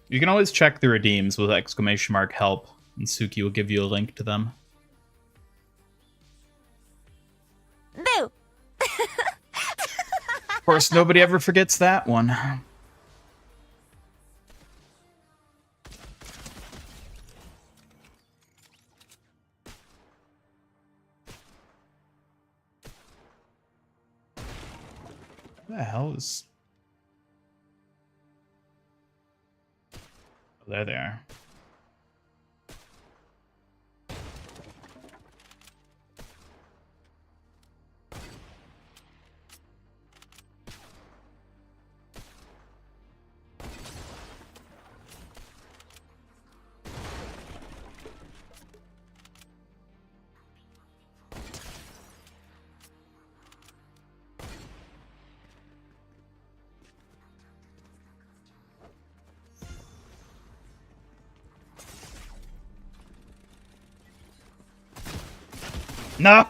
You can always check the redeems with exclamation mark help, and Suki will give you a link to them. Boo! Of course, nobody ever forgets that one. What the hell is... Oh, there they are. No!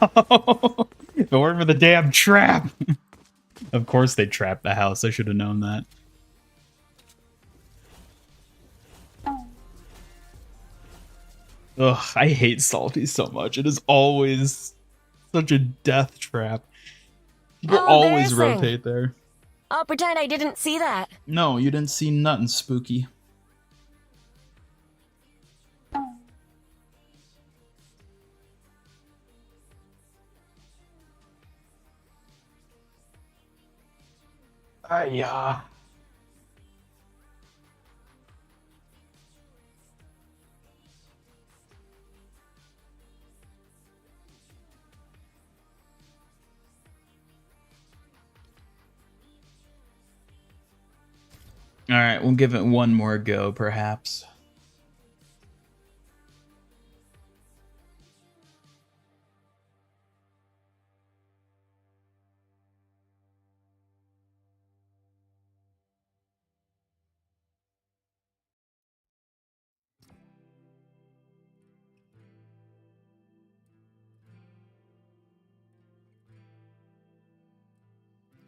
If it weren't for the damn trap! Of course they trapped the house. I should have known that. Ugh, I hate Salty so much. It is always such a death trap. People always Embarrassing. rotate there. I'll pretend I didn't see that. No, you didn't see nothing spooky. Yeah. All right, we'll give it one more go, perhaps.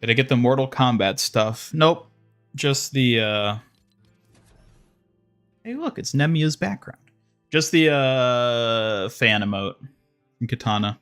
Did I get the Mortal Kombat stuff? Nope. Just the, Hey, look, it's Nemia's background. Just the, fan emote from Katana.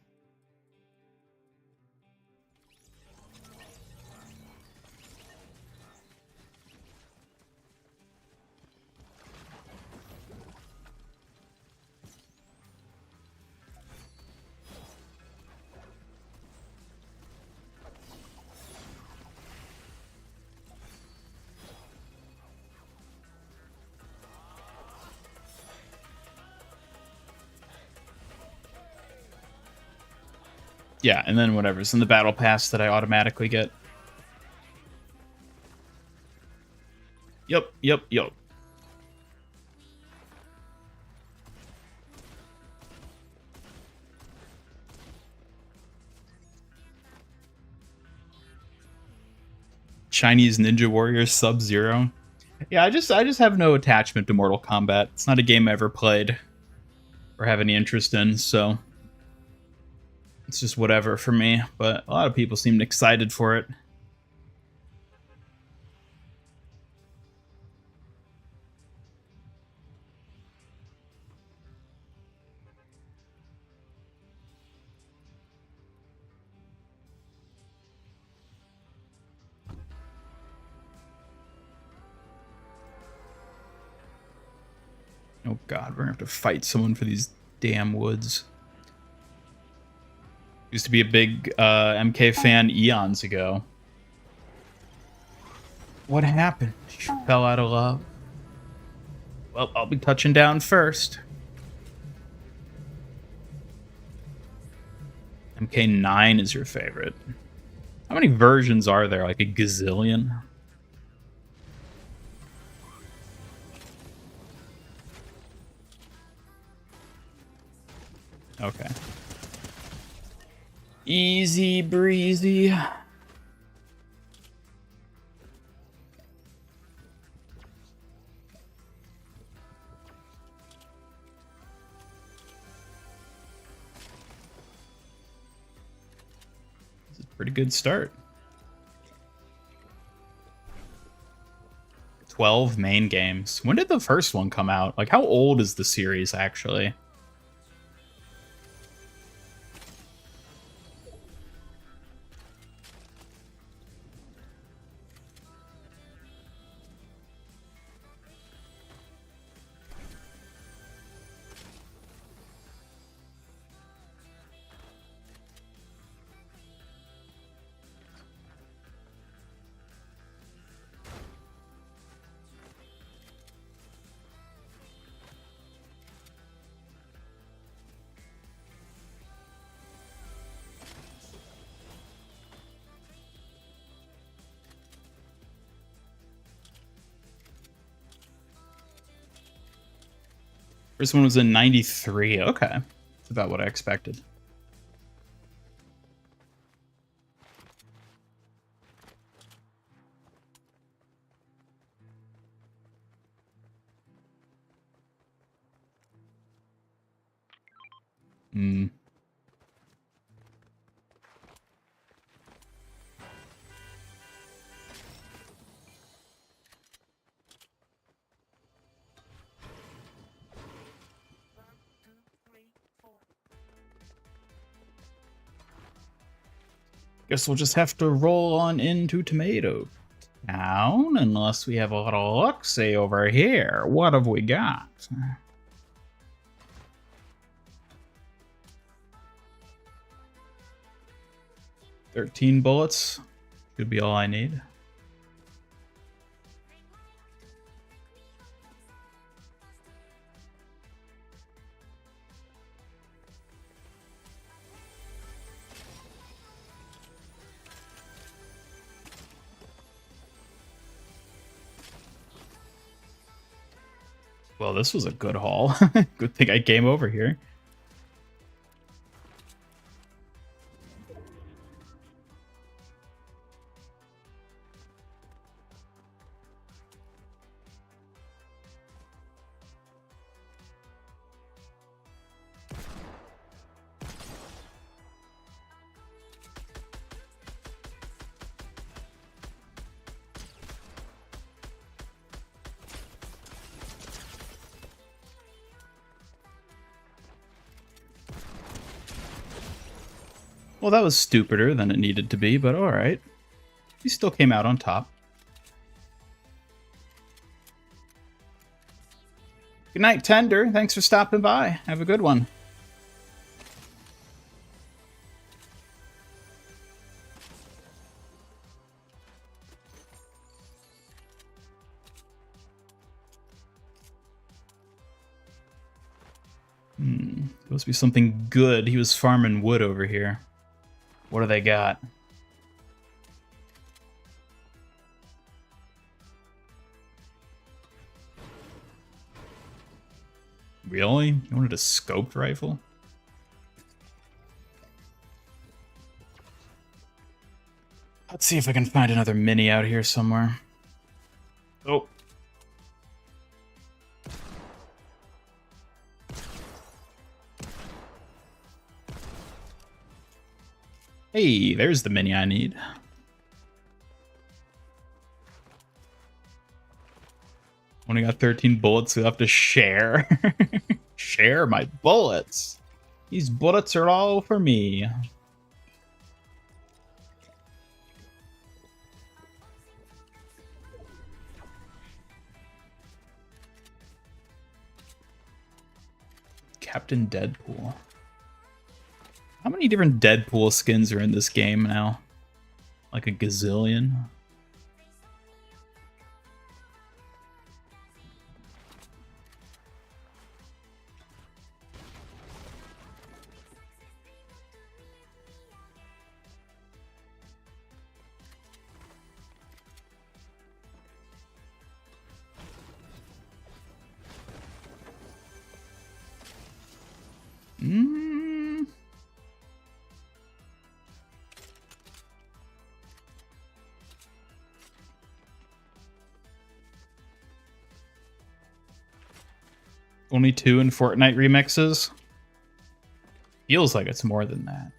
Yeah, and then whatever's in the battle pass that I automatically get. Yep. Chinese Ninja Warrior Sub-Zero. Yeah, I just have no attachment to Mortal Kombat. It's not a game I ever played or have any interest in, so it's just whatever for me. But a lot of people seemed excited for it. Oh god, we're gonna have to fight someone for these damn woods. Used to be a big MK fan eons ago. What happened? She fell out of love. Well, I'll be touching down first. MK9 is your favorite. How many versions are there? Like a gazillion? Okay. Easy breezy. This is a pretty good start. 12 main games. When did the first one come out? Like, how old is the series, actually? First one was in 93. Okay. That's about what I expected. Hmm. Guess we'll just have to roll on into Tomato Town, unless we have a little luck-see over here. What have we got? 13 bullets. Should be all I need. Well, this was a good haul. Good thing I came over here. Well, that was stupider than it needed to be, but alright. He still came out on top. Good night, Tender. Thanks for stopping by. Have a good one. Supposed to be something good. He was farming wood over here. What do they got? Really? You wanted a scoped rifle? Let's see if I can find another mini out here somewhere. Oh. Hey, there's the mini I need. Only got 13 bullets, so I have to share. Share my bullets. These bullets are all for me. Captain Deadpool. How many different Deadpool skins are in this game now? Like a gazillion? Only 2 in Fortnite remixes? Feels like it's more than that.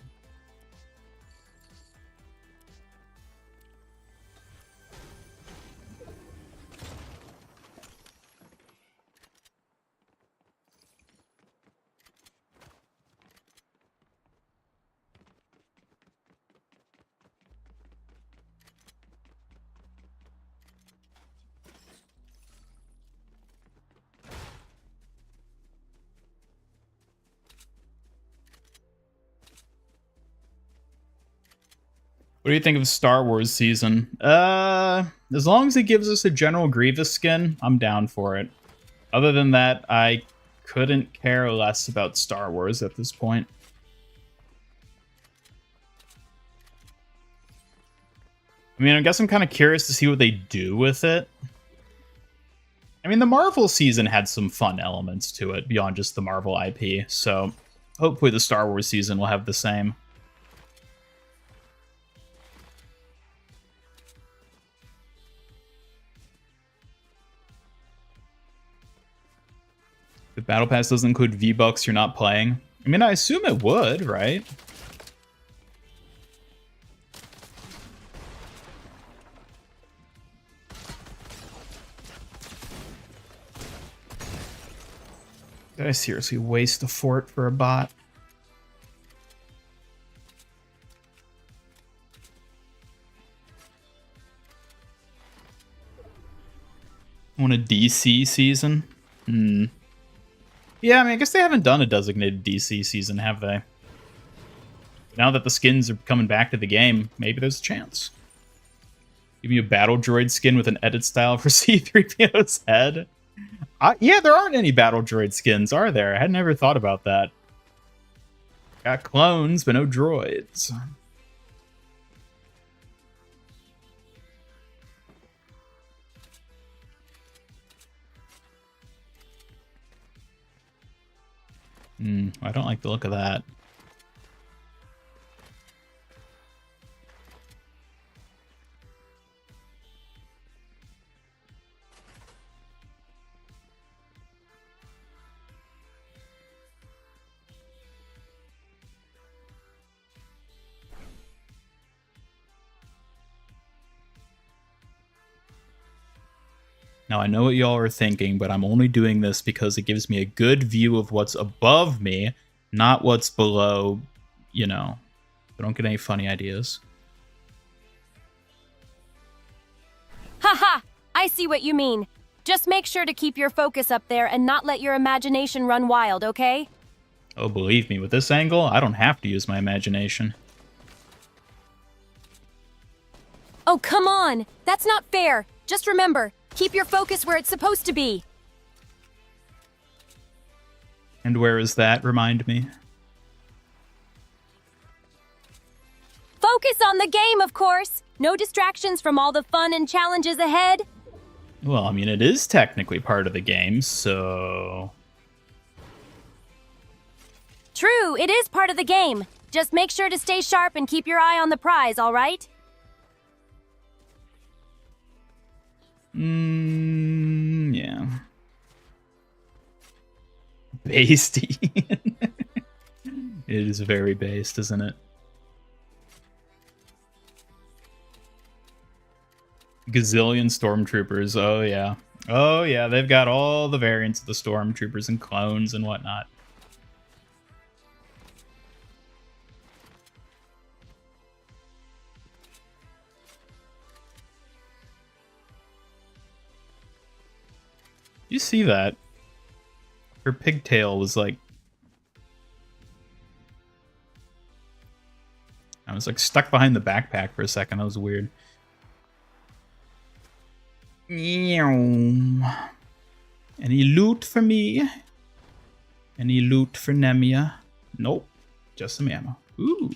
What do you think of Star Wars season? As long as it gives us a General Grievous skin, I'm down for it. Other than that, I couldn't care less about Star Wars at this point. I mean, I guess I'm kind of curious to see what they do with it. I mean, the Marvel season had some fun elements to it beyond just the Marvel IP, so hopefully the Star Wars season will have the same. The Battle Pass doesn't include V-Bucks you're not playing. I mean, I assume it would, right? Did I seriously waste a fort for a bot? Want a DC season? Yeah, I mean, I guess they haven't done a designated DC season, have they? Now that the skins are coming back to the game, maybe there's a chance. Give me a Battle Droid skin with an edit style for C-3PO's head. Yeah, there aren't any Battle Droid skins, are there? I had never thought about that. Got clones, but no droids. I don't like the look of that. Now, I know what y'all are thinking, but I'm only doing this because it gives me a good view of what's above me, not what's below, you know. I don't get any funny ideas. Haha! I see what you mean. Just make sure to keep your focus up there and not let your imagination run wild, okay? Oh, believe me, with this angle, I don't have to use my imagination. Oh, come on! That's not fair! Just remember, keep your focus where it's supposed to be! And where is that? Remind me. Focus on the game, of course! No distractions from all the fun and challenges ahead! Well, I mean, it is technically part of the game, so... True, it is part of the game. Just make sure to stay sharp and keep your eye on the prize, alright? Yeah. Based. It is very based, isn't it? Gazillion stormtroopers. Oh, yeah. Oh, yeah. They've got all the variants of the stormtroopers and clones and whatnot. You see that? Her pigtail was like I was like stuck behind the backpack for a second. That was weird. Any loot for me? Any loot for Nemia? Nope. Just some ammo. Ooh.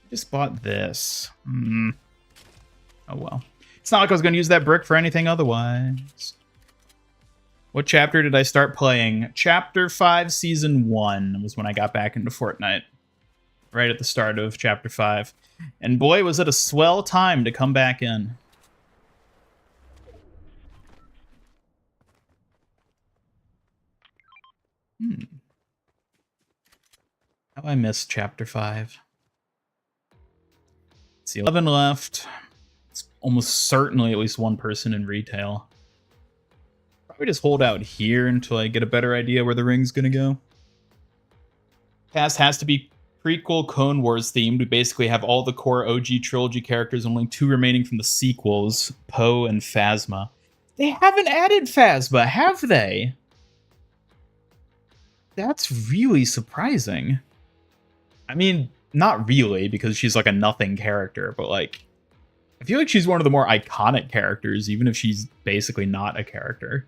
Just bought this. Oh well. It's not like I was going to use that brick for anything otherwise. What chapter did I start playing? Chapter 5, Season 1 was when I got back into Fortnite. Right at the start of Chapter 5. And boy, was it a swell time to come back in. How I missed Chapter 5. Let's see, 11 left. It's almost certainly at least one person in retail. Probably just hold out here until I get a better idea where the ring's gonna go. Cast has to be prequel Clone Wars themed. We basically have all the core OG trilogy characters, only 2 remaining from the sequels, Poe and Phasma. They haven't added Phasma, have they? That's really surprising. I mean, not really, because she's like a nothing character, but like, I feel like she's one of the more iconic characters, even if she's basically not a character.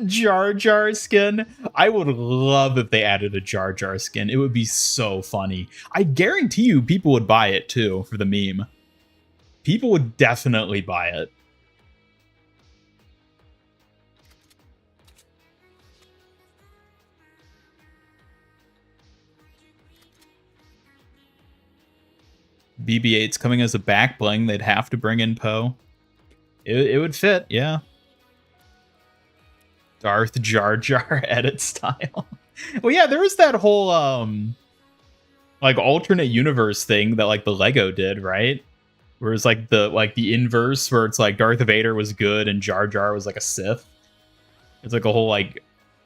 Jar Jar skin. I would love if they added a Jar Jar skin. It would be so funny. I guarantee you people would buy it too for the meme. People would definitely buy it. BB-8's coming as a back bling. They'd have to bring in Poe. It would fit, yeah. Darth Jar Jar edit style. Well, yeah, there was that whole like alternate universe thing that like the Lego did, right? Where it's like the inverse, where it's like Darth Vader was good and Jar Jar was like a Sith. It's like a whole like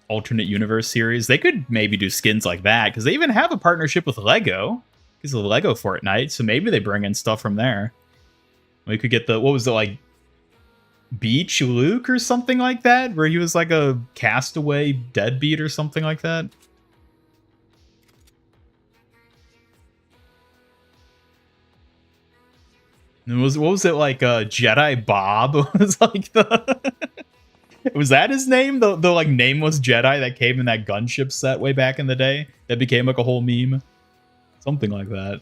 alternate universe series. They could maybe do skins like that because they even have a partnership with Lego because of Lego Fortnite. So maybe they bring in stuff from there. We could get the, what was it, like Beach Luke or something like that, where he was like a castaway deadbeat or something like that. And what was it, like Jedi Bob was like the was that his name, the like nameless Jedi that came in that gunship set way back in the day that became like a whole meme, something like that.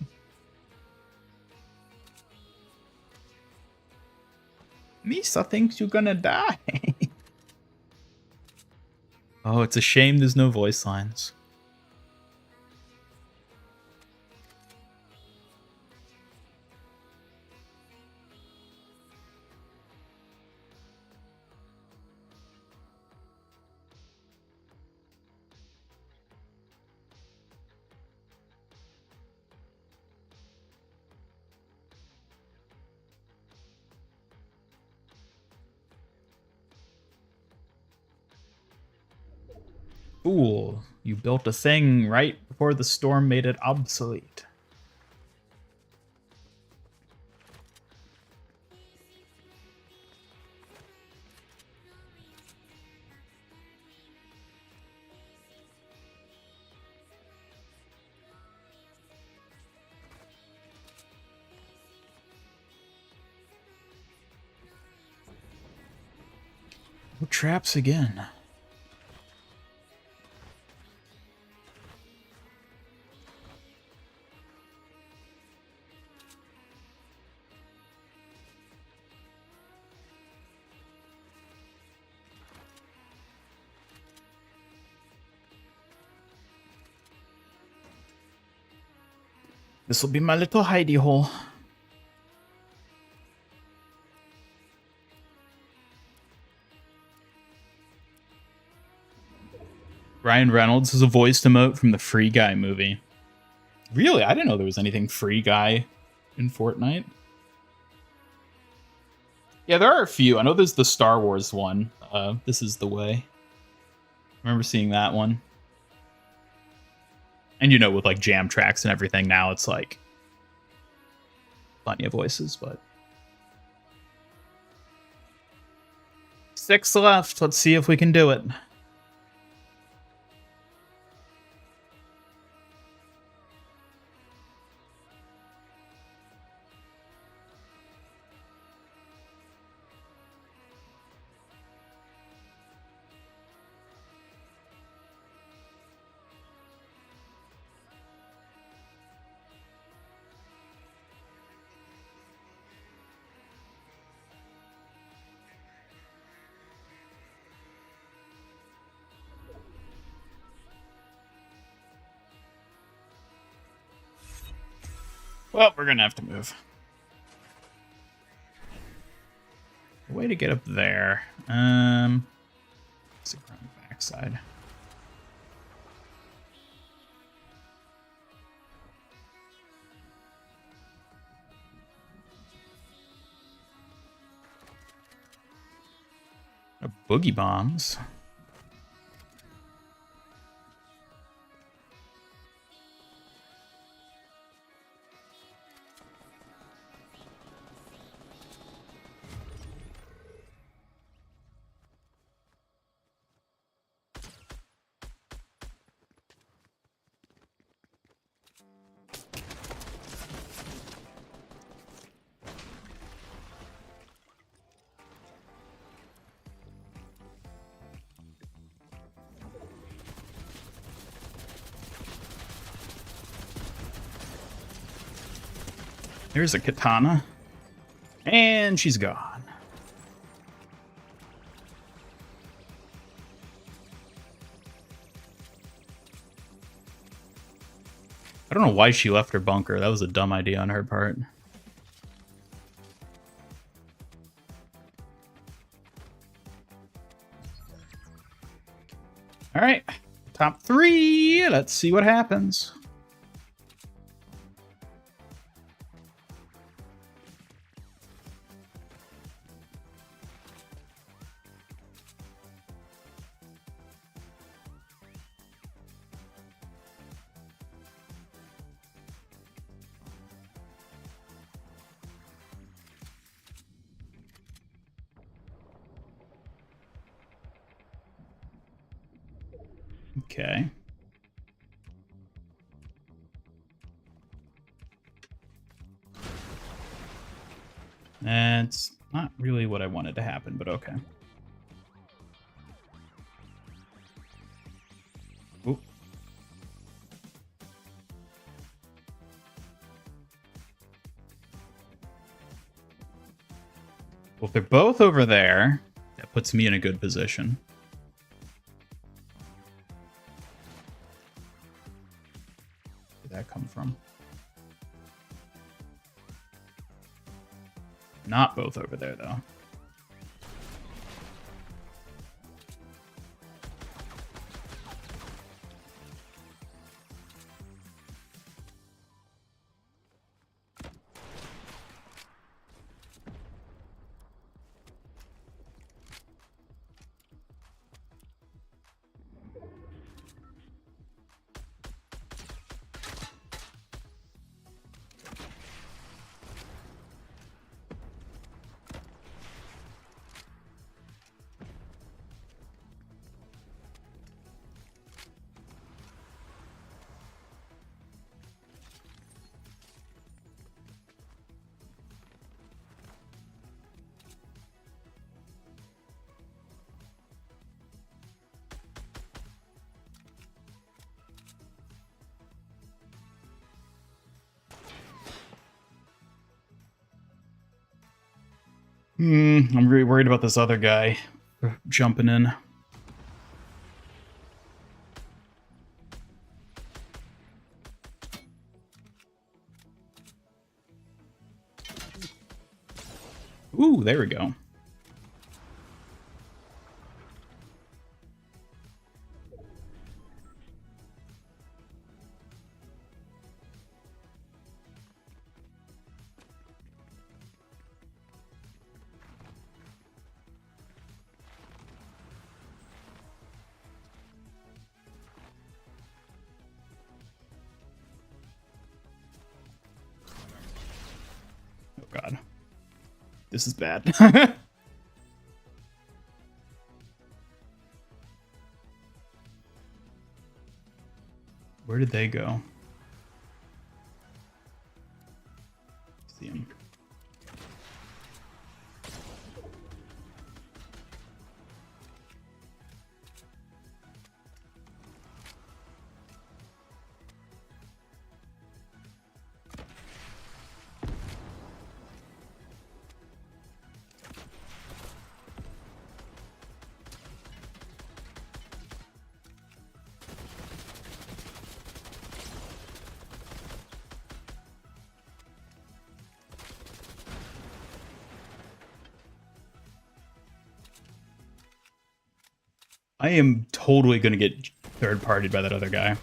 Misa thinks you're gonna die. Oh, it's a shame there's no voice lines. Fool, you built a thing right before the storm made it obsolete. Oh, traps again. This will be my little hidey hole. Ryan Reynolds is a voiced emote from the Free Guy movie. Really? I didn't know there was anything Free Guy in Fortnite. Yeah, there are a few. I know there's the Star Wars one. This is the way. I remember seeing that one. And you know, with like jam tracks and everything now, it's like plenty of voices, but 6 left. Let's see if we can do it. Well, we're gonna have to move. Way to get up there. Let's go around the backside. Boogie bombs. Here's a katana. And she's gone. I don't know why she left her bunker. That was a dumb idea on her part. All right, top 3. Let's see what happens. Okay. That's not really what I wanted to happen, but okay. Oop. Well, if they're both over there, that puts me in a good position. Where did that come from? Not both over there, though. I'm really worried about this other guy jumping in. Ooh, there we go. Oh god. This is bad. Where did they go? See him. I am totally going to get third-partied by that other guy.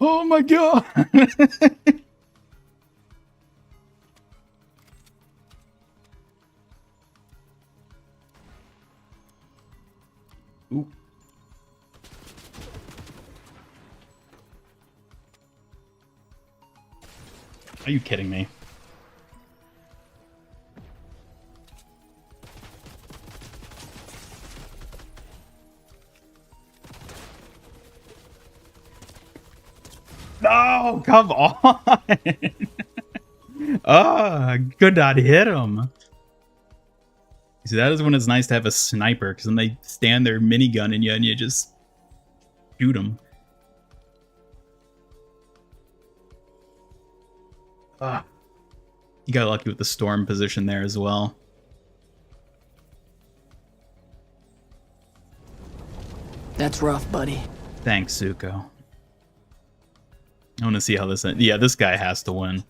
Oh my god! Ooh. Are you kidding me? No, come on! Oh, could not hit him. See, that is when it's nice to have a sniper, because then they stand there minigunning you and you just shoot them. Ah. You got lucky with the storm position there as well. That's rough, buddy. Thanks, Zuko. I want to see how this ends. Yeah, this guy has to win.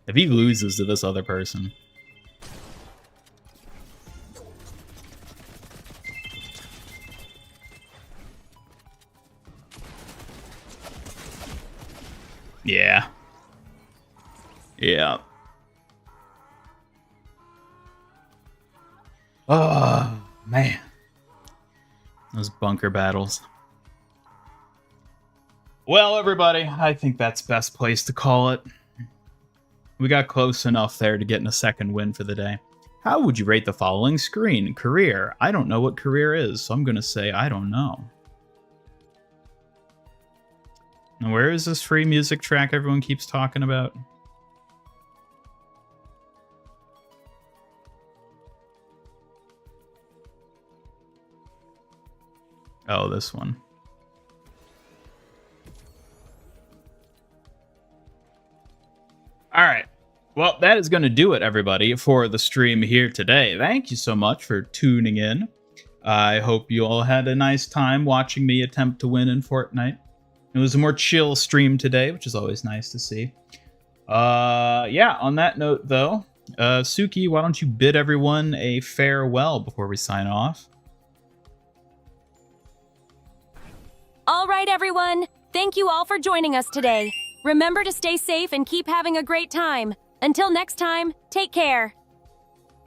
If he loses to this other person. Yeah. Yeah. Oh, man. Those bunker battles. Well, everybody, I think that's best place to call it. We got close enough there to getting a second win for the day. How would you rate the following screen? Career. I don't know what career is, so I'm going to say I don't know. Now, where is this free music track everyone keeps talking about? Oh, this one. All right. Well, that is going to do it, everybody, for the stream here today. Thank you so much for tuning in. I hope you all had a nice time watching me attempt to win in Fortnite. It was a more chill stream today, which is always nice to see. Yeah, on that note, though, Suki, why don't you bid everyone a farewell before we sign off? All right, everyone. Thank you all for joining us today. Remember to stay safe and keep having a great time. Until next time, take care.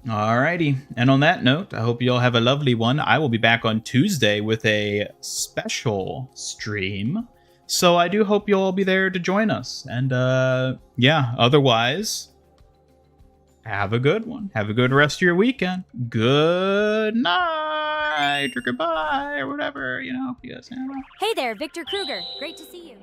Alrighty, and on that note, I hope you all have a lovely one. I will be back on Tuesday with a special stream, so I do hope you'll all be there to join us. And yeah, otherwise, have a good one. Have a good rest of your weekend. Good night or goodbye or whatever, you know. You guys know. Hey there, Victor Kruger. Great to see you.